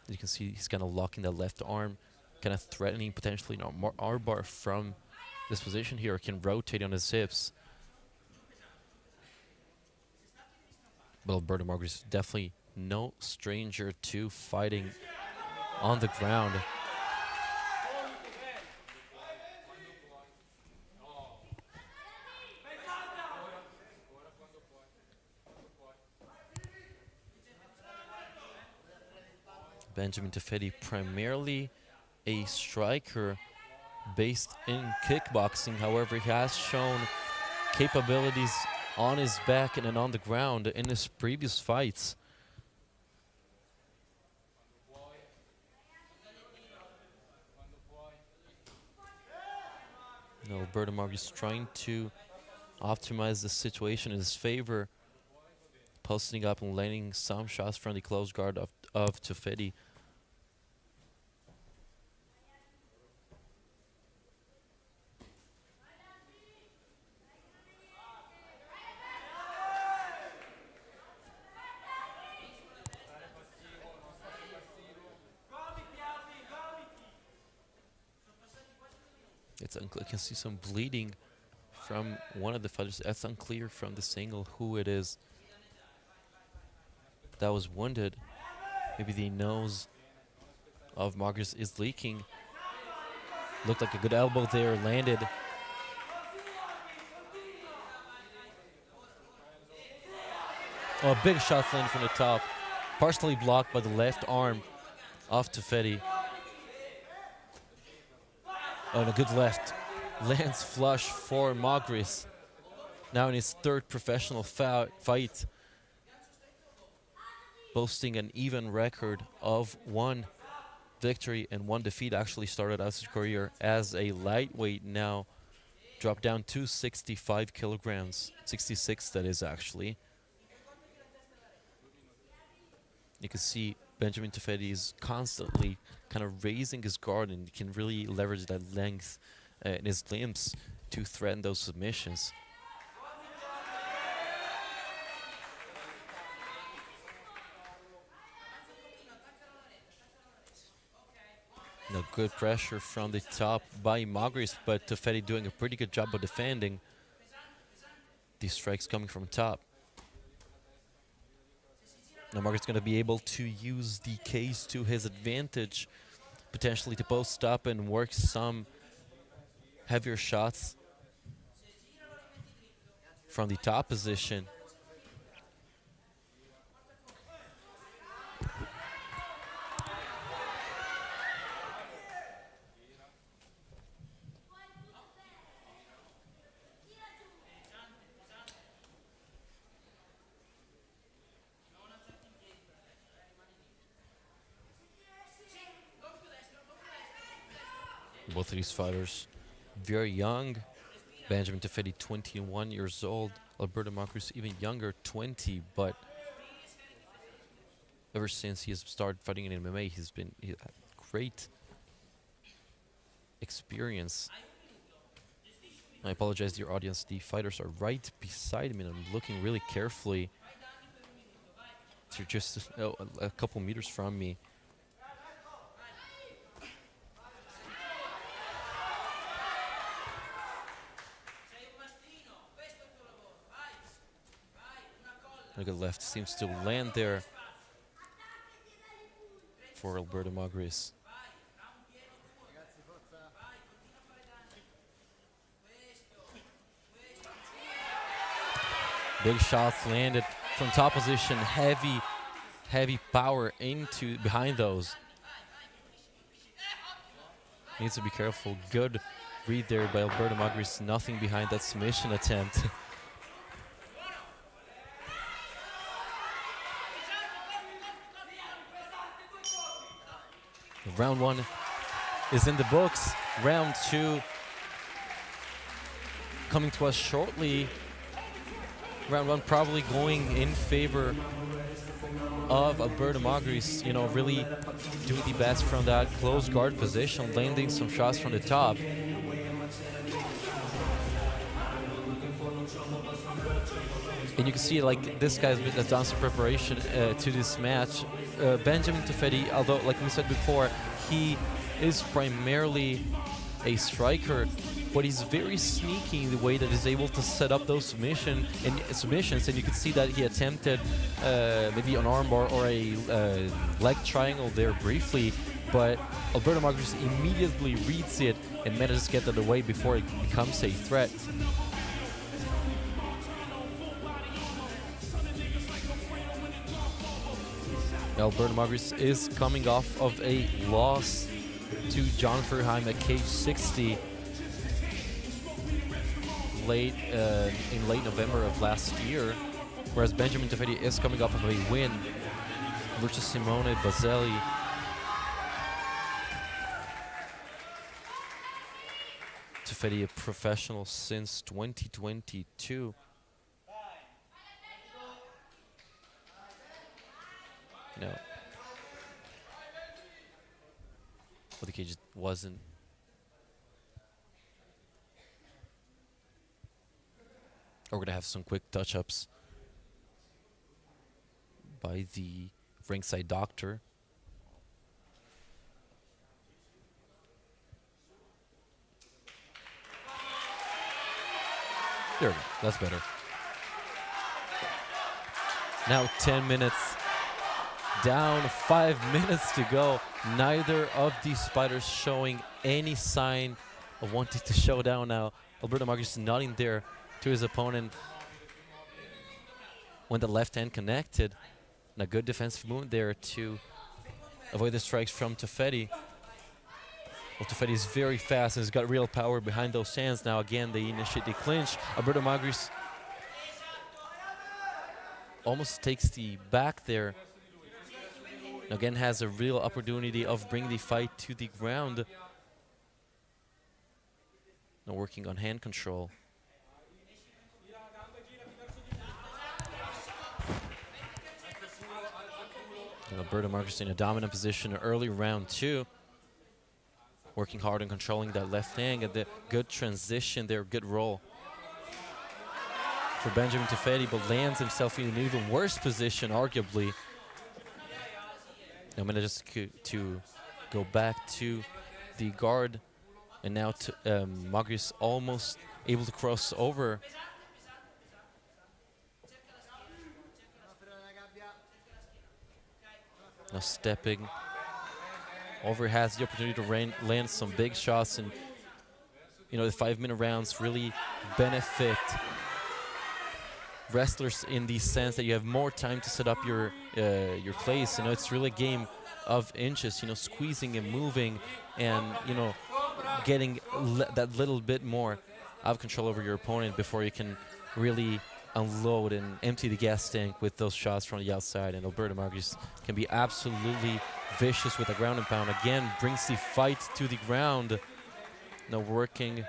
You can see he's kind of locking the left arm, kind of threatening potentially more armbar from this position here, can rotate on his hips. But Alberto Magris is definitely no stranger to fighting on the ground. Benjamin Toffetti, primarily a striker based in kickboxing. However, he has shown capabilities on his back and then on the ground in his previous fights. Now, Alberto Magris trying to optimize the situation in his favor, posting up and landing some shots from the close guard of Toffetti. I can see some bleeding from one of the fighters. That's unclear from the single who it is that was wounded. Maybe the nose of Magris is leaking. Looked like a good elbow there, landed. Oh, a big shot landed from the top. Partially blocked by the left arm of Toffetti. Oh, and a good left. Lands flush for Magris. Now in his third professional fight. Boasting an even record of 1 victory and 1 defeat. Actually started out his career as a lightweight, now dropped down to 65 kilograms. 66, that is, actually. You can see Benjamin Toffetti is constantly kind of raising his guard and can really leverage that length in his limbs to threaten those submissions. No, good pressure from the top by Magris, but Toffetti doing a pretty good job of defending these strikes coming from top. Now Margaret's going to be able to use the case to his advantage, potentially to post up and work some heavier shots from the top position. Both of these fighters very young. Benjamin Tafedi, 21 years old. Alberto Marcus, even younger, 20. But ever since he has started fighting in MMA, he had great experience. I apologize, dear audience. The fighters are right beside me, and I'm looking really carefully. They're just a couple meters from me. Look at left, seems to land there for Alberto Magris. Big shots landed from top position, heavy power into behind those. Needs to be careful. Good read there by Alberto Magris. Nothing behind that submission attempt. Round one is in the books. Round two coming to us shortly. Round one probably going in favor of Alberto Magris, you know, really doing the best from that close guard position, landing some shots from the top. And you can see, like, this guy's done some preparation to this match. Benjamin Tafedi, although, like we said before, he is primarily a striker, but he's very sneaky in the way that he's able to set up those submissions. And you can see that he attempted maybe an armbar or a leg triangle there briefly, but Alberto Magris immediately reads it and manages to get that away before it becomes a threat. Alberto Magris is coming off of a loss to John Furheim at cage 60 in late November of last year, whereas Benjamin Tafedi is coming off of a win versus Simone Bazzelli. Tafedi, a professional since 2022. No. Well, the cage wasn't. We're going to have some quick touch-ups by the ringside doctor. There we go. That's better. Now 10 minutes down, 5 minutes to go. Neither of these fighters showing any sign of wanting to show down now. Alberto Magris nodding there to his opponent when the left hand connected. And a good defensive movement there to avoid the strikes from Tafedi. Well, Tafedi is very fast and has got real power behind those hands. Now again, they initiate the clinch. Alberto Magris almost takes the back there. Again, has a real opportunity of bringing the fight to the ground. Now working on hand control. And Alberto Magris in a dominant position early round two. Working hard and controlling that left hand, and the good transition there, good roll for Benjamin Tafedi, but lands himself in an even worse position, arguably. Now manages to go back to the guard, and now Magris almost able to cross over. Now stepping over, has the opportunity to land some big shots, and the 5-minute rounds really benefit wrestlers in the sense that you have more time to set up your place. It's really a game of inches, squeezing and moving, and getting that little bit more out of control over your opponent before you can really unload and empty the gas tank with those shots from the outside. And Alberto Magris can be absolutely vicious with a ground and pound. Again, brings the fight to the ground. Now working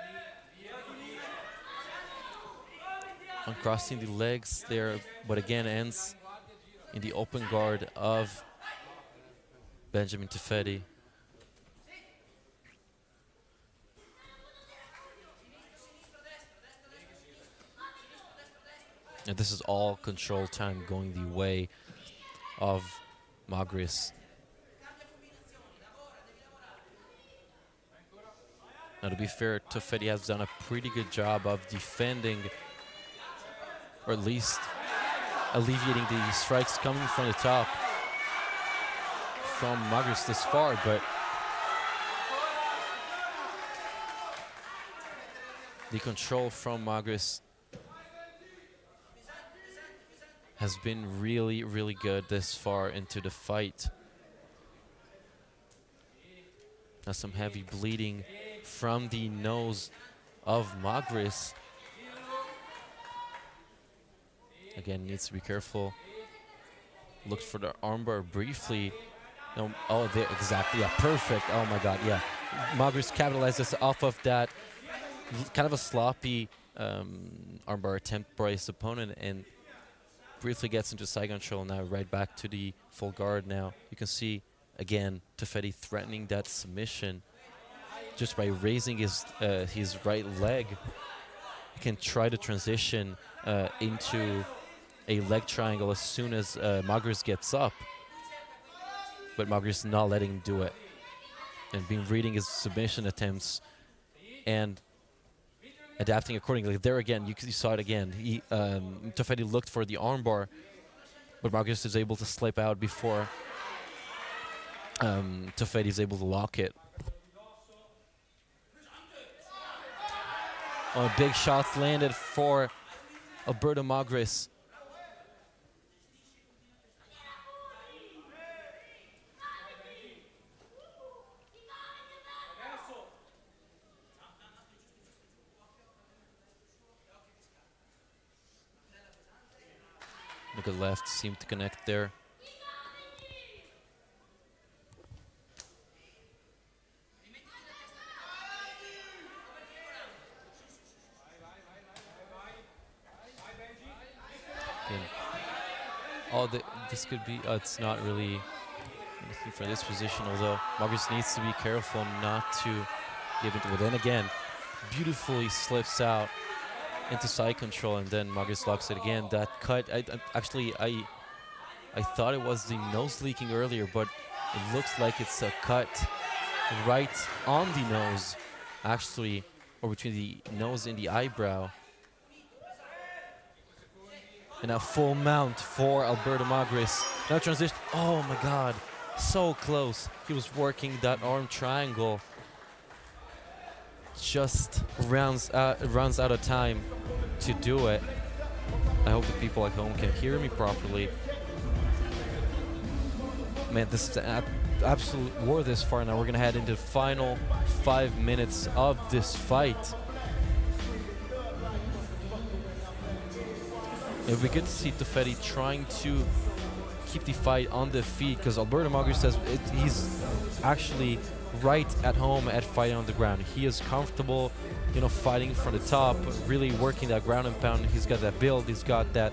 on crossing the legs there, but again ends in the open guard of Benjamin Tefedi. And this is all control time going the way of Magris. Now, to be fair, Tefedi has done a pretty good job of defending, or at least alleviating the strikes coming from the top from Magris this far, but the control from Magris has been really, really good this far into the fight. Now some heavy bleeding from the nose of Magris. Again, needs to be careful. Looked for the armbar briefly. No, oh, there, exactly, yeah, perfect. Oh my God, yeah. Magris capitalizes off of that kind of a sloppy armbar attempt by his opponent, and briefly gets into side control. Now right back to the full guard. Now you can see again Tefedi threatening that submission just by raising his right leg. He can try to transition into a leg triangle as soon as Magris gets up, but Magris not letting him do it and been reading his submission attempts and adapting accordingly. There again, you saw it again. Tefedi looked for the armbar, but Magris is able to slip out before Tefedi is able to lock it. Oh, big shots landed for Alberto Magris. Look at left, seemed to connect there. Again. Oh, this could be, it's not really anything for this position, although Magris needs to be careful not to give into it. Then again, beautifully slips out into side control, and then Magris locks it again. That cut, I thought it was the nose leaking earlier, but it looks like it's a cut right on the nose, actually, or between the nose and the eyebrow. And a full mount for Alberto Magris. Now transition, oh my God, so close. He was working that arm triangle. Just runs out of time to do it. I hope the people at home can hear me properly. Man, this is an absolute war this far. Now we're gonna head into the final 5 minutes of this fight. It would be good to see Tefedi trying to keep the fight on the feet, because Alberto Magris says he's actually right at home at fighting on the ground. He is comfortable, fighting from the top, really working that ground and pound. He's got that build, he's got that,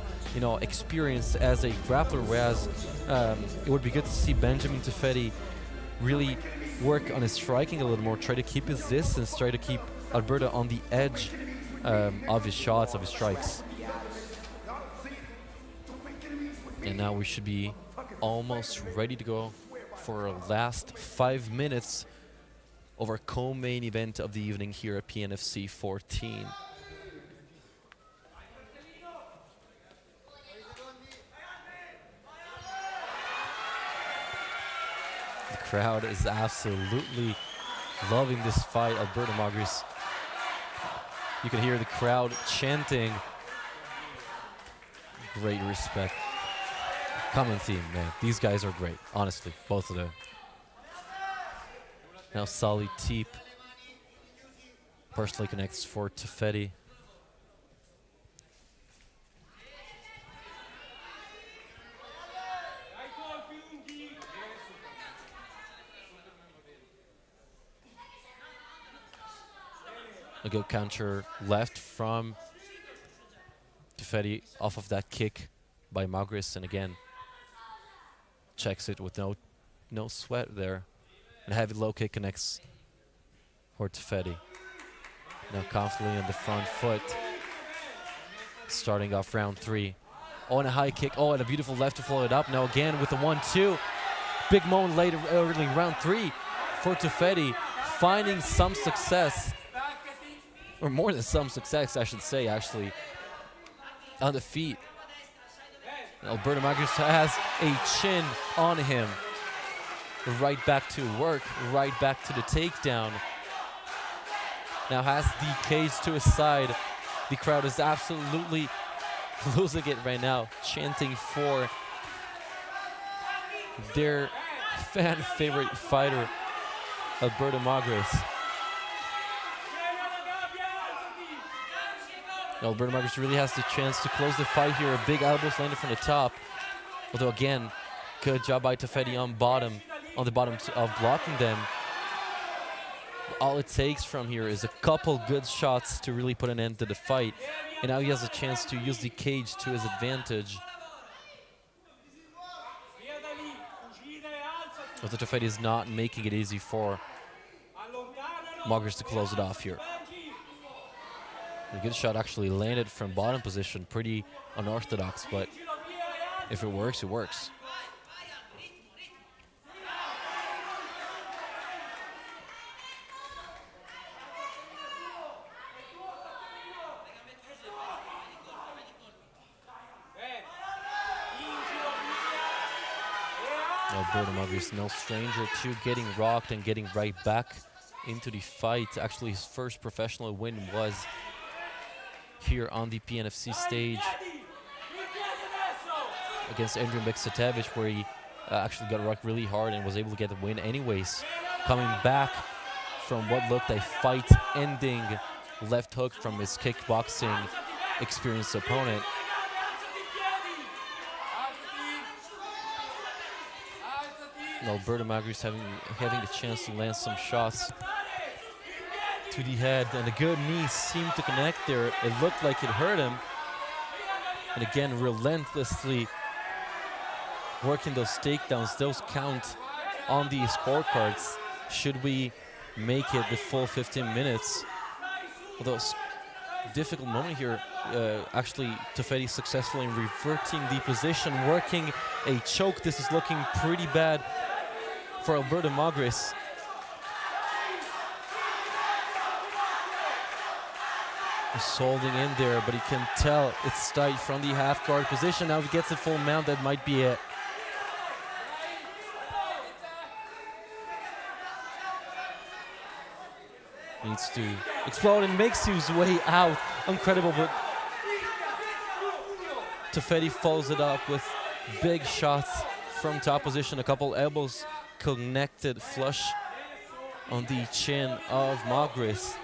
experience as a grappler, whereas it would be good to see Benjamin Tefedi really work on his striking a little more, try to keep his distance, try to keep Alberto on the edge of his shots, of his strikes. And now we should be almost ready to go for our last 5 minutes of our co-main event of the evening here at PNFC 14. crowd is absolutely loving this fight. Alberto Magris. You can hear the crowd chanting. Great respect. Common theme, man. These guys are great, honestly, both of them. Now Sally Teep personally connects for Tefedi. A good counter left from Tefedi off of that kick by Magris, and again checks it with no sweat there. And a heavy low kick connects for Tefedi. Now confidently on the front foot, starting off round 3. Oh, and a high kick. Oh, and a beautiful left to follow it up. Now again with the 1-2. Big moment later, early round 3 for Tefedi, finding some success. Or more than some success, I should say, actually, on the feet. Alberto Magris has a chin on him. Right back to work, right back to the takedown. Now has the cage to his side. The crowd is absolutely losing it right now, chanting for their fan favorite fighter, Alberto Magris. Alberto Magris really has the chance to close the fight here. A big elbows landed from the top. Although again, good job by Tefedi on the bottom of blocking them. All it takes from here is a couple good shots to really put an end to the fight. And now he has a chance to use the cage to his advantage. But the Tefedi is not making it easy for Magris to close it off here. A good shot actually landed from bottom position, pretty unorthodox, but if it works, it works. Alberto Magris, no stranger to getting rocked and getting right back into the fight. Actually, his first professional win was here on the PNFC stage against Andrew Beksatevich, where he actually got rocked really hard and was able to get the win anyways. Coming back from what looked a fight-ending left hook from his kickboxing experienced opponent. Alberto Magris having the chance to land some shots to the head, and a good knee seemed to connect there. It looked like it hurt him. And again, relentlessly working those takedowns, those count on the scorecards. Should we make it the full 15 minutes? Although it's a difficult moment here, actually Tefedi successful in reverting the position, working a choke. This is looking pretty bad for Alberto Magris. He's holding in there, but he can tell it's tight from the half guard position. Now if he gets a full mount, that might be it. Needs to explode and makes his way out. Incredible, but Tefedi follows it up with big shots from top position. A couple elbows connected flush on the chin of Magris.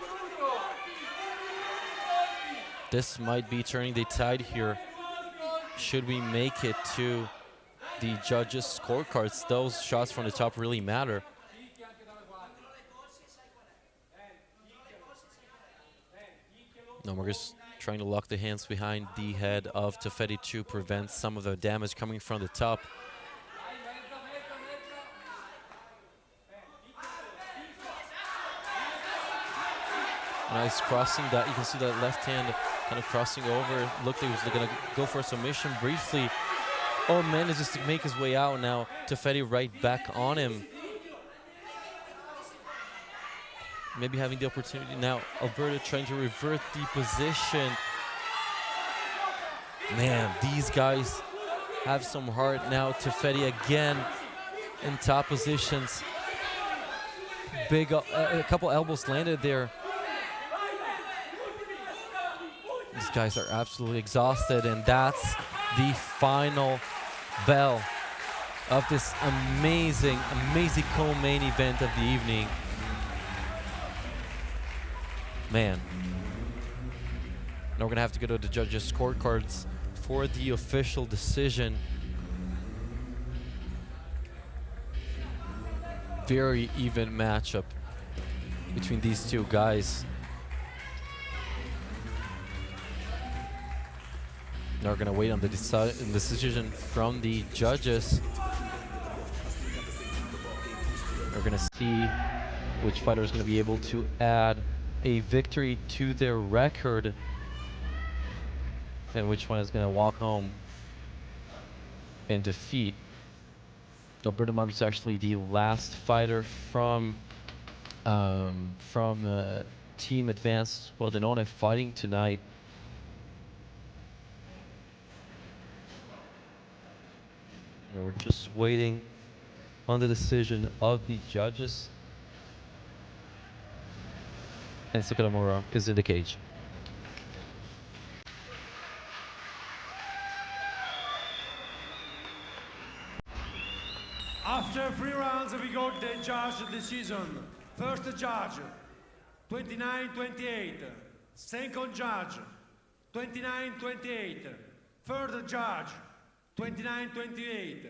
This might be turning the tide here. Should we make it to the judges' scorecards? Those shots from the top really matter. No, Magris trying to lock the hands behind the head of Tefedi to prevent some of the damage coming from the top. Nice crossing that. You can see that left hand kind of crossing over. Looked like he was going to go for a submission briefly. Oh, manages to make his way out now. Tefedi right back on him. Maybe having the opportunity now. Alberto trying to revert the position. Man, these guys have some heart now. Tefedi again in top positions, big, a couple elbows landed there. These guys are absolutely exhausted, and that's the final bell of this amazing co-main event of the evening. Man. Now we're gonna have to go to the judges' scorecards for the official decision. Very even matchup between these two guys. Now we're gonna wait on the decision from the judges. We're gonna see which fighter is gonna be able to add a victory to their record and which one is gonna walk home in defeat. Alberto Matos is actually the last fighter from Team Advanced Pordenone fighting tonight. And we're just waiting on the decision of the judges. And Sukaramura is in the cage. After 3 rounds, we got the judge decision. First judge, 29-28. Second judge, 29-28. Third judge, 29-28.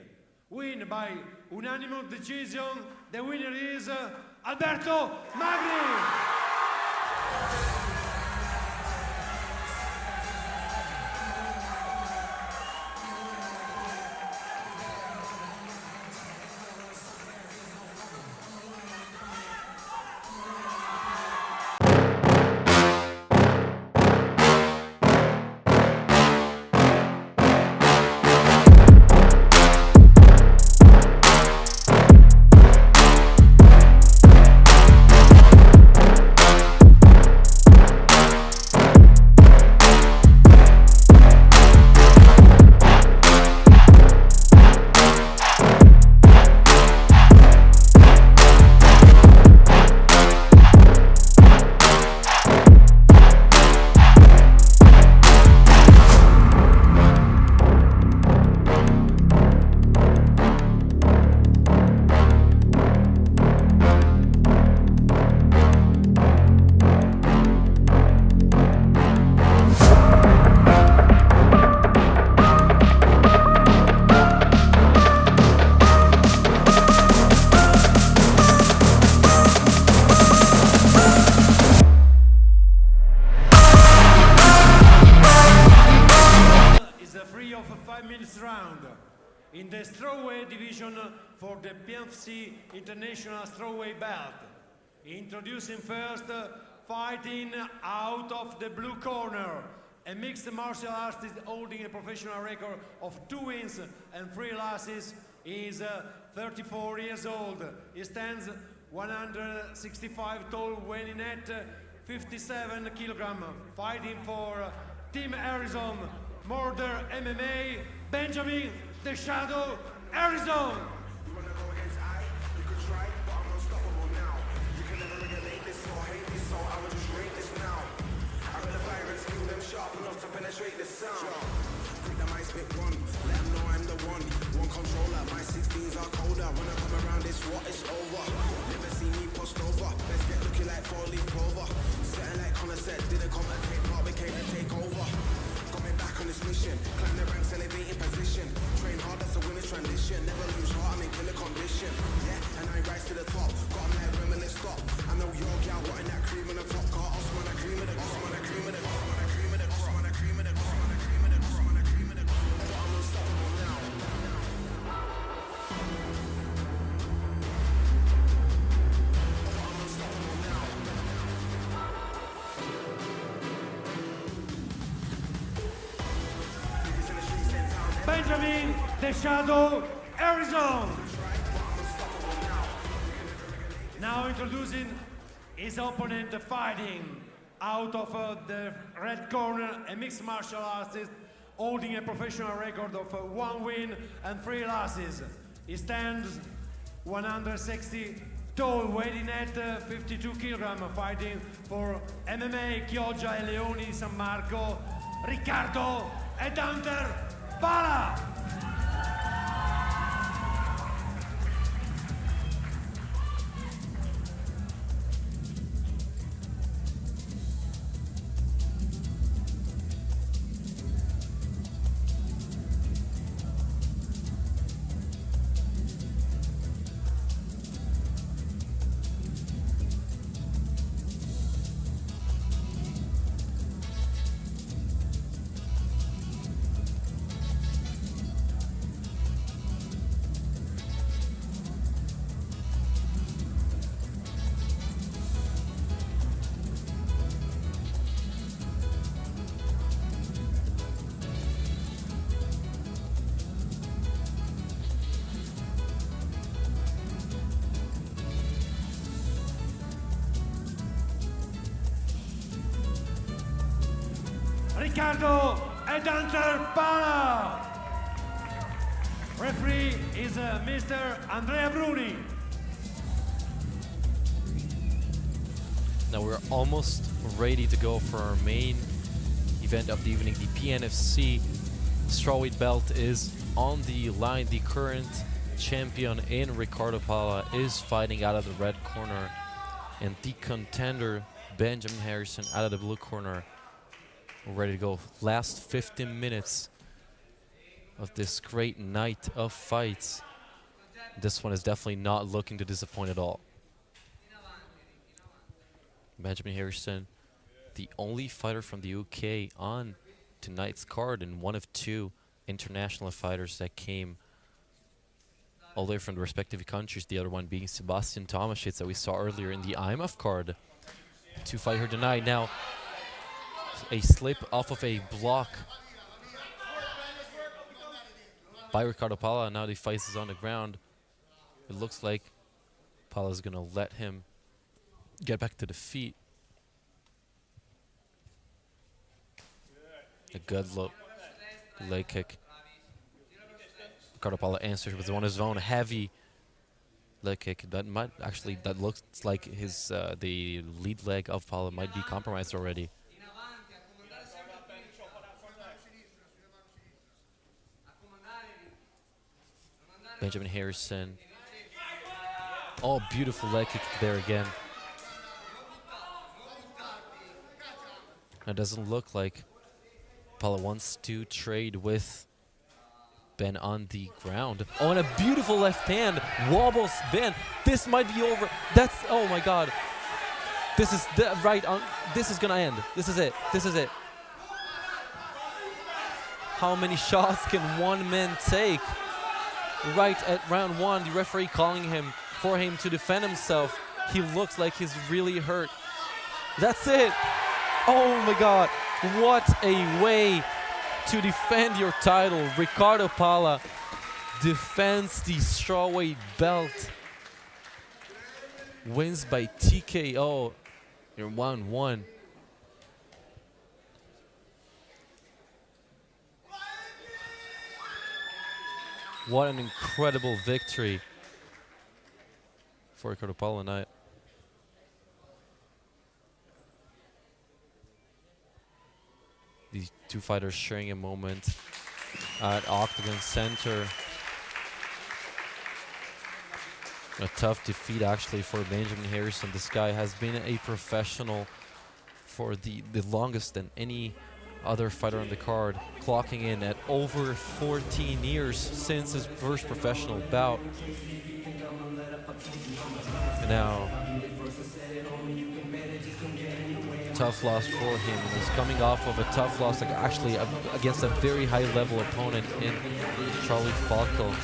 Win by unanimous decision. The winner is Alberto Magni. In the strawweight division for the PNFC International Strawweight Belt. Introducing first, fighting out of the blue corner, a mixed martial artist holding a professional record of 2 wins and 3 losses. He is 34 years old. He stands 165 tall, weighing at 57 kilograms. Fighting for Team Arizona, Murder MMA, Benjamin the Shadow Arizona. You wanna go against you could try, but I'm unstoppable now. You can never regulate this or hate this, so I will just rate this now. I got the fire and skill them sharp enough to penetrate the sound. Quick that might spit one, let them know I'm the one. One controller, my 16s are colder. When I come around, it's what it's over. Never see me post over. Let's get looking like 4-leaf clover. Setting like Connor said, didn't commentate, part became a takeover. Got me back on this mission, climb the ranks, elevating position. Train hard, that's a winner's transition. Never lose heart, I'm in killer condition. Yeah, and I rise to the top. Got them like reminisce stop. I know your gal wanting that cream in the top car. Osman, I cream of the, Osman, I cream of the, Osman, I cream of the, Osman, I cream of the, Osman, I cream of the, Osman, I cream of the. But I'm unstoppable now. Benjamin the Shadow Arizona. Now introducing his opponent, fighting out of the red corner, a mixed martial artist holding a professional record of 1 win and 3 losses. He stands 162 tall, weighing at 52 kg, fighting for MMA Chioggia e Leoni di San Marco, Riccardo e Hunter Pala. Riccardo e Hunter Pala. Referee is Mr. Andrea Bruni. Now we're almost ready to go for our main event of the evening. The PNFC strawweight belt is on the line. The current champion in Riccardo Pala is fighting out of the red corner, and the contender Benjamin Harrison out of the blue corner. We're ready to go. Last 15 minutes of this great night of fights. This one is definitely not looking to disappoint at all. Benjamin Harrison, the only fighter from the UK on tonight's card, and one of two international fighters that came all the way from the respective countries, the other one being Sebastian Tomasic that we saw earlier in the IMF card to fight her tonight. Now, a slip off of a block by Riccardo Pala. Now the fight is on the ground. It looks like Pala's going to let him get back to the feet. A good look. Leg kick. Riccardo Pala answers with one of his own heavy leg kick. That might actually, that looks like his the lead leg of Pala might be compromised already. Benjamin Harrison. Oh, beautiful leg kick there again. It doesn't look like Pala wants to trade with Ben on the ground. Oh, and a beautiful left hand wobbles Ben. This might be over. That's, oh my God. This is right on. This is gonna end. This is it. This is it. How many shots can one man take? Right at round one, the referee calling him for him to defend himself. He looks like he's really hurt. That's it. Oh my God. What a way to defend your title. Riccardo Pala defends the strawweight belt. Wins by TKO in 1-1. What an incredible victory for Riccardo Pala tonight. These two fighters sharing a moment at Octagon Center. A tough defeat actually for Benjamin Harrison. This guy has been a professional for the longest than any other fighter on the card, clocking in at over 14 years since his first professional bout. And now, tough loss for him. He's coming off of a tough loss, like actually against a very high-level opponent in Charlie Falco.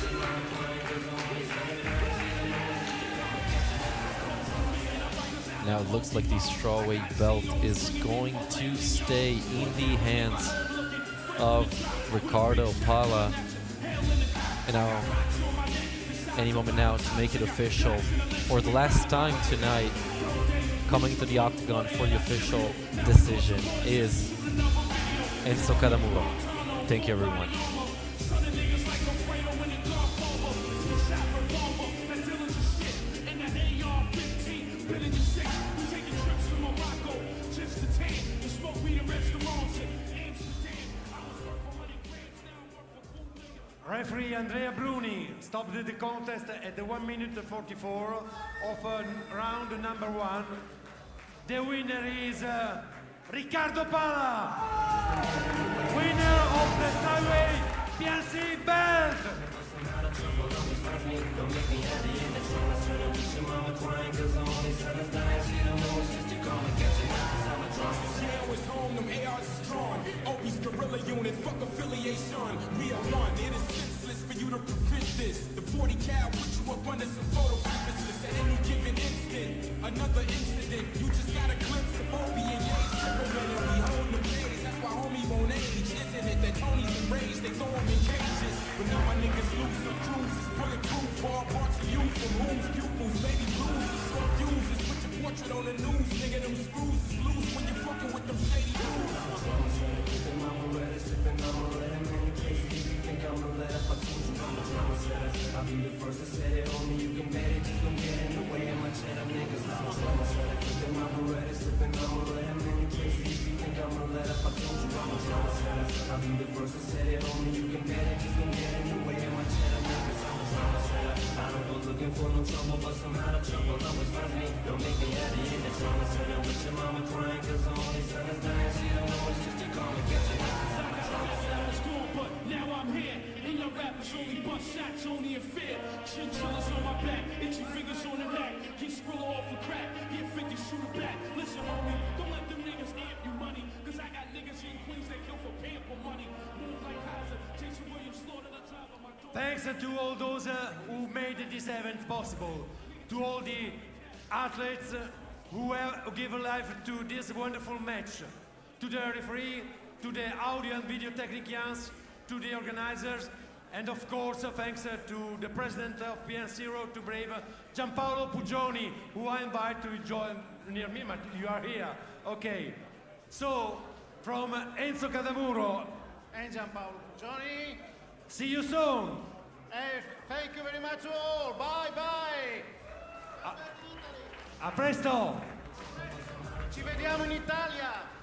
Now it looks like the strawweight belt is going to stay in the hands of Riccardo Pala. And now, any moment now to make it official. For the last time tonight, coming to the octagon for the official decision is Enzo Cadamuro. Thank you, everyone. Andrea Bruni stopped the contest at the 1 minute 44 of round number 1. The winner is Riccardo Pala, winner of the flyweight PNFC belt. Now it's home, them ARs is drawn. Opie's guerrilla unit, fuck affiliation. We are one, it is senseless for you to prevent this. The 40 cal put you up under some photo synthesis at any given instant. Another incident, you just got a glimpse of Opie and Ye's temperament, and we hold them days. That's why homie won't age, isn't it? That Tony's enraged, they throw him in cages. But now my niggas loose on cruises, bulletproof, all brought to you from whom's pupils, baby blues, and short fuses. Put your portrait on the news, nigga, them screws is loose when you're fucking with them shady dudes. I'll be the first to set it on me, you can bet it, just don't get in the way of my cheddar niggas. I'm keeping my Beretta, slipping, I'ma let him in your place. If you think I'ma let up, I told you I'm a drama setter. I'll be the first to set it on me, you can bet it, just don't get in the way of my cheddar niggas. I'm a drama setter. I don't go looking for no trouble, but somehow the trouble always finds me. Don't make me happy in the drama center with your mama crying, cause her only son is dying. She don't know it's just to call me, get your niggas. I'm a drama setter. But now I'm here, and your rappers only bust shots, only in fear. Chinchillas on my back, itchy fingers on the neck. Get Skrilla off for crack, get 50 shooter back. Listen, homie, don't let them niggas amp you money, cause I got niggas in Queens that kill for paying for money. Move like Kaiser, Jason Williams, slaughter the tribe of my daughter. Thanks to all those who made this event possible, to all the athletes who give life to this wonderful match, to the referee, to the audio and video technicians, to the organizers, and of course thanks to the president of PNFC Road to Brave, Gianpaolo Pugioni, who I invite to join near me, but you are here. Okay, so from Enzo Cadamuro And Gianpaolo Pugioni. see you soon. Hey, thank you very much to all. Bye bye. A presto. Ci vediamo in Italia.